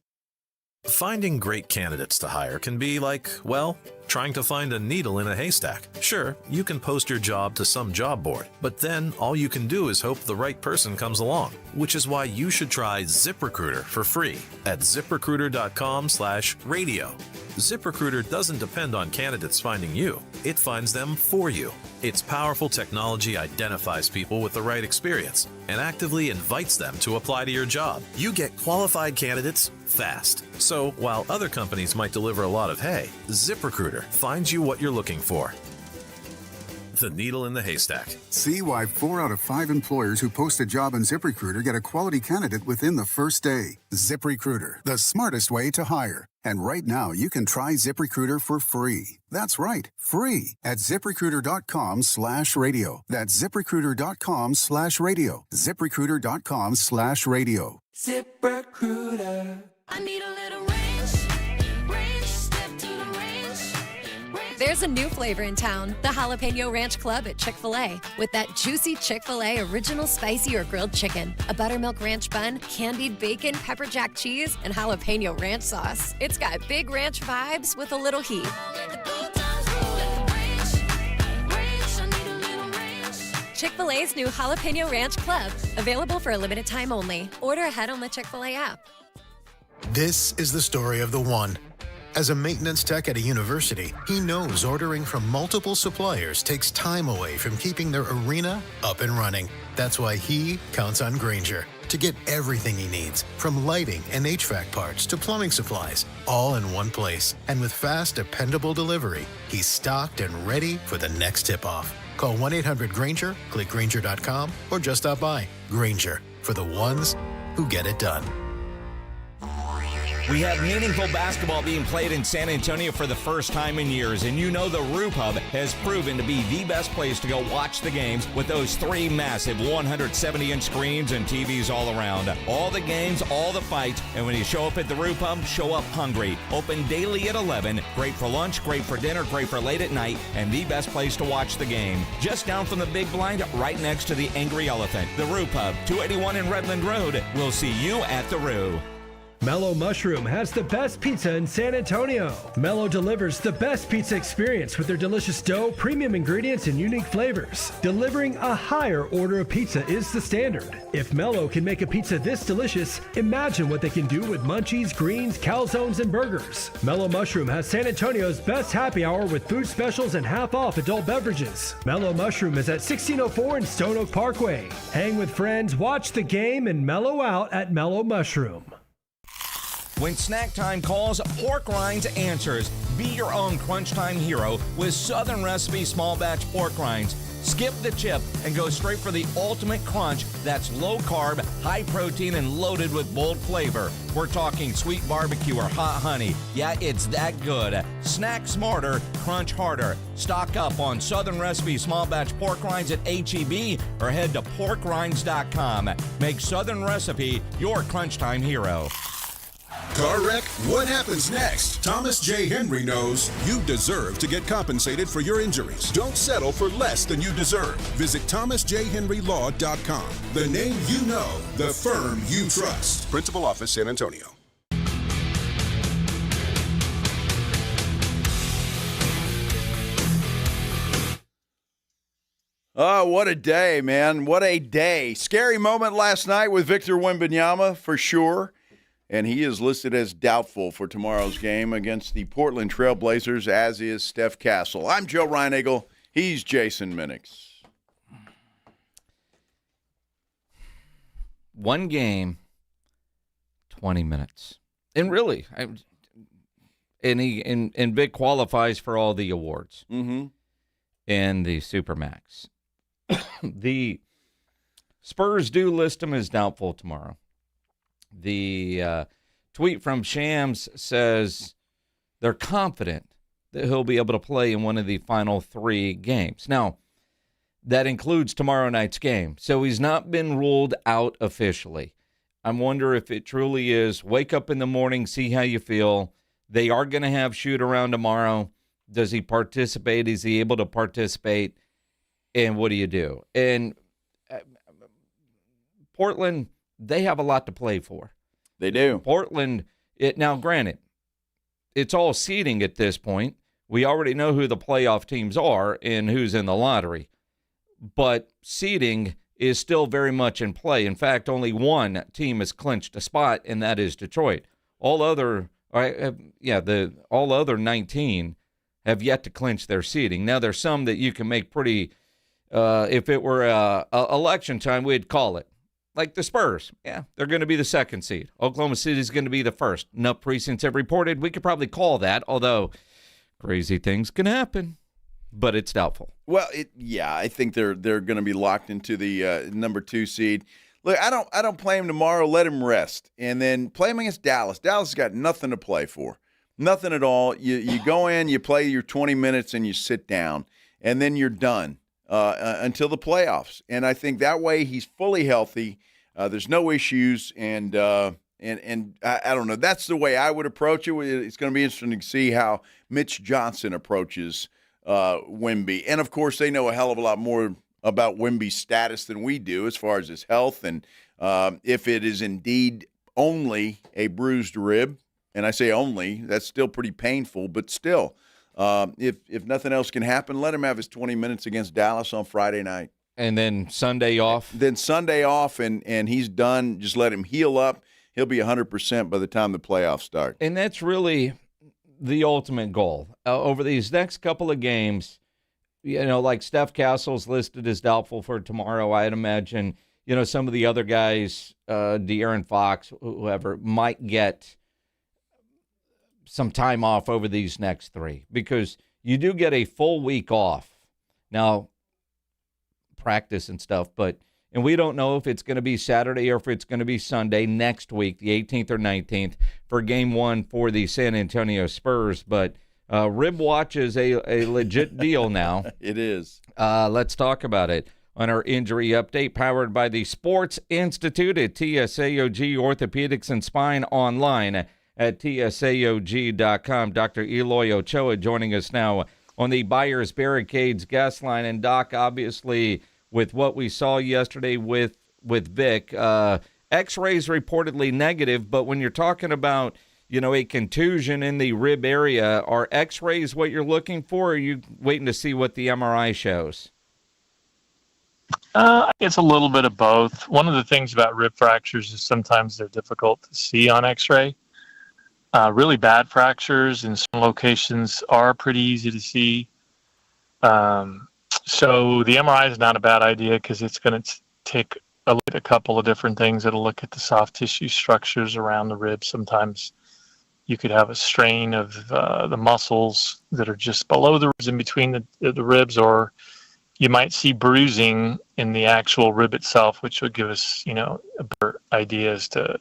Finding great candidates to hire can be like, well, trying to find a needle in a haystack. Sure, you can post your job to some job board, but then all you can do is hope the right person comes along, which is why you should try ZipRecruiter for free at ZipRecruiter.com/radio. ZipRecruiter doesn't depend on candidates finding you. It finds them for you. Its powerful technology identifies people with the right experience and actively invites them to apply to your job. You get qualified candidates fast. So while other companies might deliver a lot of hay, ZipRecruiter finds you what you're looking for. The needle in the haystack. See why 4 out of 5 employers who post a job on ZipRecruiter get a quality candidate within the first day. ZipRecruiter, the smartest way to hire. And right now, you can try ZipRecruiter for free. That's right, free at ZipRecruiter.com/radio. That's ZipRecruiter.com/radio. ZipRecruiter.com/radio. ZipRecruiter. I need a little range. Step to the range. There's a new flavor in town, the Jalapeno Ranch Club at Chick-fil-A. With that juicy Chick-fil-A original spicy or grilled chicken, a buttermilk ranch bun, candied bacon, pepper jack cheese, and jalapeno ranch sauce. It's got big ranch vibes with a little heat. Chick-fil-A's new Jalapeno Ranch Club, available for a limited time only. Order ahead on the Chick-fil-A app. This is the story of the one. As a maintenance tech at a university, he knows ordering from multiple suppliers takes time away from keeping their arena up and running. That's why he counts on Grainger to get everything he needs, from lighting and HVAC parts to plumbing supplies, all in one place. And with fast, dependable delivery, he's stocked and ready for the next tip-off. Call 1-800-GRAINGER, click Grainger.com, or just stop by. Grainger, for the ones who get it done. We have meaningful basketball being played in San Antonio for the first time in years, and you know the Roof Hub has proven to be the best place to go watch the games with those 3 massive 170-inch screens and TVs all around. All the games, all the fights, and when you show up at the Roof Hub, show up hungry. Open daily at 11, great for lunch, great for dinner, great for late at night, and the best place to watch the game. Just down from the big blind, right next to the Angry Elephant. The Roof Hub, 281 in Redland Road. We'll see you at the Roo. Mellow Mushroom has the best pizza in San Antonio. Mellow delivers the best pizza experience with their delicious dough, premium ingredients, and unique flavors. Delivering a higher order of pizza is the standard. If Mellow can make a pizza this delicious, imagine what they can do with munchies, greens, calzones, and burgers. Mellow Mushroom has San Antonio's best happy hour with food specials and half-off adult beverages. Mellow Mushroom is at 1604 in Stone Oak Parkway. Hang with friends, watch the game, and mellow out at Mellow Mushroom. When snack time calls, Pork Rinds answers. Be your own crunch time hero with Southern Recipe small batch pork rinds. Skip the chip and go straight for the ultimate crunch that's low carb, high protein, and loaded with bold flavor. We're talking sweet barbecue or hot honey. Yeah, it's that good. Snack smarter, crunch harder. Stock up on Southern Recipe small batch pork rinds at H-E-B or head to porkrinds.com. Make Southern Recipe your crunch time hero. Car wreck? What happens next? Thomas J. Henry knows you deserve to get compensated for your injuries. Don't settle for less than you deserve. Visit thomasjhenrylaw.com. The name you know, the firm you trust. Principal Office, San Antonio. Oh, what a day, man. What a day. Scary moment last night with Victor Wembanyama, for sure. and he is listed as doubtful for tomorrow's game against the Portland Trail Blazers, as is Steph Castle. I'm Joe Reinagle. He's Jason Minix. One game, 20 minutes. And really, and Vic qualifies for all the awards Mm-hmm. and the Supermax. The Spurs do list him as doubtful tomorrow. The tweet from Shams says they're confident that he'll be able to play in one of the final 3 games. Now, that includes tomorrow night's game. So he's not been ruled out officially. I wonder if it truly is wake up in the morning, see how you feel. They are going to have shoot around tomorrow. Does he participate? Is he able to participate? And what do you do? And Portland, they have a lot to play for. They do. Portland, now granted, it's all seeding at this point. We already know who the playoff teams are and who's in the lottery. But seeding is still very much in play. In fact, only one team has clinched a spot, and that is Detroit. All other 19 have yet to clinch their seeding. Now, there's some that you can make pretty. If it were election time, we'd call it. Like the Spurs. Yeah, they're going to be the 2nd seed. Oklahoma City is going to be the 1st. Enough precincts have reported. We could probably call that, although crazy things can happen. But it's doubtful. Well, I think they're going to be locked into the number 2 seed. Look, I don't play him tomorrow. Let him rest, and then play him against Dallas. Dallas has got nothing to play for, nothing at all. You go in, you play your 20 minutes, and you sit down, and then you're done until the playoffs. And I think that way he's fully healthy. There's no issues, and I don't know. That's the way I would approach it. It's going to be interesting to see how Mitch Johnson approaches Wemby. And, of course, they know a hell of a lot more about Wemby's status than we do as far as his health and if it is indeed only a bruised rib. And I say only, that's still pretty painful, but still, if nothing else can happen, let him have his 20 minutes against Dallas on Friday night. And then Sunday off? Then Sunday off, and he's done. Just let him heal up. He'll be 100% by the time the playoffs start. And that's really the ultimate goal. Over these next couple of games, like Steph Castle's listed as doubtful for tomorrow, I'd imagine, some of the other guys, De'Aaron Fox, whoever, might get some time off over these next 3 because you do get a full week off. Now, practice and stuff, and we don't know if it's going to be Saturday or if it's going to be Sunday next week, the 18th or 19th, for Game 1 for the San Antonio Spurs. But Rib Watch is a legit deal now. It is. Let's talk about it on our injury update, powered by the Sports Institute at TSAOG Orthopedics and Spine, online at TSAOG.com. Dr. Eloy Ochoa joining us now on the Buyers Barricades guest line. And Doc, obviously, with what we saw yesterday with Vic, X-rays reportedly negative, but when you're talking about, a contusion in the rib area, are X-rays what you're looking for, or are you waiting to see what the MRI shows? It's a little bit of both. One of the things about rib fractures is sometimes they're difficult to see on X-ray. Really bad fractures in some locations are pretty easy to see. So the MRI is not a bad idea because it's going to take a look at a couple of different things. It'll look at the soft tissue structures around the rib. Sometimes you could have a strain of the muscles that are just below the ribs, in between the ribs, or you might see bruising in the actual rib itself, which would give us, a better idea as to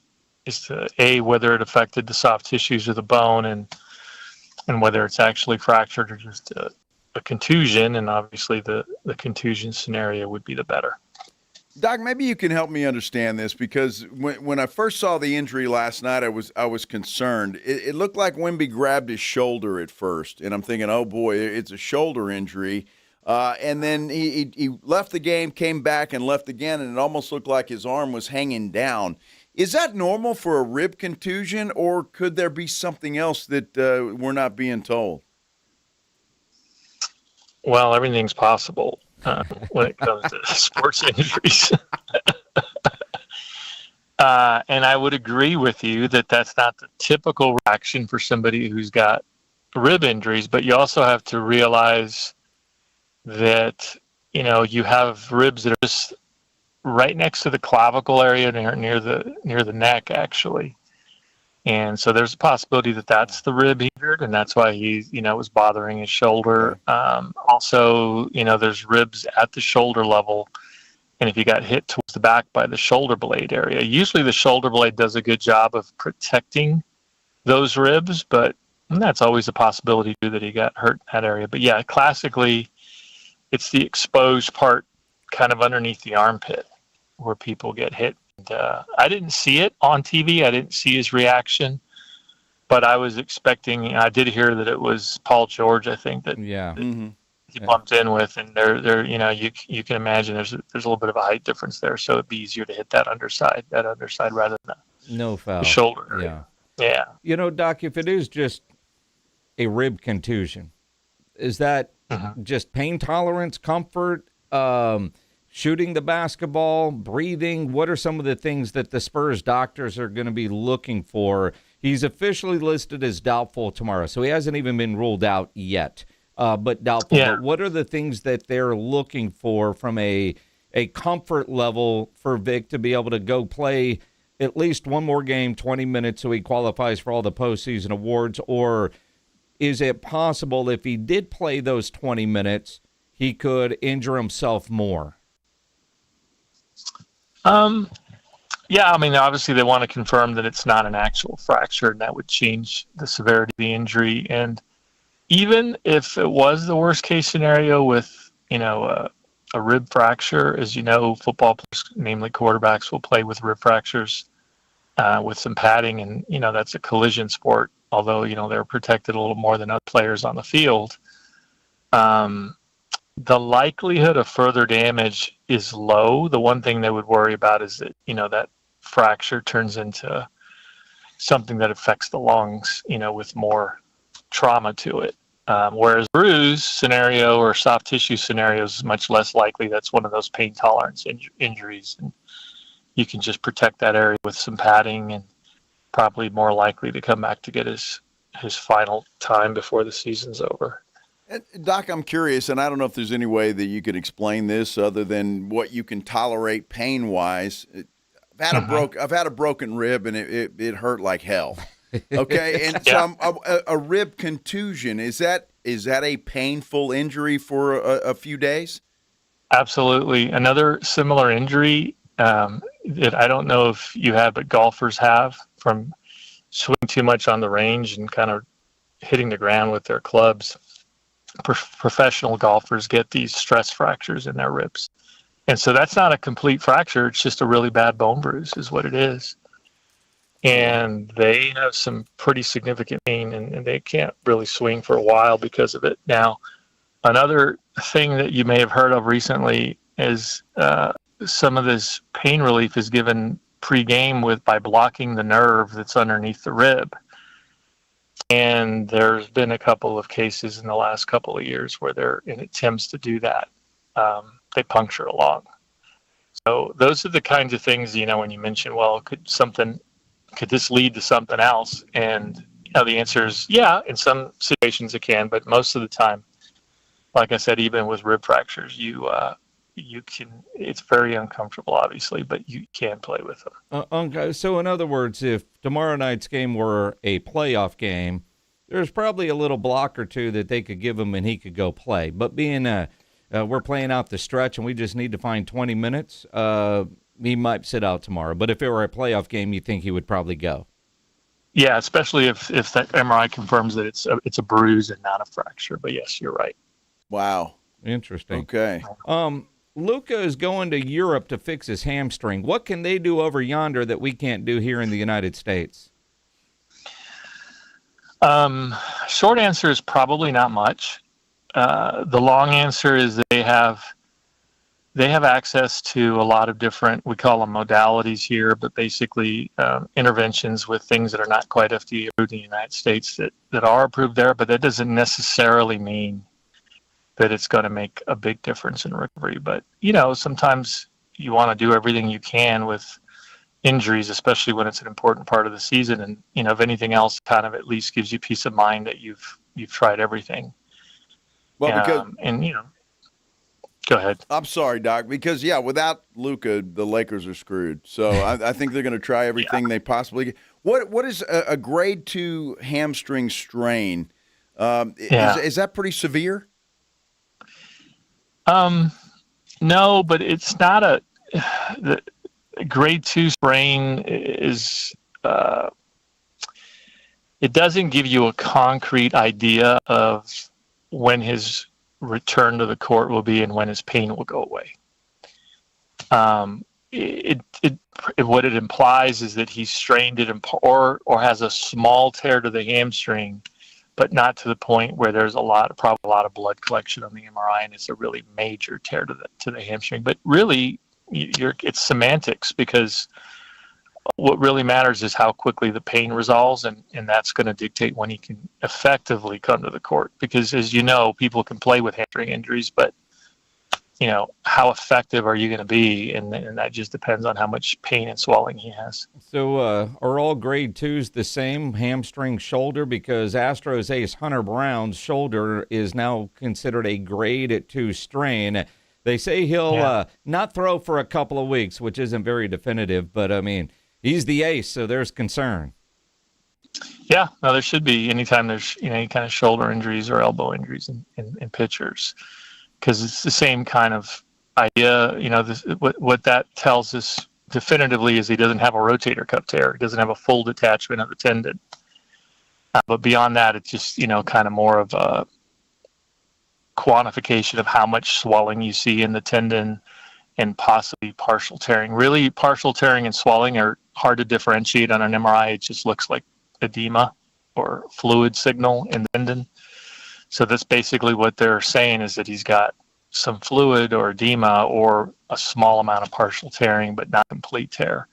whether it affected the soft tissues of the bone and whether it's actually fractured or just a contusion. And obviously the contusion scenario would be the better. Doc, maybe you can help me understand this, because when I first saw the injury last night, I was concerned. It looked like Wemby grabbed his shoulder at first, and I'm thinking, oh boy, it's a shoulder injury. And then he left the game, came back, and left again, and it almost looked like his arm was hanging down. Is that normal for a rib contusion, or could there be something else that we're not being told? Well, everything's possible when it comes to sports injuries. And I would agree with you that that's not the typical reaction for somebody who's got rib injuries, but you also have to realize that, you have ribs that are just right next to the clavicle area near the neck, actually. And so there's a possibility that that's the rib he injured, and that's why he, was bothering his shoulder. Also, there's ribs at the shoulder level, and if you got hit towards the back by the shoulder blade area, usually the shoulder blade does a good job of protecting those ribs, but that's always a possibility too that he got hurt in that area. But yeah, classically, it's the exposed part kind of underneath the armpit where people get hit. I didn't see it on TV. I didn't see his reaction, but I was expecting. I did hear that it was Paul George, I think, that he bumped in with, and there, you can imagine there's a little bit of a height difference there, so it'd be easier to hit that underside rather than the shoulder area. Yeah. Doc, if it is just a rib contusion, is that just pain tolerance, comfort? Shooting the basketball, breathing, what are some of the things that the Spurs doctors are going to be looking for? He's officially listed as doubtful tomorrow, so he hasn't even been ruled out yet, but doubtful. Yeah. But what are the things that they're looking for from a comfort level for Vic to be able to go play at least one more game, 20 minutes, so he qualifies for all the postseason awards? Or is it possible if he did play those 20 minutes, he could injure himself more? Yeah, obviously they want to confirm that it's not an actual fracture, and that would change the severity of the injury. And even if it was the worst case scenario with, a rib fracture, as you know, football players, namely quarterbacks, will play with rib fractures with some padding, and, that's a collision sport, although, they're protected a little more than other players on the field. The likelihood of further damage is low. The one thing they would worry about is that, that fracture turns into something that affects the lungs, with more trauma to it. Whereas bruise scenario or soft tissue scenario is much less likely. That's one of those pain tolerance injuries. And you can just protect that area with some padding, and probably more likely to come back to get his final time before the season's over. Doc, I'm curious, and I don't know if there's any way that you could explain this other than what you can tolerate pain-wise. I've had a broken rib, and it hurt like hell. Okay, and so a rib contusion, is that a painful injury for a few days? Absolutely. Another similar injury that I don't know if you have, but golfers have from swinging too much on the range and kind of hitting the ground with their clubs. Professional golfers get these stress fractures in their ribs. And so that's not a complete fracture. It's just a really bad bone bruise is what it is. And they have some pretty significant pain, and they can't really swing for a while because of it. Now, another thing that you may have heard of recently is some of this pain relief is given pre-game by blocking the nerve that's underneath the rib. And there's been a couple of cases in the last couple of years where they're in attempts to do that. They puncture a lung. So those are the kinds of things, when you mention, well, could this lead to something else? And the answer is, yeah, in some situations it can, but most of the time, like I said, even with rib fractures, you can, it's very uncomfortable, obviously, but you can play with them. So in other words, if tomorrow night's game were a playoff game, there's probably a little block or two that they could give him and he could go play. But being we're playing out the stretch and we just need to find 20 minutes, he might sit out tomorrow. But if it were a playoff game, you think he would probably go? Yeah, especially if that MRI confirms that it's a bruise and not a fracture. But yes, you're right. Wow. Interesting. Okay. Luka is going to Europe to fix his hamstring. What can they do over yonder that we can't do here in the United States? Short answer is probably not much. The long answer is they have access to a lot of different, we call them modalities here, but basically interventions with things that are not quite FDA approved in the United States that are approved there, but that doesn't necessarily mean that it's going to make a big difference in recovery. But, sometimes you want to do everything you can with injuries, especially when it's an important part of the season. And, if anything else, kind of at least gives you peace of mind that you've tried everything. Well, because go ahead. I'm sorry, Doc, because without Luka, the Lakers are screwed. So I think they're going to try everything they possibly can. What is a grade 2 hamstring strain? Is that pretty severe? No, but it's not the grade 2 sprain is. It doesn't give you a concrete idea of when his return to the court will be and when his pain will go away. What it implies is that he's strained it or has a small tear to the hamstring, but not to the point where there's probably a lot of blood collection on the MRI, and it's a really major tear to the hamstring. But really, it's semantics, because what really matters is how quickly the pain resolves, and that's going to dictate when he can effectively come to the court. Because, as you know, people can play with hamstring injuries, but how effective are you going to be? And that just depends on how much pain and swelling he has. So are all grade 2s the same, hamstring, shoulder? Because Astros ace Hunter Brown's shoulder is now considered a grade 2 strain. They say he'll not throw for a couple of weeks, which isn't very definitive, but, he's the ace, so there's concern. Yeah, no, there should be anytime there's any kind of shoulder injuries or elbow injuries in pitchers, because it's the same kind of idea. What that tells us definitively is he doesn't have a rotator cuff tear. He doesn't have a full detachment of the tendon. But beyond that, it's just kind of more of a quantification of how much swelling you see in the tendon and possibly partial tearing. Really, partial tearing and swelling are hard to differentiate on an MRI. It just looks like edema or fluid signal in the tendon. So that's basically what they're saying, is that he's got some fluid or edema or a small amount of partial tearing, but not complete tear.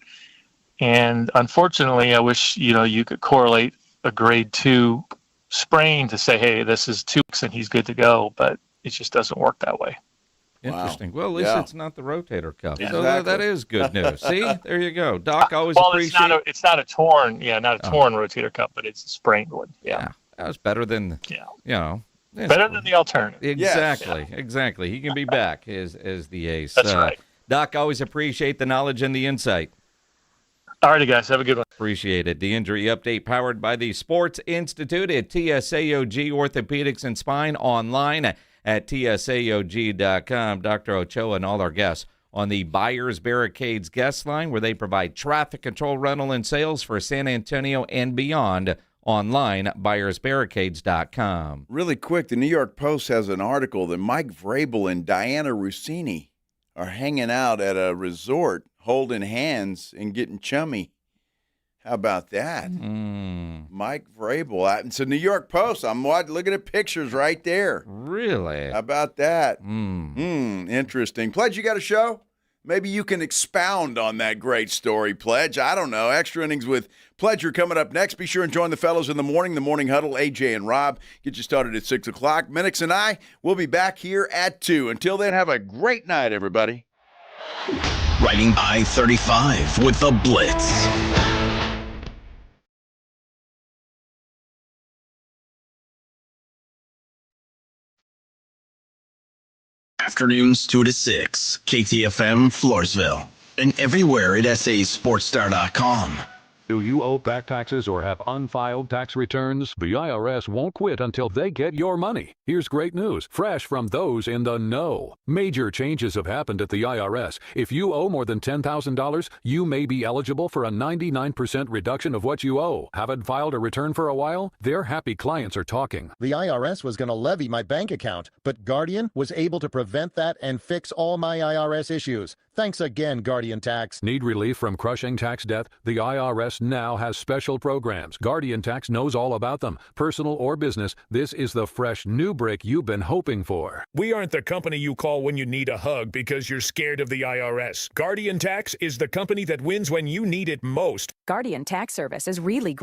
And unfortunately, I wish, you could correlate a grade 2 sprain to say, hey, this is 2 weeks and he's good to go, but it just doesn't work that way. Interesting. Well, at least it's not the rotator cuff. Exactly. So that is good news. See, there you go. Doc, always appreciate. It's not a torn, torn rotator cuff, but it's a sprained one. Yeah. That was better than, better than the alternative. Exactly. He can be back as the ace. That's right. Doc, always appreciate the knowledge and the insight. All righty, guys. Have a good one. Appreciate it. The injury update powered by the Sports Institute at TSAOG Orthopedics and Spine, online at TSAOG.com. Dr. Ochoa and all our guests on the Buyers Barricades guest line, where they provide traffic control, rental, and sales for San Antonio and beyond. Online, buyersbarricades.com. Really quick, the New York Post has an article that Mike Vrabel and Diana Rossini are hanging out at a resort, holding hands and getting chummy. How about that? Mike Vrabel. It's a New York Post. I'm looking at pictures right there. Really? How about that? Interesting. Pledge, you got a show? Maybe you can expound on that great story, Pledge. I don't know. Extra innings with Pledger coming up next. Be sure and join the fellows in the morning huddle, AJ and Rob. Get you started at 6 o'clock. Minix and I will be back here at 2. Until then, have a great night, everybody. Riding I-35 with the Blitz. Afternoons 2 to 6, KTFM Floresville, and everywhere at sasportstar.com. Do you owe back taxes or have unfiled tax returns? The IRS won't quit until they get your money. Here's great news, fresh from those in the know. Major changes have happened at the IRS. If you owe more than $10,000, you may be eligible for a 99% reduction of what you owe. Haven't filed a return for a while? Their happy clients are talking. The IRS was going to levy my bank account, but Guardian was able to prevent that and fix all my IRS issues. Thanks again, Guardian Tax. Need relief from crushing tax debt? The IRS now has special programs. Guardian Tax knows all about them. Personal or business, this is the fresh new brick you've been hoping for. We aren't the company you call when you need a hug because you're scared of the IRS. Guardian Tax is the company that wins when you need it most. Guardian Tax Service is really great.